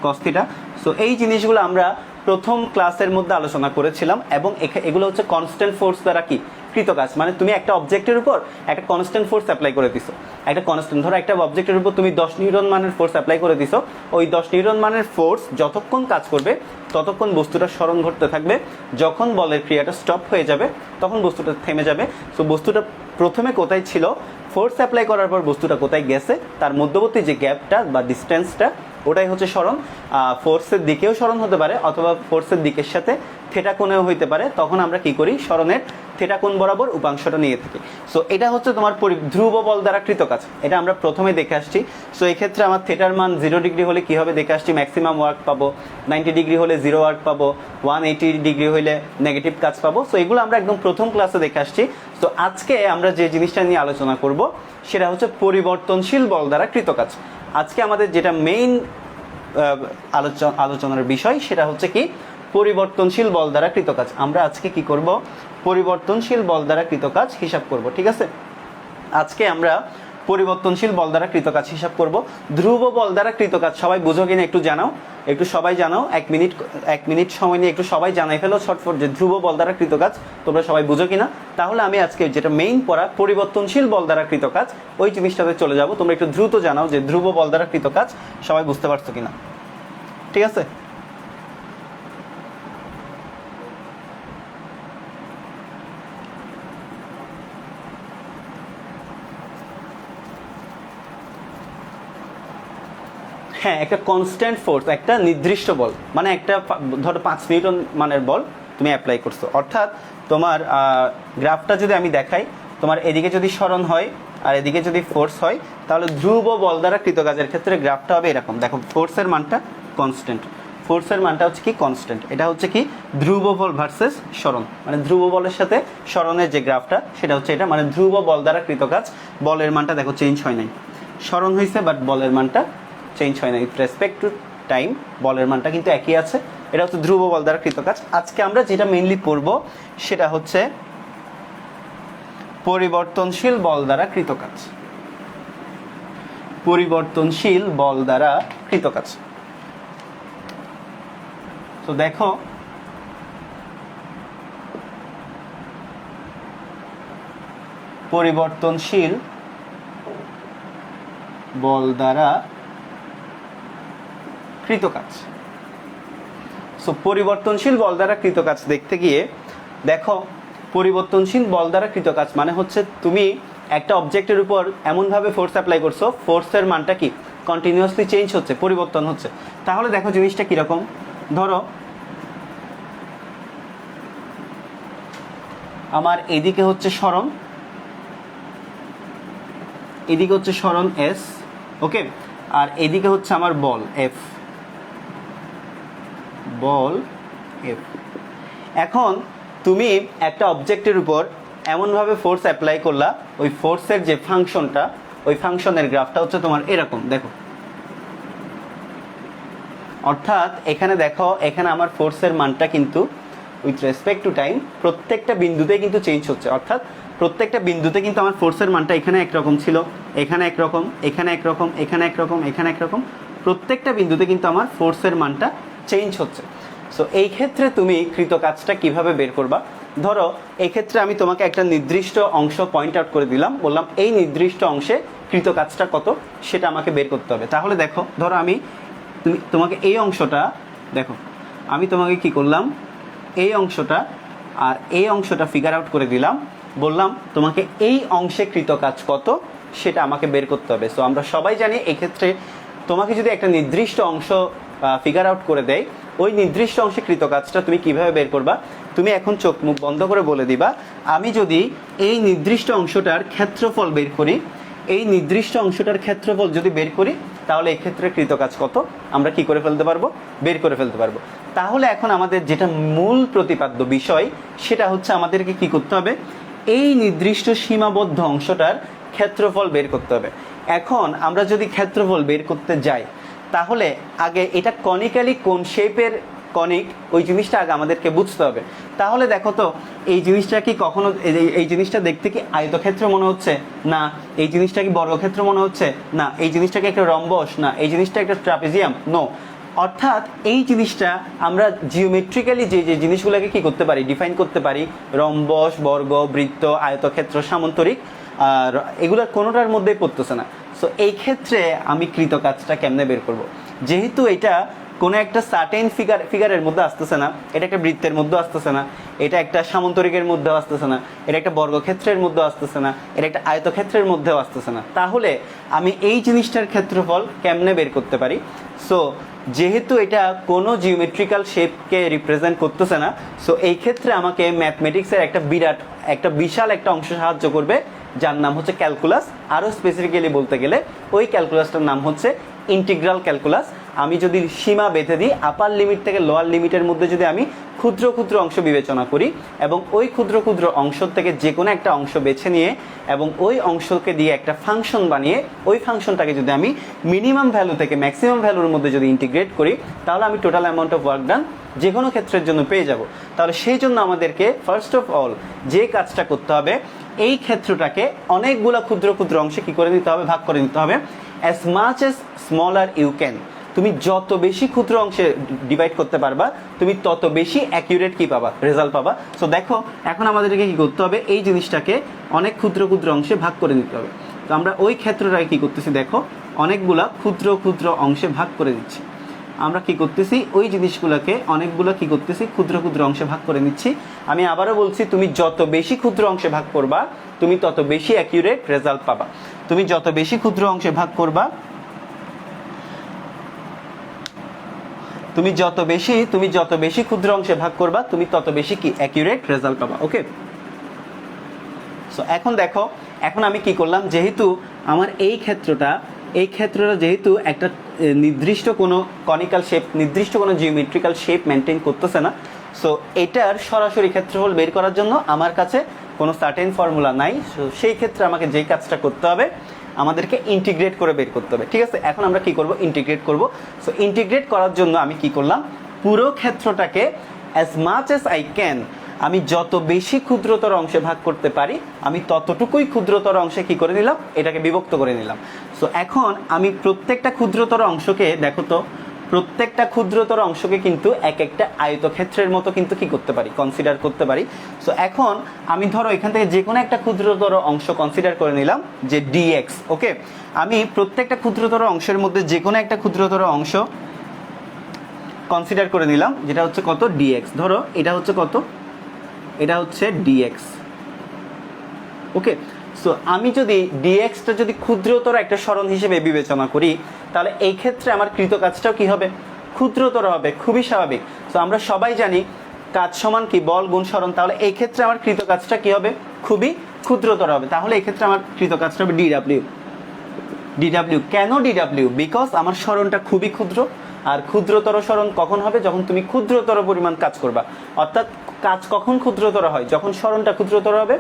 কস থিটা। সো এই জিনিসগুলো আমরা প্রথম ক্লাসের মধ্যে আলোচনা করেছিলাম, এবং এগুলো হচ্ছে কনস্ট্যান্ট ফোর্স দ্বারা কি কৃতকাজ। মানে তুমি একটা অবজেক্টের উপর একটা কনস্ট্যান্ট ফোর্স অ্যাপ্লাই করে দিছো, একটা কনস্ট্যান্ট ধরো একটা অবজেক্টের উপর তুমি 10 নিউটন মানের ফোর্স অ্যাপ্লাই করে দিছো, ওই 10 নিউটন মানের ফোর্স যতক্ষণ কাজ করবে ততক্ষণ বস্তুটা সরণ ঘটতে থাকবে, যখন বলের ক্রিয়াটা স্টপ হয়ে যাবে তখন বস্তুটা থেমে যাবে। সো বস্তুটা প্রথমে কোথায় ছিল, ফোর্স অ্যাপ্লাই করার পর বস্তুটা কোথায় গেছে, তার মধ্যবর্তী যে গ্যাপটা বা ডিস্টেন্সটা, ওটাই হচ্ছে সরণ। ফোর্সের দিকেও সরণ হতে পারে অথবা ফোর্সের দিকের সাথে থেটা কোণেও হইতে পারে, তখন আমরা কি করি, সরণের থেটা কোণ বরাবর উপাংশটা নিয়ে থাকি। সো এটা হচ্ছে তোমার ধ্রুব বল দ্বারা কৃতকাজ, এটা আমরা প্রথমে দেখে আসছি। সো এই ক্ষেত্রে আমার থেটার মান 0 ডিগ্রি হলে কি হবে দেখে আসছি, ম্যাক্সিমাম ওয়ার্ক পাবো, 90 ডিগ্রি হলে 0 ওয়ার্ক পাবো, 180 ডিগ্রি হলে নেগেটিভ কাজ পাবো। সো এগুলো আমরা একদম প্রথম ক্লাসে দেখে আসছি। তো আজকে আমরা যে জিনিসটা নিয়ে আলোচনা করব সেটা হচ্ছে পরিবর্তনশীল বল দ্বারা কৃতকাজ। আজকে আমাদের যেটা মেইন আলোচনার বিষয় সেটা হচ্ছে কি, পরিবর্তনশীল বল দ্বারা কৃতকাজ। আমরা আজকে কি করব, পরিবর্তনশীল বল দ্বারা কৃতকাজ হিসাব করব, ঠিক আছে? আজকে আমরা পরিবর্তনশীল বল দ্বারা কৃতকাজ হিসাব করব। ধ্রুব বল দ্বারা কৃতকাজ সবাই বুঝো কিনা একটু জানাও, একটু সবাই জানাও, এক মিনিট সময় নিয়ে একটু সবাই জানাই ফেলো ছটফট যে ধ্রুব বল দ্বারা কৃতকাজ তোমরা সবাই বুঝো কিনা। তাহলে আমি আজকে যেটা মেইন পড়া পরিবর্তনশীল বল দ্বারা কৃতকাজ, ওই জিনিসটাতে চলে যাব। তোমরা একটু দ্রুত জানাও যে ধ্রুব বল দ্বারা কৃতকাজ সবাই বুঝতে পারছো কিনা, ঠিক আছে? হ্যাঁ, একটা কনস্ট্যান্ট ফোর্স, একটা নির্দিষ্ট বল, মানে একটা ধরো 5 নিউটন মানের বল তুমি অ্যাপ্লাই করছো, অর্থাৎ তোমার গ্রাফটা যদি আমি দেখাই, তোমার এদিকে যদি সরণ হয় আর এদিকে যদি ফোর্স হয়, তাহলে ধ্রুব বল দ্বারা কৃতকাজের ক্ষেত্রে গ্রাফটা হবে এরকম। দেখো ফোর্সের মানটা কনস্ট্যান্ট, ফোর্সের মানটা হচ্ছে কি কনস্ট্যান্ট, এটা হচ্ছে কি ধ্রুব বল ভার্সেস সরণ, মানে ধ্রুব বলের সাথে সরণের যে গ্রাফটা সেটা হচ্ছে এটা, মানে ধ্রুব বল দ্বারা কৃতকাজ। বলের মানটা দেখো চেঞ্জ হয় নাই, সরণ হয়েছে বাট বলের মানটা চেঞ্জ হয় না, উইথ রেসপেক্ট টু টাইম বলের মানটা কিন্তু একই আছে। এটা হচ্ছে ধ্রুব বল দ্বারা কৃতকাজ। আজকে আমরা যেটা মেইনলি পড়ব সেটা হচ্ছে পরিবর্তনশীল বল দ্বারা কৃতকাজ। পরিবর্তনশীল বল দ্বারা কৃতকাজ। তো দেখো পরিবর্তনশীল বল দ্বারা কৃতকাজ। সো পরিবর্তনশীল বল দ্বারা কৃতকাজ দেখতে গিয়ে দেখো, পরিবর্তনশীল বল দ্বারা কৃতকাজ মানে হচ্ছে তুমি একটা অবজেক্টের উপর এমনভাবে ফোর্স অ্যাপ্লাই করছো, ফোর্সের মানটা কি কন্টিনিউয়াসলি চেঞ্জ হচ্ছে, পরিবর্তন হচ্ছে। তাহলে দেখো জিনিসটা কীরকম, ধরো আমার এদিকে হচ্ছে সরণ, এদিকে হচ্ছে সরণ এস, ওকে, আর এদিকে হচ্ছে আমার বল এফ, বল এফ। এখন তুমি একটা অবজেক্টের উপর এমনভাবে ফোর্স অ্যাপ্লাই করলা, ওই ফোর্সের যে ফাংশনটা, ওই ফাংশনের গ্রাফটা হচ্ছে তোমার এরকম, দেখো। অর্থাৎ এখানে দেখো, এখানে আমার ফোর্সের মানটা কিন্তু উইথ রেসপেক্ট টু টাইম প্রত্যেকটা বিন্দুতে কিন্তু চেঞ্জ হচ্ছে, অর্থাৎ প্রত্যেকটা বিন্দুতে কিন্তু আমার ফোর্সের মানটা এখানে একরকম ছিল, এখানে একরকম, এখানে একরকম, এখানে একরকম, এখানে একরকম, প্রত্যেকটা বিন্দুতে কিন্তু আমার ফোর্সের মানটা চেঞ্জ হচ্ছে। সো এই ক্ষেত্রে তুমি কৃত কাজটা কিভাবে বের করবা? ধরো এই ক্ষেত্রে আমি তোমাকে একটা নির্দিষ্ট অংশ পয়েন্ট আউট করে দিলাম, বললাম এই নির্দিষ্ট অংশে কৃত কাজটা কত সেটা আমাকে বের করতে হবে। তাহলে দেখো, ধরো আমি তোমাকে এই অংশটা দেখো, আমি তোমাকে কি করলাম, এই অংশটা আর এই অংশটা ফিগার আউট করে দিলাম, বললাম তোমাকে এই অংশে কৃত কাজ কত সেটা আমাকে বের করতে হবে। সো আমরা সবাই জানি এক্ষেত্রে তোমাকে যদি একটা নির্দিষ্ট অংশ ফিগার আউট করে দেয়, ওই নির্দিষ্ট অংশে কৃত কাজটা তুমি কিভাবে বের করবা? তুমি এখন চোখ মুখ বন্ধ করে বলে দিবা, আমি যদি এই নির্দিষ্ট অংশটার ক্ষেত্রফল বের করি, এই নির্দিষ্ট অংশটার ক্ষেত্রফল যদি বের করি, তাহলে এক্ষেত্রে কৃত কাজ কত আমরা কি করে ফেলতে পারবো? বের করে ফেলতে পারবো। তাহলে এখন আমাদের যেটা মূল প্রতিপাদ্য বিষয় সেটা হচ্ছে আমাদেরকে কি করতে হবে? এই নির্দিষ্ট সীমাবদ্ধ অংশটার ক্ষেত্রফল বের করতে হবে। এখন আমরা যদি ক্ষেত্রফল বের করতে যাই, তাহলে আগে এটা কনিক্যালি কোন শেপের কনিক ওই জিনিসটা আগে আমাদেরকে বুঝতে হবে। তাহলে দেখো তো, এই জিনিসটা কি কখনো এই জিনিসটা দেখতে কি আয়তক্ষেত্র মনে হচ্ছে? না। এই জিনিসটা কি বর্গক্ষেত্র মনে হচ্ছে? না। এই জিনিসটা কি একটা রম্বস? না। এই জিনিসটা একটা ট্রাপিজিয়াম? নো। অর্থাৎ এই জিনিসটা আমরা জিওমেট্রিক্যালি যে যে জিনিসগুলোকে কি করতে পারি, ডিফাইন করতে পারি, রম্বস, বর্গ, বৃত্ত, আয়তক্ষেত্র, সামন্তরিক, আর এগুলোর কোনোটার মধ্যেই পড়তেছে না। সো এই ক্ষেত্রে আমি কৃত কাজটা কেমনে বের করব? যেহেতু এটা কোনো একটা সার্টেন ফিগারের মধ্যে আসতেছে না, এটা একটা বৃত্তের মধ্যে আসতেছে না, এটা একটা সামন্তরিকের মধ্যেও আসতেছে না, এটা একটা বর্গক্ষেত্রের মধ্যেও আসতেছে না, এটা একটা আয়তক্ষেত্রের মধ্যেও আসতেছে না, তাহলে আমি এই জিনিসটার ক্ষেত্রফল কেমনে বের করতে পারি? সো যেহেতু এটা কোনো জিওমেট্রিক্যাল শেপকে রিপ্রেজেন্ট করতেছে না, সো এই ক্ষেত্রে আমাকে ম্যাথমেটিক্সের একটা বিশাল একটা অংশ সাহায্য করবে, যার নাম হচ্ছে ক্যালকুলাস। আরও স্পেসিফিক্যালি বলতে গেলে ওই ক্যালকুলাসটার নাম হচ্ছে ইন্টিগ্রাল ক্যালকুলাস। আমি যদি সীমা বেঁধে দিই, আপার লিমিট থেকে লোয়ার লিমিটের মধ্যে যদি আমি ক্ষুদ্র ক্ষুদ্র অংশ বিবেচনা করি এবং ওই ক্ষুদ্র ক্ষুদ্র অংশ থেকে যে কোনো একটা অংশ বেছে নিয়ে এবং ওই অংশকে দিয়ে একটা ফাংশন বানিয়ে ওই ফাংশনটাকে যদি আমি মিনিমাম ভ্যালু থেকে ম্যাক্সিমাম ভ্যালুর মধ্যে যদি ইন্টিগ্রেট করি, তাহলে আমি total amount of work done যে কোনো ক্ষেত্রের জন্য পেয়ে যাব। তাহলে সেই জন্য আমাদেরকে ফার্স্ট অফ অল যে কাজটা করতে হবে, এই ক্ষেত্রটাকে অনেকগুলো ক্ষুদ্র ক্ষুদ্র অংশে কী করে নিতে হবে? ভাগ করে নিতে হবে। As much as smaller you can, তুমি যত বেশি ক্ষুদ্র অংশে ডিভাইড করতে পারবা, তুমি তত বেশি অ্যাকিউরেট কি পাবা? রেজাল্ট পাবা। সো দেখো, এখন আমাদেরকে কি করতে হবে? এই জিনিসটাকে অনেক ক্ষুদ্র ক্ষুদ্র অংশে ভাগ করে নিতে হবে। তো আমরা ওই ক্ষেত্রটাকে কি করতেছি? দেখো, অনেকগুলা ক্ষুদ্র ক্ষুদ্র অংশে ভাগ করে দিচ্ছি। আমরা কি করতেছি? ওই জিনিসগুলোকে অনেকগুলো কি করতেছি? ক্ষুদ্র ক্ষুদ্র অংশে ভাগ করে নিচ্ছি। আমি আবারও বলছি, তুমি যত বেশি ক্ষুদ্র অংশে ভাগ করবা, তুমি তত বেশি অ্যাকিউরেট রেজাল্ট পাবা। তুমি যত বেশি ক্ষুদ্র অংশে ভাগ করবা, তুমি যত বেশি ক্ষুদ্র অংশে ভাগ করবা, তুমি তত বেশি কি অ্যাকিউরেট রেজাল্ট পাবা। ওকে, সো এখন দেখো, এখন আমি কি করলাম? যেহেতু আমার এই ক্ষেত্রটা যেহেতু একটা নির্দিষ্ট কোনো কনিক্যাল শেপ, নির্দিষ্ট কোনো জিওমেট্রিক্যাল শেপ মেনটেন করতেছে না, সো এটার সরাসরি ক্ষেত্রফল বের করার জন্য আমার কাছে কোনো সার্টেন ফর্মুলা নাই। সো সেই ক্ষেত্রে আমাকে যেই কাজটা করতে হবে, আমাদেরকে ইন্টিগ্রেট করে বের করতে হবে। ঠিক আছে, এখন আমরা কি করব? ইন্টিগ্রেট করব। সো ইন্টিগ্রেট করার জন্য আমি কি করলাম? পুরো ক্ষেত্রটাকে as much as I can, আমি যত বেশি ক্ষুদ্রতর অংশে ভাগ করতে পারি, আমি ততটুকুই ক্ষুদ্রতর অংশে কি করে নিলাম? এটাকে বিভক্ত করে নিলাম। সো এখন আমি প্রত্যেকটা ক্ষুদ্রতর অংশকে, দেখো তো, প্রত্যেকটা ক্ষুদ্রতর অংশকে কিন্তু এক একটা আয়তক্ষেত্রের মতো কিন্তু কি করতে পারি? কনসিডার করতে পারি। সো এখন আমি ধরো এখান থেকে যে কোনো একটা ক্ষুদ্রতর অংশ কনসিডার করে নিলাম যে ডিএক্স। ওকে, আমি প্রত্যেকটা ক্ষুদ্রতর অংশের মধ্যে যে কোনো একটা ক্ষুদ্রতর অংশ কনসিডার করে নিলাম, যেটা হচ্ছে কত? ডিএক্স। ধরো এটা হচ্ছে কত? এটা হচ্ছে ডিএক্স। ওকে, সো আমি যদি ডিএক্সটা যদি ক্ষুদ্রতর একটা সরণ হিসেবে বিবেচনা করি, তাহলে এই ক্ষেত্রে আমার কৃত কাজটাও কি হবে? ক্ষুদ্রতর হবে, খুবই স্বাভাবিক। সো আমরা সবাই জানি কাজ সমান কি? বল গুণ সরণ। তাহলে এই ক্ষেত্রে আমার কৃত কাজটা কি হবে? খুবই ক্ষুদ্রতর হবে। তাহলে এই ক্ষেত্রে আমার কৃত কাজটা হবে ডিডাব্লিউ। ডিডাব্লিউ কেন ডিডাব্লিউ? বিকজ আমার সরণটা খুবই ক্ষুদ্র, আর ক্ষুদ্রতর সরণ কখন হবে? যখন তুমি ক্ষুদ্রতর পরিমাণ কাজ করবা। অর্থাৎ কাজ কখন ক্ষুদ্রতর হয়? যখন সরণটা ক্ষুদ্রতর হবে।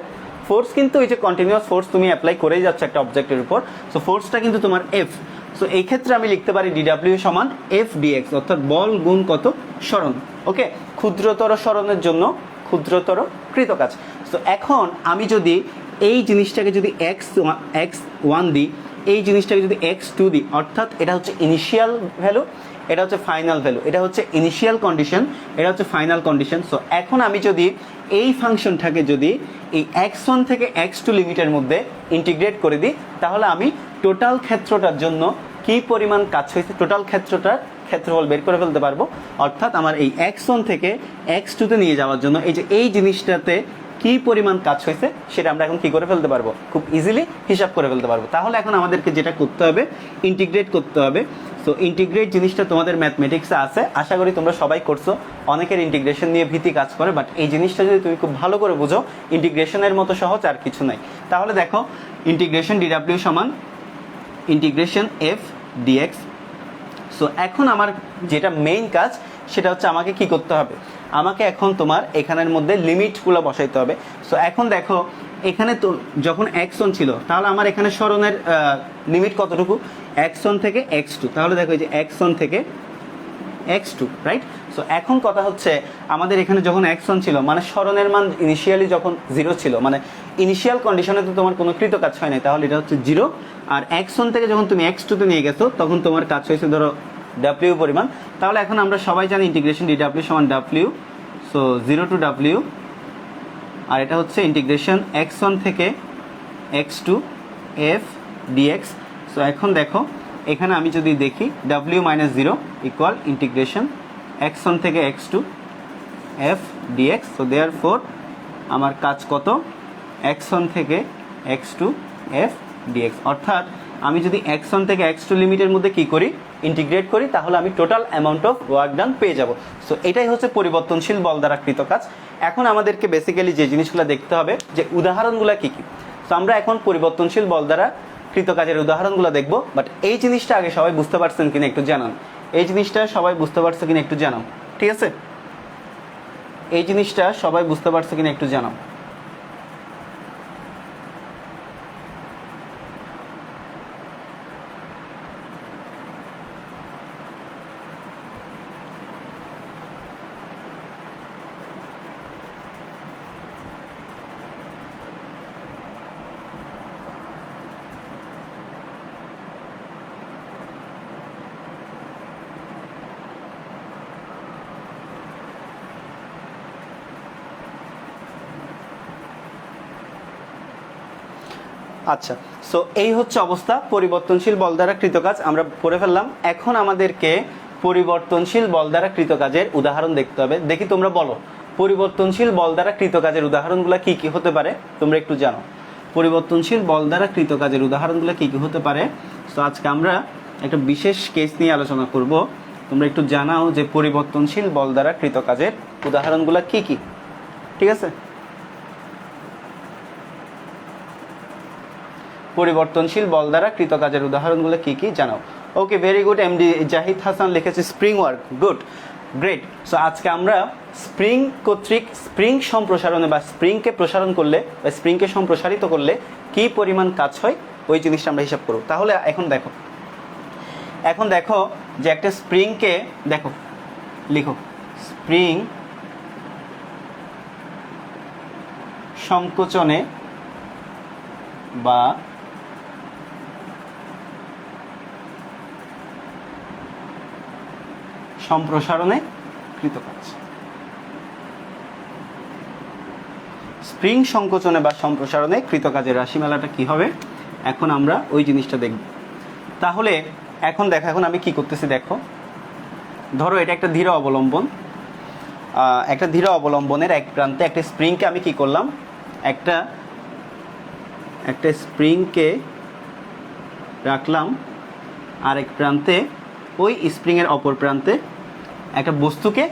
ফোর্স কিন্তু এই যে কন্টিনিউয়াস ফোর্স তুমি অ্যাপ্লাই করেই যাচ্ছে একটা অবজেক্টের উপর, সো ফোর্সটা কিন্তু তোমার এফ। সো এই ক্ষেত্রে আমি লিখতে পারি ডিডাব্লিউ সমান এফ ডিএক্স, অর্থাৎ বল গুণ কত? সরণ। ওকে, ক্ষুদ্রতর সরণের জন্য ক্ষুদ্রতর কৃত কাজ। সো এখন আমি যদি এই জিনিসটাকে যদি x1 দিই, এই জিনিসটাকে যদি x2 দিই, অর্থাৎ এটা হচ্ছে ইনিশিয়াল ভ্যালু, এটা হচ্ছে ফাইনাল ভ্যালু, এটা হচ্ছে ইনিশিয়াল কন্ডিশন, এটা হচ্ছে ফাইনাল কন্ডিশন। সো এখন আমি যদি এই ফাংশনটাকে যদি এই x1 থেকে x2 লিমিটের মধ্যে ইন্টিগ্রেট করে দিই, তাহলে আমি টোটাল ক্ষেত্রটার জন্য কি পরিমাণ কাজ হয়েছে টোটাল ক্ষেত্রটার ক্ষেত্রফল বের করে ফেলতে পারবো। অর্থাৎ আমার এই x1 থেকে x2 তে নিয়ে যাওয়ার জন্য এই যে এই জিনিসটাতে কি পরিমাণ কাজ হয়েছে সেটা আমরা এখন কি করে ফেলতে পারবো, খুব ইজিলি হিসাব করে ফেলতে পারবো। তাহলে এখন আমাদেরকে যেটা করতে হবে, ইন্টিগ্রেট করতে হবে। সো ইন্টিগ্রেট জিনিসটা তোমাদের ম্যাথমেটিক্সে আছে, আশা করি তোমরা সবাই করছো। অনেকের ইন্টিগ্রেশন নিয়ে ভীতি কাজ করে, বাট এই জিনিসটা যদি তুমি খুব ভালো করে বুঝো, ইন্টিগ্রেশনের মতো সহজ আর কিছু নাই। তাহলে দেখো ইন্টিগ্রেশন ডিডাব্লিউ সমান ইন্টিগ্রেশন এফ ডিএক্স। সো এখন আমার যেটা মেইন কাজ সেটা হচ্ছে আমাকে কি করতে হবে, আমাকে এখন তোমার এখানের মধ্যে লিমিটগুলো বসাইতে হবে। সো এখন দেখো এখানে তো যখন x1 ছিল, তাহলে আমার এখানে সরণের লিমিট কতটুকু, x1 থেকে x2। তাহলে দেখো এই যে x1 থেকে x2, রাইট। সো এখন কথা হচ্ছে আমাদের এখানে যখন x1 ছিল, মানে সরণের মান ইনিশিয়ালি যখন 0 ছিল, মানে ইনিশিয়াল কন্ডিশনে তো তোমার কোনো কৃত কাজ হয় নাই, তাহলে এটা হচ্ছে 0। আর x1 থেকে যখন তুমি x2 তে নিয়ে গেছো, তখন তোমার কাজ হয়েছে ধরো w পরিমাণ। তাহলে এখন আমরা সবাই জানি ইন্টিগ্রেশন dw সমান w, সো 0 টু w। আর এটা হচ্ছে ইন্টিগ্রেশন x1 থেকে x2 f dx। সো এখন দেখো এখানে আমি যদি দেখি w minus 0 equal integration x1 থেকে x2 f dx। So therefore আমার কাজ কত, x1 থেকে x2 f dx। অর্থাৎ আমি যদি x1 থেকে x2 লিমিটের মধ্যে কি করি, ইন্টিগ্রেট করি, তাহলে আমি total amount of work done পেয়ে যাব। সো এটাই হচ্ছে পরিবর্তনশীল বল দ্বারা কৃত কাজ। এখন আমাদেরকে বেসিক্যালি যে জিনিসগুলো দেখতে হবে যে উদাহরণগুলো কি কি। সো আমরা এখন পরিবর্তনশীল বল দ্বারা কৃত কাজের উদাহরণগুলো দেখবো, বাট এই জিনিসটা আগে সবাই বুঝতে পারছেন কিনা একটু জানান। এই জিনিসটা সবাই বুঝতে পারছে কিনা একটু জানাও, ঠিক আছে? এই জিনিসটা সবাই বুঝতে পারছে কিনা একটু জানাও। আচ্ছা, সো এই হচ্ছে অবস্থা পরিবর্তনশীল বল দ্বারা কৃত কাজ আমরা পড়ে ফেললাম। এখন আমাদেরকে পরিবর্তনশীল বল দ্বারা কৃত কাজের উদাহরণ দেখতে হবে। দেখি তোমরা বলো পরিবর্তনশীল বল দ্বারা কৃত কাজের উদাহরণগুলো কি কি হতে পারে, তোমরা একটু জানো পরিবর্তনশীল বল দ্বারা কৃত কাজের উদাহরণগুলো কি কি হতে পারে। সো আজকে আমরা একটা বিশেষ কেস নিয়ে আলোচনা করব। তোমরা একটু জানাও যে পরিবর্তনশীল বল দ্বারা কৃত কাজের উদাহরণগুলো কি কি, ঠিক আছে? পরিবর্তনশীল বল দ্বারা কৃত কাজের উদাহরণগুলো কি কি জানাও। Okay, very good. MD Zahid Hasan লিখেছে spring work, good, great. So আজকে আমরা স্প্রিং কর্তৃক স্প্রিং সম্প্রসারণে বা স্প্রিংকে প্রসারণ করলে বা স্প্রিংকে সম্প্রসারিত করলে কি পরিমাণ কাজ হয় ওই জিনিসটা আমরা হিসাব করব। তাহলে এখন দেখো যে একটা স্প্রিংকে দেখো, লিখো স্প্রিং সংকোচনে বা সম্প্রসারণে কৃত কাজ। স্প্রিং সংকোচনে বা সম্প্রসারণে কৃত কাজের রাশিমালাটা কি হবে, এখন আমরা ওই জিনিসটা দেখব। তাহলে এখন দেখো, এখন আমি কি করতেছি দেখো, ধরো এটা একটা ধীর অবলম্বন, একটা ধীর অবলম্বনের এক প্রান্তে একটা স্প্রিংকে আমি কি করলাম, একটা স্প্রিংকে রাখলাম, আর এক প্রান্তে ওই স্প্রিংয়ের অপর প্রান্তে একটা বস্তুকে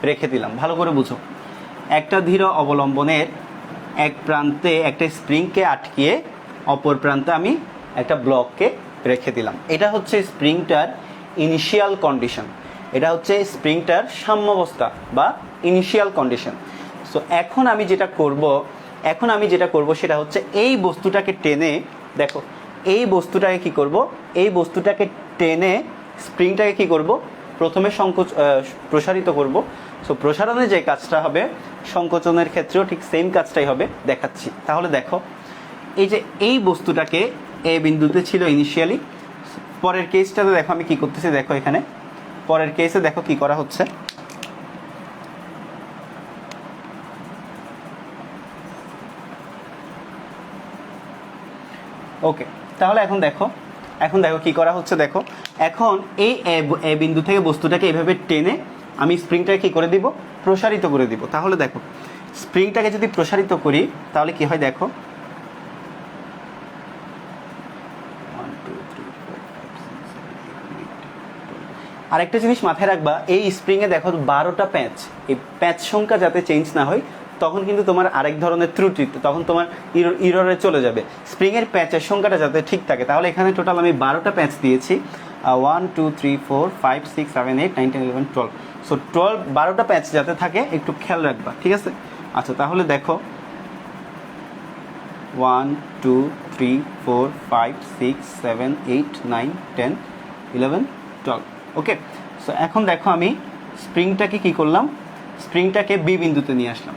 রেখে দিলাম। ভালো করে বুঝো, একটা ধীর অবলম্বনের এক প্রান্তে একটা স্প্রিংকে আটকিয়ে অপর প্রান্তে আমি একটা ব্লককে রেখে দিলাম। এটা হচ্ছে স্প্রিংটার ইনিশিয়াল কন্ডিশন, এটা হচ্ছে স্প্রিংটার সাম্যাবস্থা বা ইনিশিয়াল কন্ডিশন। সো এখন আমি যেটা করব সেটা হচ্ছে এই বস্তুটাকে টেনে, দেখো এই বস্তুটাকে কি করব, এই বস্তুটাকে টেনে স্প্রিংটাকে কি করব, প্রথমে প্রসারিত করব। সো প্রসারণে যে কাজটা হবে সংকোচনের ক্ষেত্রেও ঠিক সেম কাজটাই হবে, দেখাচ্ছি। তাহলে দেখো এই যে এই বস্তুটাকে এ বিন্দুতে ছিল ইনিশিয়ালি, পরের কেসটাতে দেখো আমি কি করতেছি, দেখো এখানে পরের কেসে দেখো কি করা হচ্ছে। ওকে, তাহলে এখন দেখো কি করা হচ্ছে। দেখো এখন এই এ বিন্দু থেকে বস্তুটাকে এভাবে টেনে আমি স্প্রিংটাকে কি করে দিব, প্রসারিত করে দিব। তাহলে দেখো স্প্রিংটাকে যদি প্রসারিত করি তাহলে কি হয় দেখো, 1 2 3 4 5 6 7 8 9 10 আরেকটা জিনিস মাথায় রাখবা, এই স্প্রিংয়ে দেখো 12টা প্যাচ, এই প্যাচ সংখ্যা যাতে চেঞ্জ না হয় তখন কিন্তু তোমার আরেক ধরনের ত্রুটি, তখন তোমার ইররে চলে যাবে। স্প্রিংয়ের প্যাচের সংখ্যাটা যাতে ঠিক থাকে, তাহলে এখানে টোটাল আমি 12টা প্যাচ দিয়েছি, 1 2 3 4 5 6 7 8 9 10 11 12। সো 12টা প্যাচ যাতে থাকে একটু খেয়াল রাখবা, ঠিক আছে। আচ্ছা তাহলে দেখো 1 2 3 4 5 6 7 8 9 10 11 12। ওকে, সো এখন দেখো আমি স্প্রিংটাকে কি করলাম, স্প্রিংটাকে বি বিন্দুতে নিয়ে আসলাম।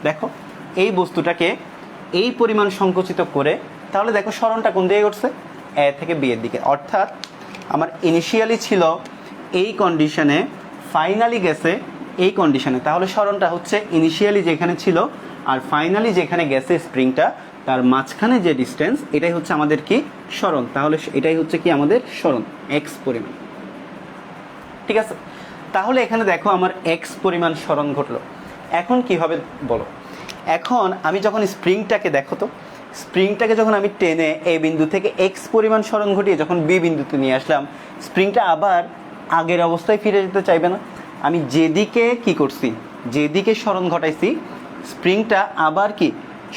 দেখো এই বস্তুটাকে এই পরিমাণ সংকুচিত করে, তাহলে দেখো সরণটা কোন দিকে ঘটছে, এ থেকে বি এর দিকে। অর্থাৎ আমার ইনিশিয়ালি ছিল এই কন্ডিশনে, ফাইনালি গেছে এই কন্ডিশনে। তাহলে সরণটা হচ্ছে ইনিশিয়ালি যেখানে ছিল আর ফাইনালি যেখানে গেছে স্প্রিংটা, তার মাঝখানে যে ডিস্টেন্স, এটাই হচ্ছে আমাদের কি সরণ। তাহলে এটাই হচ্ছে কি আমাদের সরণ, এক্স পরিমাণ, ঠিক আছে। তাহলে এখানে দেখো আমার এক্স পরিমাণ সরণ ঘটলো। এখন কি হবে বলো, এখন আমি যখন স্প্রিংটাকে দেখো তো, স্প্রিংটাকে যখন আমি টেনে এই বিন্দু থেকে এক্স পরিমাণ সরণ ঘটিয়ে যখন বি বিন্দুতে নিয়ে আসলাম, স্প্রিংটা আবার আগের অবস্থায় ফিরে যেতে চাইবে না। আমি যেদিকে কি করছি, যেদিকে সরণ ঘটাইছি, স্প্রিংটা আবার কি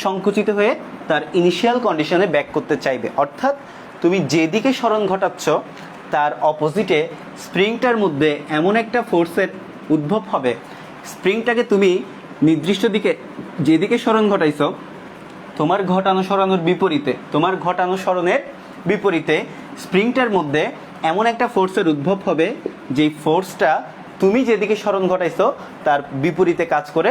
সংকুচিত হয়ে তার ইনিশিয়াল কন্ডিশনে ব্যাক করতে চাইবে। অর্থাৎ তুমি যেদিকে সরণ ঘটাচ্ছ তার অপোজিটে স্প্রিংটার মধ্যে এমন একটা ফোর্সের উদ্ভব হবে, স্প্রিংটাকে তুমি নির্দিষ্ট দিকে যেদিকে সরণ ঘটাইছো, তোমার ঘটানো সরানোর বিপরীতে, তোমার ঘটানো সরণের বিপরীতে স্প্রিংটার মধ্যে এমন একটা ফোর্সের উদ্ভব হবে, যেই ফোর্সটা তুমি যেদিকে সরণ ঘটাইছো তার বিপরীতে কাজ করে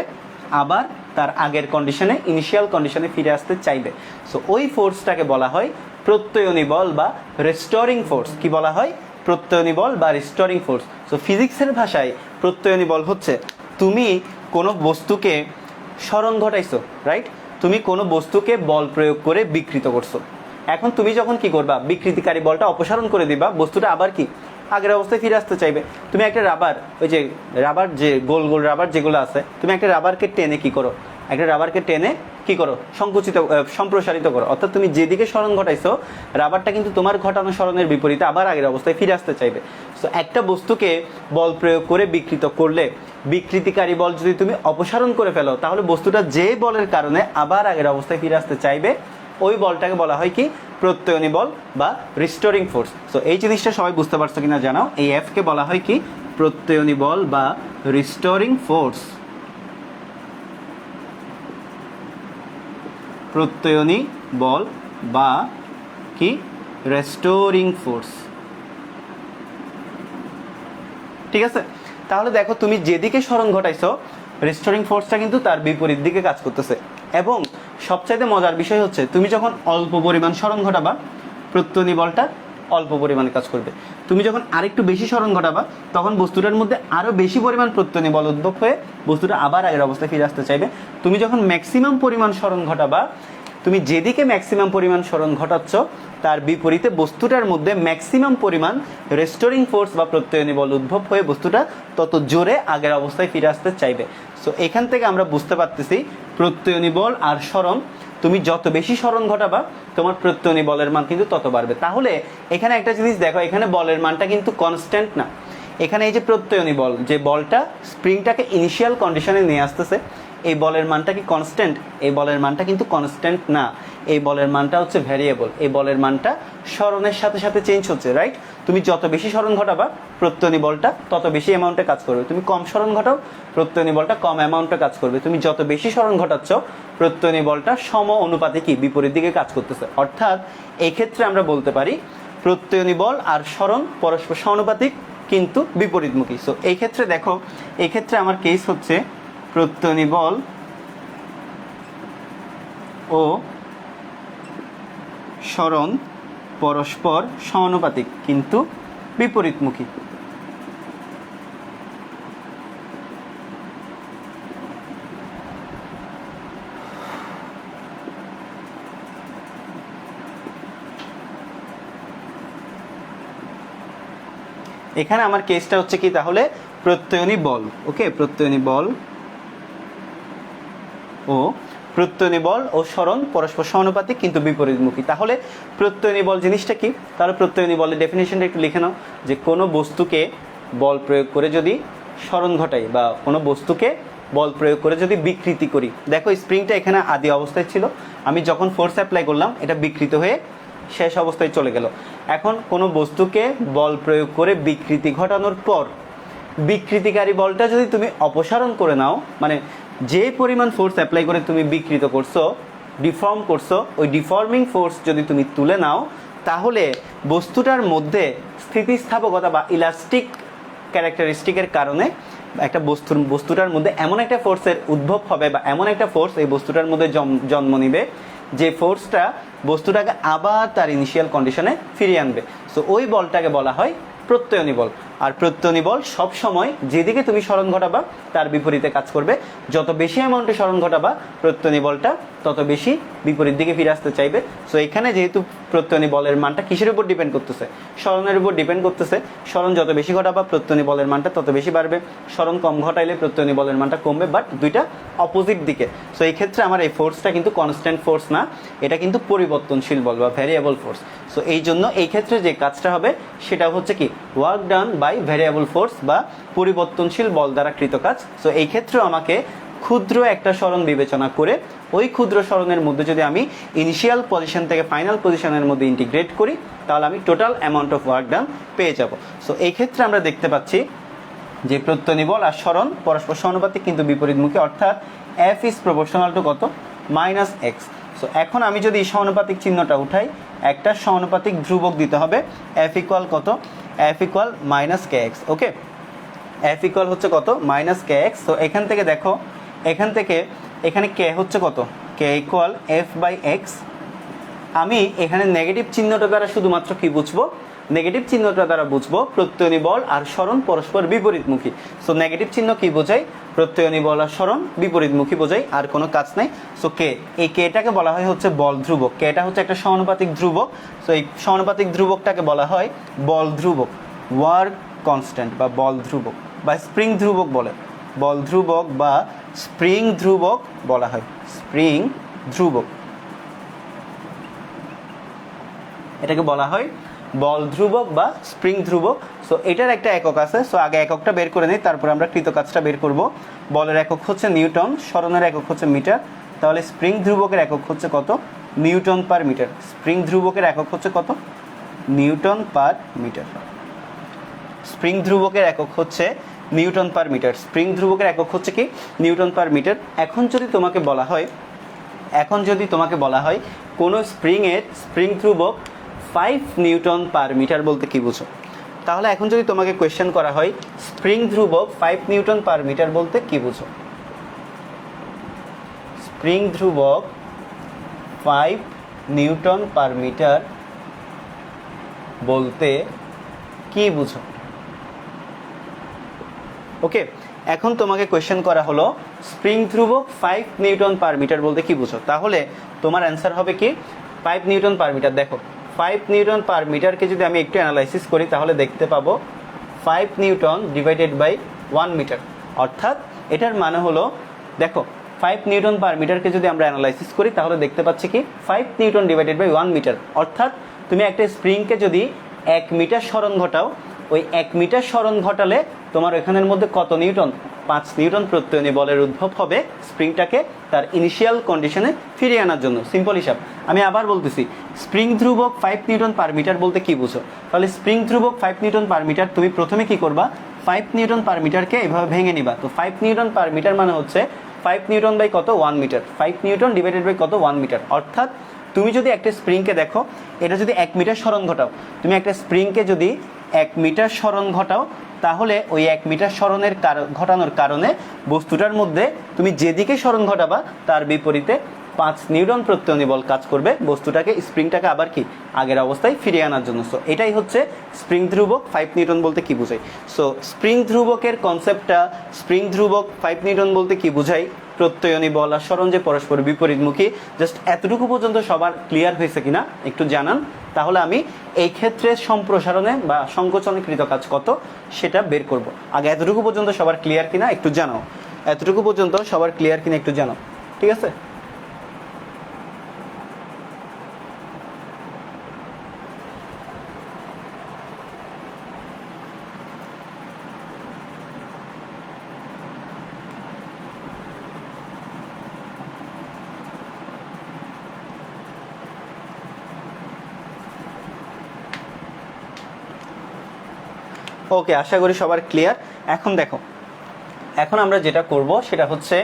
আবার তার আগের কন্ডিশনে, ইনিশিয়াল কন্ডিশনে ফিরে আসতে চাইবে। সো ওই ফোর্সটাকে বলা হয় প্রত্যয়নী বল বা রেস্টোরিং ফোর্স। কি বলা হয়, প্রত্যয়নী বল বা রেস্টোরিং ফোর্স। সো ফিজিক্সের ভাষায় প্রত্যয়নী বল হচ্ছে তুমি কোনো বস্তুকে সরণ ঘটাইছো, রাইট, তুমি কোনো বস্তুকে বল প্রয়োগ করে বিকৃত করছো। এখন তুমি যখন কি করবা, বিকৃতিকারী বলটা অপসারণ করে দিবা, বস্তুটা আবার কি আগের অবস্থায় ফিরে আসতে চাইবে। তুমি একটা রাবার, ওই যে রাবার, যে গোল গোল রাবার যেগুলো আছে, তুমি একটা রাবারকে টেনে কি করো, একটা রাবারকে টেনে কি করো, সংকুচিত, সম্প্রসারিত করো। অর্থাৎ তুমি যেদিকে সরণ ঘটাইছো, রাবারটা কিন্তু তোমার ঘটানো সরণের বিপরীতে আবার আগের অবস্থায় ফিরে আসতে চাইবে। সো একটা বস্তুকে বল প্রয়োগ করে বিকৃত করলে, বিকৃতিকারী বল যদি তুমি অপসারণ করে ফেলো, তাহলে বস্তুটা যে বলের কারণে আবার আগের অবস্থায় ফিরে আসতে চাইবে, ওই বলটাকে বলা হয় কি প্রত্যয়নী বল বা রিস্টোরিং ফোর্স। সো এই জিনিসটা সবাই বুঝতে পারছো কিনা জানাও। এই এফ কে বলা হয় কি প্রত্যয়নী বল বা রিস্টোরিং ফোর্স, প্রত্যয়নী বল বা কি রেস্টোরিং ফোর্স, ঠিক আছে। তাহলে দেখো তুমি যেদিকে সরণ ঘটাইছো, রেস্টোরিং ফোর্সটা কিন্তু তার বিপরীত দিকে কাজ করতেছে। এবং সবচাইতে মজার বিষয় হচ্ছে, তুমি যখন অল্প পরিমাণ সরণ ঘটাবা, প্রত্যয়নী বলটা অল্প পরিমাণে কাজ করবে। তুমি যখন আরেকটু বেশি সরণ ঘটাবা, তখন বস্তুটার মধ্যে আরও বেশি পরিমাণ প্রত্যয়নী বল উদ্ভব হয়ে বস্তুটা আবার আগের অবস্থায় ফিরে আসতে চাইবে। তুমি যখন ম্যাক্সিমাম পরিমাণ সরণ ঘটাবা, তুমি যেদিকে ম্যাক্সিমাম পরিমাণ সরণ ঘটাচ্ছ তার বিপরীতে বস্তুটার মধ্যে ম্যাক্সিমাম পরিমাণ রেস্টোরিং ফোর্স বা প্রত্যয়নী বল উদ্ভব হয়ে বস্তুটা তত জোরে আগের অবস্থায় ফিরে আসতে চাইবে। সো এখান থেকে আমরা বুঝতে পারতেছি প্রত্যয়নী বল আর সরণ, তুমি যত বেশি সরণ ঘটাবা তোমার প্রত্যয়নী বলের মান কিন্তু তত বাড়বে। তাহলে এখানে একটা জিনিস দেখো, এখানে বলের মানটা কিন্তু কনস্ট্যান্ট না। এখানে এই যে প্রত্যয়নী বল, যে বলটা স্প্রিংটাকে ইনিশিয়াল কন্ডিশনে নিয়ে আসতেছে, এই বলের মানটা কি কনস্ট্যান্ট? এই বলের মানটা কিন্তু কনস্ট্যান্ট না, এই বলের মানটা হচ্ছে ভ্যারিয়েবল। এই বলের মানটা সরণের সাথে সাথে চেঞ্জ হচ্ছে, রাইট। তুমি যত বেশি সরণ ঘটাবা প্রত্যয়নী বলটা তত বেশি অ্যামাউন্টে কাজ করবে, তুমি কম সরণ ঘটাও প্রত্যয়নী বলটা কম অ্যামাউন্টে কাজ করবে। তুমি যত বেশি সরণ ঘটাচ্ছ প্রত্যয়নী বলটা সম অনুপাতে কি বিপরীত দিকে কাজ করতেছে। অর্থাৎ এই ক্ষেত্রে আমরা বলতে পারি প্রত্যয়নী বল আর সরণ পরস্পর সমানুপাতিক কিন্তু বিপরীতমুখী। সো এই ক্ষেত্রে দেখো, এই ক্ষেত্রে আমার কেস হচ্ছে প্রত্যয়নী বল ও সরণ পরস্পর সমানুপাতিক কিন্তু বিপরীতমুখী। এখানে আমার কেসটা হচ্ছে কি তাহলে প্রত্যয়নী বল, ওকে, প্রত্যয়নী বল ও প্রত্যয়নী বল ও সরণ পরস্পর সমানুপাতিক কিন্তু বিপরীতমুখী। তাহলে প্রত্যয়নী বল জিনিসটা কি? তাহলে প্রত্যয়নী বলের ডেফিনেশনটা একটু লিখে নাও, যে কোনো বস্তুকে বল প্রয়োগ করে যদি সরণ ঘটাই বা কোনো বস্তুকে বল প্রয়োগ করে যদি বিকৃতি করি। দেখো স্প্রিংটা এখানে আদি অবস্থায় ছিল, আমি যখন ফোর্স অ্যাপ্লাই করলাম এটা বিকৃত হয়ে শেষ অবস্থায় চলে গেল। এখন কোনো বস্তুকে বল প্রয়োগ করে বিকৃতি ঘটানোর পর বিকৃতিকারী বলটা যদি তুমি অপসারণ করে নাও, মানে যে পরিমাণ ফোর্স অ্যাপ্লাই করে তুমি বিকৃত করছো, ডিফর্ম করছো, ওই ডিফর্মিং ফোর্স যদি তুমি তুলে নাও, তাহলে বস্তুটার মধ্যে স্থিতিস্থাপকতা বা ইলাস্টিক ক্যারেক্টারিস্টিকের কারণে একটা বস্তুটার মধ্যে এমন একটা ফোর্সের উদ্ভব হবে বা এমন একটা ফোর্স এই বস্তুটার মধ্যে জন্ম নিবে যে ফোর্সটা বস্তুটাকে আবার তার ইনিশিয়াল কন্ডিশনে ফিরিয়ে আনবে। সো ওই বলটাকে বলা হয় প্রত্যয়নী বল। আর প্রত্যয়নী বল সবসময় যেদিকে তুমি সরণ ঘটাবা তার বিপরীতে কাজ করবে। যত বেশি অ্যামাউন্টে সরণ ঘটাবা প্রত্যয়নী বলটা তত বেশি বিপরীত দিকে ফিরে আসতে চাইবে। সো এখানে যেহেতু প্রত্যয়নী বলের মানটা কিসের উপর ডিপেন্ড করতেছে? সরণের উপর ডিপেন্ড করতেছে। সরণ যত বেশি ঘটাবা প্রত্যয়নী বলের মানটা তত বেশি বাড়বে, সরণ কম ঘটাইলে প্রত্যয়নী বলের মানটা কমবে, বাট দুইটা অপোজিট দিকে। সো এই ক্ষেত্রে আমার এই ফোর্সটা কিন্তু কনস্ট্যান্ট ফোর্স না, এটা কিন্তু পরিবর্তনশীল বল বা ভ্যারিয়েবল ফোর্স। সো এই জন্য এই ক্ষেত্রে যে কাজটা হবে সেটা হচ্ছে কি work done by variable force বা পরিবর্তনশীল বল দ্বারা কৃত কাজ। সো এই ক্ষেত্রে আমাকে ক্ষুদ্র একটা সরণ বিবেচনা করে ওই ক্ষুদ্র সরণের মধ্যে যদি আমি ইনিশিয়াল পজিশন থেকে ফাইনাল পজিশনের মধ্যে ইন্টিগ্রেট করি তাহলে আমি total amount of work done পেয়ে যাব। সো এই ক্ষেত্রে আমরা দেখতে পাচ্ছি যে প্রত্যয়নী বল আর সরণ পরস্পর সমানুপাতিক কিন্তু বিপরীতমুখী, অর্থাৎ এফ ইজ প্রপোর্শনাল টু কত? Minus x. সো এখন আমি যদি সমানুপাতিক চিহ্নটা উঠাই, একটা সমানুপাতিক ধ্রুবক দিতে হবে, এফ ইকুয়াল কত? এফ ইকুয়াল মাইনাস কে এক্স। ওকে, এফ ইকুয়াল হচ্ছে কত? মাইনাস কে এক্স। তো এখান থেকে দেখো, এখান থেকে এখানে কে হচ্ছে কত? K equal F by x. আমি এখানে নেগেটিভ চিহ্নটা দ্বারা শুধুমাত্র কি বুঝবো? নেগেটিভ চিহ্নটা দ্বারা বুঝবো প্রত্যয়নী বল আর সরণ পরস্পর বিপরীতমুখী। সো নেগেটিভ চিহ্ন কি বোঝায়? প্রত্যয়নী বল আর সরণ বিপরীতমুখী বোঝায়, আর কোনো কাজ নাই। সো কে, এই কেটাকে বলা হয় হচ্ছে বল ধ্রুবক। কেটা হচ্ছে একটা সমানুপাতিক ধ্রুবক। সো এই সমানুপাতিক ধ্রুবকটাকে বলা হয় বল ধ্রুবক, ওয়ার্ক কনস্ট্যান্ট বা বল ধ্রুবক বা স্প্রিং ধ্রুবক বলে। বল ধ্রুবক বা স্প্রিং ধ্রুবক বলা হয়, স্প্রিং ধ্রুবক, এটাকে বলা হয় বল ধ্রুবক বা স্প্রিং ধ্রুবক। সো এটার একটা একক আছে। সো আগে এককটা বের করে নিই, তারপর আমরা কৃতকাজটা বের করব। বলের একক হচ্ছে নিউটন, সরণের একক হচ্ছে মিটার। তাহলে স্প্রিং ধ্রুবকের একক হচ্ছে কত? Newton per metre. স্প্রিং ধ্রুবকের একক হচ্ছে কত? Newton per metre. স্প্রিং ধ্রুবকের একক হচ্ছে নিউটন পার মিটার। স্প্রিং ধ্রুবকের একক হচ্ছে কি? Newton per metre. এখন যদি তোমাকে বলা হয় কোনো স্প্রিংয়ের স্প্রিং ধ্রুবক 5 নিউটন পার মিটার বলতে কি বুঝো? তাহলে এখন যদি তোমাকে কোয়েশ্চেন করা হয় স্প্রিং ধ্রুবক 5 নিউটন পার মিটার বলতে কি বুঝো? স্প্রিং ধ্রুবক 5 নিউটন পার মিটার বলতে কি বুঝো? ওকে, এখন তোমাকে কোয়েশ্চেন করা হলো স্প্রিং ধ্রুবক 5 নিউটন পার মিটার বলতে কি বুঝো? তাহলে তোমার অ্যান্সার হবে কি 5 নিউটন পার মিটার। দেখো 5 নিউটন পার মিটারকে যদি আমি একটু অ্যানালাইসিস করি তাহলে দেখতে পাবো 5 নিউটন ডিভাইডেড বাই 1 মিটার। অর্থাৎ এটার মানে হলো, দেখো 5 নিউটন পার মিটারকে যদি আমরা অ্যানালাইসিস করি তাহলে দেখতে পাচ্ছি কি 5 নিউটন ডিভাইডেড বাই 1 মিটার। অর্থাৎ তুমি একটা স্প্রিংকে যদি 1 মিটার সরণ ঘটাও, ওই 1 মিটার সরণ ঘটালে তোমার এখানের মধ্যে কত নিউটন? 5 নিউটন প্রত্যয়নী বলের উদ্ভব হবে স্প্রিংটাকে তার ইনিশিয়াল কন্ডিশনে ফিরিয়ে আনার জন্য। সিম্পল হিসাব। আমি আবার বলতেছি, স্প্রিং ধ্রুবক 5 নিউটন পার মিটার বলতে কি বুঝো? তাহলে স্প্রিং ধ্রুবক 5 নিউটন পার মিটার তুমি প্রথমে কি করবা? 5 নিউটন পার মিটারকে এভাবে ভেঙে নিবা। তো 5 নিউটন পার মিটার মানে হচ্ছে 5 নিউটন বাই কত? 1 মিটার। 5 নিউটন ডিভাইডেড বাই কত? 1 মিটার। অর্থাৎ তুমি যদি একটা স্প্রিংকে দেখো, এটা যদি 1 মিটার সরণ ঘটাও, তুমি একটা স্প্রিংকে যদি 1 মিটার সরণ ঘটাও তাহলে ওই 1 মিটার সরণের ঘটানোর কারণে বস্তুটার মধ্যে তুমি যেদিকে সরণ ঘটাবা তার বিপরীতে 5 নিউটন প্রত্যয়নী বল কাজ করবে বস্তুটাকে, স্প্রিংটাকে আবার কি আগের অবস্থায় ফিরিয়ে আনার জন্য। সো এটাই হচ্ছে স্প্রিং ধ্রুবক 5 নিউটন বলতে কি বোঝায়। সো স্প্রিং ধ্রুবকের কনসেপ্টটা, স্প্রিং ধ্রুবক 5 নিউটন বলতে কি বোঝায়, প্রত্যয়নী বল আর সরণ যে পরস্পর বিপরীতমুখী, জাস্ট এতটুকু পর্যন্ত সবার ক্লিয়ার হয়েছে কিনা একটু জানান। তাহলে আমি এই ক্ষেত্রে সম্প্রসারণে বা সংকোচনে কৃত কাজ কত সেটা বের করব। আগে এতটুকু পর্যন্ত সবার ক্লিয়ার কিনা একটু জানাও, এতটুকু পর্যন্ত সবার ক্লিয়ার কিনা একটু জানাও, ঠিক আছে? ওকে, আশা করি সবার ক্লিয়ার। এখন দেখো, এখন আমরা যেটা করব সেটা হচ্ছে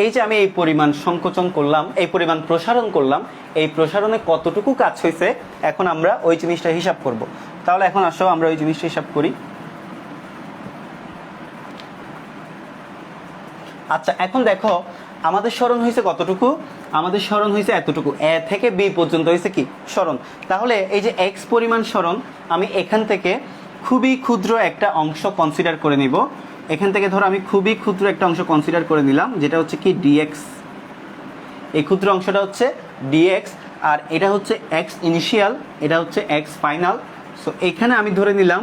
এই যে আমি এই পরিমাণ সংকোচন করলাম, এই পরিমাণ প্রসারণ করলাম, এই প্রসারণে কতটুকু কাজ হয়েছে এখন আমরা ওই জিনিসটা হিসাব করব। তাহলে এখন আসো আমরা ওই জিনিসটা হিসাব করি। আচ্ছা, এখন দেখো আমাদের সরণ হয়েছে কতটুকু, আমাদের সরণ হয়েছে এতটুকু, এ থেকে বি পর্যন্ত হয়েছে কি সরণ। তাহলে এই যে এক্স পরিমাণ সরণ আমি এখান থেকে খুবই ক্ষুদ্র একটা অংশ কনসিডার করে নিব। এখান থেকে ধরো আমি খুবই ক্ষুদ্র একটা অংশ কনসিডার করে নিলাম, যেটা হচ্ছে কি ডিএক্স। এই ক্ষুদ্র অংশটা হচ্ছে ডিএক্স, আর এটা হচ্ছে এক্স ইনিশিয়াল, এটা হচ্ছে এক্স ফাইনাল। সো এখানে আমি ধরে নিলাম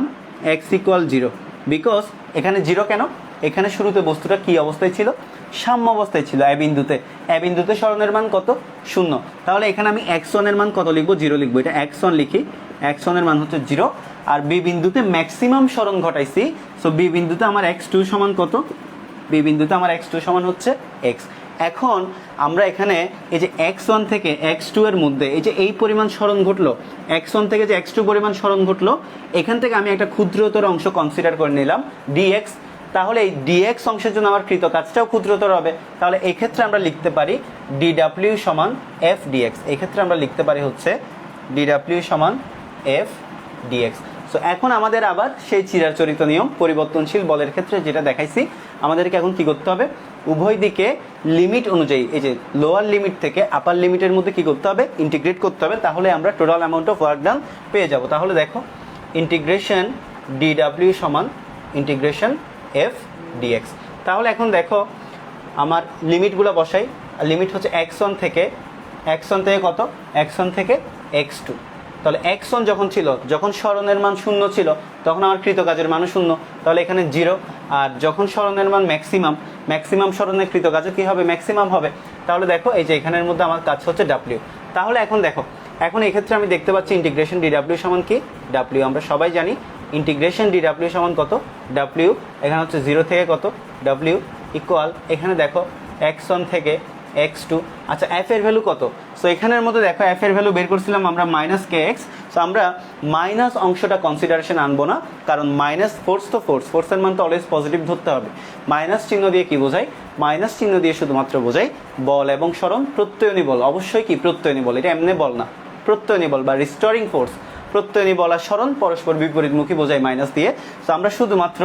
এক্স ইকুয়াল 0, বিকজ এখানে 0 কেন, এখানে শুরুতে বস্তুটা কি অবস্থায় ছিল, সাম্য অবস্থায় ছিল। এ বিন্দুতে সরণের মান কত, 0। তাহলে এখানে আমি x1 এর মান কত লিখবো, 0 লিখবো। এটা x1 লিখি, x1 এর মান হচ্ছে 0। আর বি বিন্দুতে ম্যাক্সিমাম সরণ ঘটাইছি, সো বি বিন্দুতে আমার x2 সমান কত, বি বিন্দুতে আমার x2 সমান হচ্ছে x। এখন আমরা এখানে এই যে x1 থেকে x2 এর মধ্যে এই যে এই পরিমাণ সরণ ঘটলো, x1 থেকে যে x2 পরিমাণ সরণ ঘটলো, এখান থেকে আমি একটা ক্ষুদ্রতর অংশ কনসিডার করে নিলাম dx। তাহলে এই dx অংশের জন্য আমার কৃত কাজটাও ক্ষুদ্রতর হবে। তাহলে এই ক্ষেত্রে আমরা লিখতে পারি dw সমান f dx। এই ক্ষেত্রে আমরা লিখতে পারি হচ্ছে dw সমান f dx। সো এখন আমাদের আবার সেই চিরাচরিত নিয়ম, পরিবর্তনশীল বলের ক্ষেত্রে যেটা দেখাইছি, আমাদেরকে এখন কি করতে হবে, উভয় দিকে লিমিট অনুযায়ী এই যে লোয়ার লিমিট থেকে আপার লিমিটের মধ্যে কি করতে হবে, ইন্টিগ্রেট করতে হবে। তাহলে আমরা total amount of work done পেয়ে যাব। তাহলে দেখো ইন্টিগ্রেশন dw সমান ইন্টিগ্রেশন f dx। তাহলে এখন দেখো আমার লিমিটগুলো বসাই। লিমিট হচ্ছে x1 থেকে কত, x1 থেকে x2। তাহলে x1 যখন ছিল, যখন সরণের মান 0 ছিল, তখন আমার কৃত কাজের মানও 0, তাহলে এখানে 0। আর যখন সরণের মান ম্যাক্সিমাম সরণের কৃত কাজও কী হবে, ম্যাক্সিমাম হবে। তাহলে দেখো এই যে এখানের মধ্যে আমার কাজ হচ্ছে w। তাহলে এখন দেখো, এখন এই ক্ষেত্রে আমি দেখতে পাচ্ছি ইন্টিগ্রেশন dw সমান কি, w আমরা সবাই জানি ইন্টিগ্রেশন dw সমান কত, w। এখানে হচ্ছে 0 থেকে কত, w ইকুয়াল, এখানে দেখো x1 থেকে x2। আচ্ছা, f এর ভ্যালু কত, সো এখানের মধ্যে দেখো f এর ভ্যালু বের করছিলাম আমরা -kx। সো আমরা মাইনাস অংশটা কনসিডারেশন আনবো না, কারণ মাইনাস ফোর্স তো ফোর্সের মান তো অলওয়েজ পজিটিভ ধরতে হবে। মাইনাস চিহ্ন দিয়ে কি বোঝাই, মাইনাস চিহ্ন দিয়ে শুধুমাত্র বোঝাই বল এবং সরণ প্রত্যয়নী বল। অবশ্যই কি প্রত্যয়নী বল, এটা এমনি বল না, প্রত্যয়নী বল বা রিস্টোরিং ফোর্স। প্রত্যয়নী বল আর সরণ পরস্পর বিপরীতমুখী বোঝাই মাইনাস দিয়ে। সো আমরা শুধুমাত্র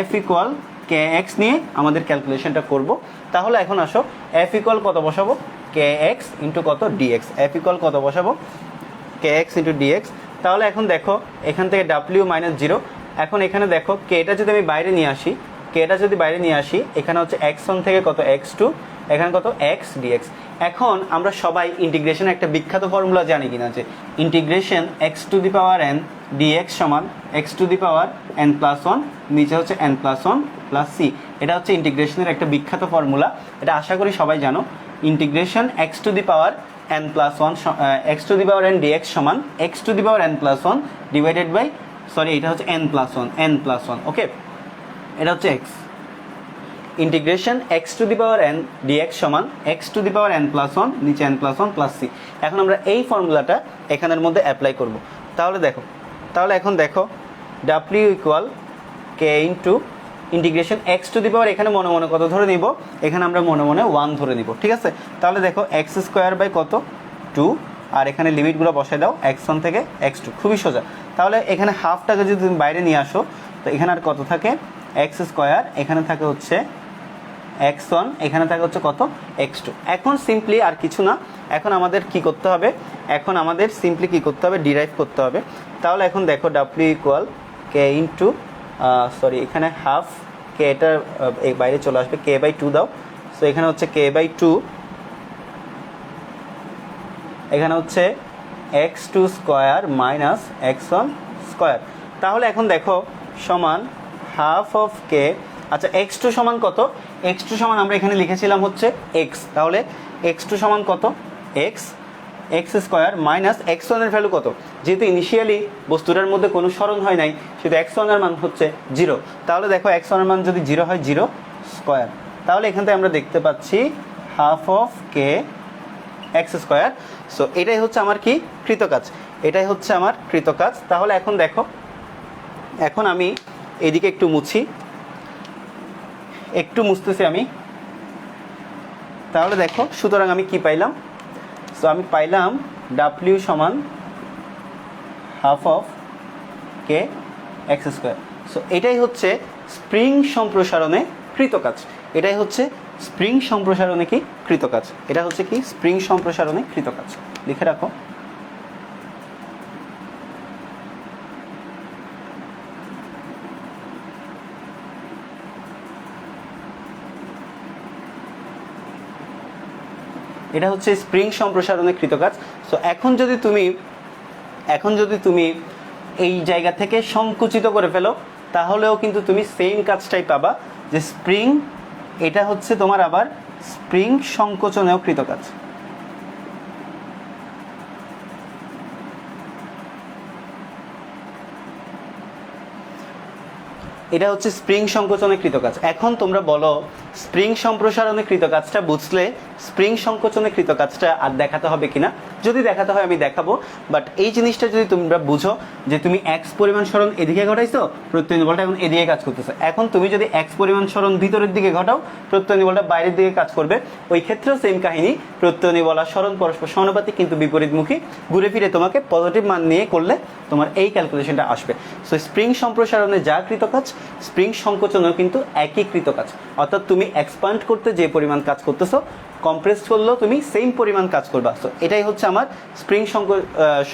f ইকুয়াল kx নিয়ে আমাদের ক্যালকুলেশনটা করব। তাহলে এখন আসো f ইকুয়াল কত বসাবো, kx ইন্টু কত dx। f ইকুয়াল কত বসাবো, kx ইন্টু dx। তাহলে এখন দেখো এখান থেকে w মাইনাস 0। এখন এখানে দেখো kটা যদি আমি বাইরে নিয়ে আসি, এখানে হচ্ছে x1 থেকে কত x2, এখানে কত x dx। এখন আমরা সবাই ইন্টিগ্রেশন একটা বিখ্যাত ফর্মুলা জানি কিনা, যে integration x to the power n dx সমান x to the power n plus 1, নিচে হচ্ছে n প্লাস 1 প্লাস c। এটা হচ্ছে ইন্টিগ্রেশনের একটা বিখ্যাত ফর্মুলা, এটা আশা করি সবাই জানো। Integration x to the power n plus 1, x to the power n dx সমান x to the power n plus 1 divided by, sorry এটা হচ্ছে n প্লাস 1, ওকে, এটা হচ্ছে x। Integration x to the power n dx সমান x to the power n plus 1, নিচে n প্লাস 1 প্লাস c। এখন আমরা এই ফর্মুলাটা এখানের মধ্যে অ্যাপ্লাই করব। তাহলে এখন দেখো w equal k into integration x to the power, এখানে মনে মনে কত ধরে নিব, এখানে আমরা মনে মনে 1 ধরে নিব, ঠিক আছে। তাহলে দেখো x স্কোয়ার বাই কত 2, আর এখানে লিমিটগুলো বসাই দাও x1 থেকে x2, খুবই সোজা। তাহলে এখানে হাফটাকে যদি তুমি বাইরে নিয়ে আসো, তো এখানে আর কত থাকে, x স্কোয়ার, এখানে থাকে হচ্ছে x1, এখানে থাকে হচ্ছে কত x2। এখন সিম্পলি আর কিছু না, এখন আমাদের কি করতে হবে, ডিরাইভ করতে হবে। তাহলে এখন দেখো w equal k into, sorry এখানে হাফ, k এটা বাইরে চলে আসবে, k বাই 2 দাও। সো এখানে হচ্ছে k বাই 2, এখানে হচ্ছে x2 square minus x1 square. তাহলে এখন দেখো সমান হাফ অফ কে, আচ্ছা x2 সমান কত, x2 সমান আমরা এখানে লিখেছিলাম হচ্ছে x, তাহলে x2 সমান কত x স্কোয়ার মাইনাস x1 এর ভ্যালু কত, যেহেতু ইনিশিয়ালি বস্তুটার মধ্যে কোনো সরণ হয় নাই সেহেতু x1 এর মান হচ্ছে 0, তাহলে দেখো x1 এর মান যদি 0 হয় 0 স্কোয়ার, তাহলে এখান থেকে আমরা দেখতে পাচ্ছি half of K x square. So এটাই হচ্ছে আমার কি কৃতকাজ, এটাই হচ্ছে আমার কৃতকাজ। তাহলে এখন দেখো, এখন আমি এদিকে একটু মুছি, একটু মুছতেছি আমি, তাহলে দেখো সুতরাং আমি কি পাইলাম, সো আমি পাইলাম ডাব্লিউ সমান half of K x square. So এটাই হচ্ছে স্প্রিং সম্প্রসারণে কৃতকাজ, এটাই হচ্ছে স্প্রিং সম্প্রসারণে কি কৃতকাজ, এটা হচ্ছে কি স্প্রিং সম্প্রসারণে কৃতকাজ, লিখে রাখো। এটা হচ্ছে স্প্রিং সম্প্রসারণে কৃতকাজ। সো এখন যদি তুমি এই জায়গা থেকে সংকুচিত করে ফেলো তাহলেও কিন্তু তুমি সেম কাজটাই পাবা, যে স্প্রিং, এটা হচ্ছে তোমার আবার স্প্রিং সংকোচনেও কৃতকাজ। এটা হচ্ছে স্প্রিং সংকোচনে কৃতকাজ। এখন তোমরা বলো স্প্রিং সম্প্রসারণে কৃতকাজটা বুঝলে স্প্রিং সংকোচনে কৃতকাজটা আর দেখাতে হবে কিনা, যদি দেখাতে হয় আমি দেখাবো, বাট এই জিনিসটা যদি তোমরা বুঝো যে তুমি এক্স পরিমাণ সরণ এদিকে ঘটাইছো, প্রত্যয়নী বলটা এখন এদিকে কাজ করতেছে, এখন তুমি যদি এক্স পরিমাণ সরণ ভিতরের দিকে ঘটাও, প্রত্যয়নী বলটা বাইরের দিকে কাজ করবে, ওই ক্ষেত্রেও সেম কাহিনী, প্রত্যয়নী বল আর সরণ পরস্পর সমানুপাতিক কিন্তু বিপরীতমুখী, ঘুরে ফিরে তোমাকে পজিটিভ মান নিয়ে করলে তোমার এই ক্যালকুলেশনটা আসবে। সো স্প্রিং সম্প্রসারণে যা কৃতকাজ, স্প্রিং সংকোচনেও কিন্তু একই কৃতকাজ, অর্থাৎ তুমি এক্সপান্ড করতে যে পরিমাণ কাজ করতেছো, কম্প্রেস করলেও তুমি সেম পরিমাণ কাজ করবা। সো এটাই হচ্ছে আমার স্প্রিং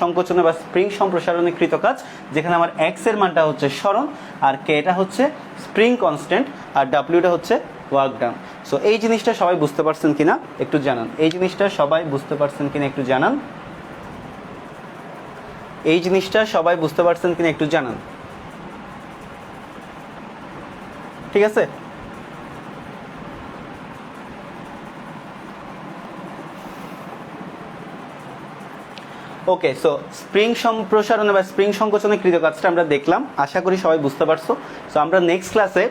সংকোচনে বা স্প্রিং সম্প্রসারণে কৃতকাজ, যেখানে আমার এক্স এর মানটা হচ্ছে সরণ, আর কে এটা হচ্ছে স্প্রিং কনস্ট্যান্ট, আর ডাব্লিউটা হচ্ছে ওয়ার্ক ডান। সো এই জিনিসটা সবাই বুঝতে পারছেন কিনা একটু জানান, এই জিনিসটা সবাই বুঝতে পারছেন কিনা একটু জানান, এই জিনিসটা সবাই বুঝতে পারছেন কিনা একটু জানান, ঠিক আছে? ওকে, সো স্প্রিং সম্প্রসারণে বা স্প্রিং সংকোচনে কৃতকাজটা আমরা দেখলাম, আশা করি সবাই বুঝতে পারছো। সো আমরা নেক্সট ক্লাসে,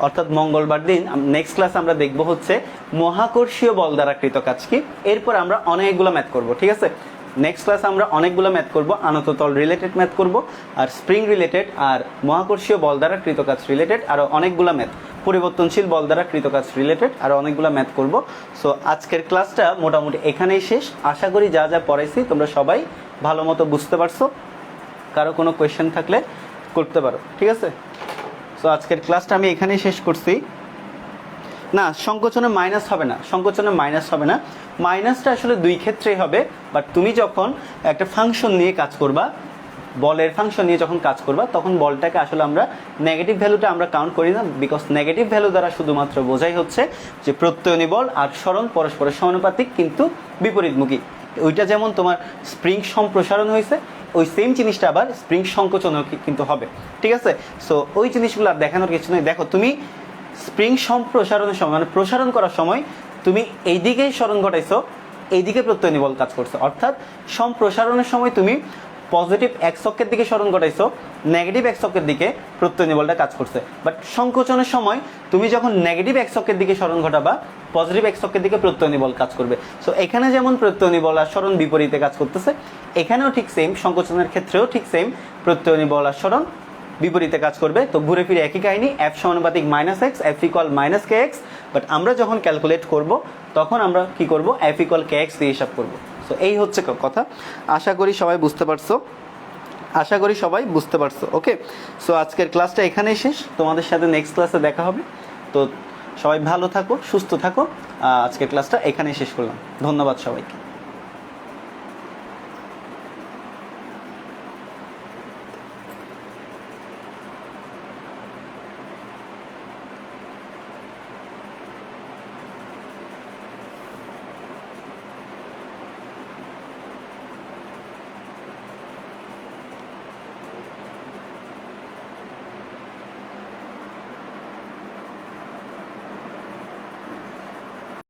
অর্থাৎ মঙ্গলবার দিন নেক্সট ক্লাসে আমরা দেখব হচ্ছে মহাকর্ষীয় বল দ্বারা কৃতকাজ কি, এরপর আমরা অনেকগুলো ম্যাথ করব, ঠিক আছে? নেক্সট ক্লাসে আমরা অনেকগুলো ম্যাথ করব, আনত তল রিলেটেড ম্যাথ করব, আর স্প্রিং রিলেটেড আর মহাকর্ষীয় বল দ্বারা কৃতকাজ রিলেটেড আরও অনেকগুলো ম্যাথ, পরিবর্তনশীল বল দ্বারা কৃতকাজ রিলেটেড আরও অনেকগুলো ম্যাথ করব। সো আজকের ক্লাসটা মোটামুটি এখানেই শেষ, আশা করি যা যা পড়াইছি তোমরা সবাই ভালো মতো বুঝতে পারছো, কারো কোনো কোয়েশ্চেন থাকলে করতে পারো, ঠিক আছে? সো আজকের ক্লাসটা আমি এখানেই শেষ করছি। না, সংকোচনে মাইনাস হবে না, সংকোচনে মাইনাস হবে না, মাইনাসটা আসলে দুই ক্ষেত্রেই হবে, বাট তুমি যখন একটা ফাংশন নিয়ে কাজ করবা, বলের ফাংশন নিয়ে যখন কাজ করবা, তখন বলটাকে আসলে আমরা নেগেটিভ ভ্যালুটা আমরা কাউন্ট করি না, বিকজ নেগেটিভ ভ্যালু দ্বারা শুধুমাত্র বোঝাই হচ্ছে যে প্রত্যয়নী বল আর সরণ পরস্পরের সমানুপাতিক কিন্তু বিপরীতমুখী। ওইটা যেমন তোমার স্প্রিং সম্প্রসারণ হয়েছে, ওই সেম জিনিসটা আবার স্প্রিং সংকোচনও কিন্তু হবে, ঠিক আছে? সো ওই জিনিসগুলো আর দেখানোর কিছু নেই। দেখো তুমি স্প্রিং সম্প্রসারণের সময়, মানে প্রসারণ করার সময় তুমি এইদিকেই সরণ ঘটাইছো, এইদিকে প্রত্যয়নী বল কাজ করছে, অর্থাৎ সম্প্রসারণের সময় তুমি পজিটিভ এক্স অক্ষের দিকে সরণ ঘটাইছো, নেগেটিভ এক্স অক্ষের দিকে প্রত্যয়নী বলটা কাজ করছে। বাট সংকোচনের সময় তুমি যখন নেগেটিভ এক্স অক্ষের দিকে সরণ ঘটাবা, পজিটিভ এক্স অক্ষের দিকে প্রত্যয়নী বল কাজ করবে। সো এখানে যেমন প্রত্যয়নী বল আর সরণ বিপরীতে কাজ করতেছে, এখানেও ঠিক সেম, সংকোচনের ক্ষেত্রেও ঠিক সেম, প্রত্যয়নী বল আর সরণ বিপরীতে কাজ করবে। তো ঘুরে ফিরে একই কাহিনী, এফ সমানুপাতিক minus x, F equal minus K x, but আমরা যখন ক্যালকুলেট করব তখন আমরা কি করব, এফ ইকুয়াল কে এক্স দিয়ে হিসাব করবো। সো এই হচ্ছে কথা, আশা করি সবাই বুঝতে পারছো, আশা করি সবাই বুঝতে পারছো। ওকে, সো আজকের ক্লাসটা এখানেই শেষ, তোমাদের সাথে নেক্সট ক্লাসে দেখা হবে। তো সবাই ভালো থাকো, সুস্থ থাকো, আজকের ক্লাসটা এখানেই শেষ করলাম, ধন্যবাদ সবাইকে।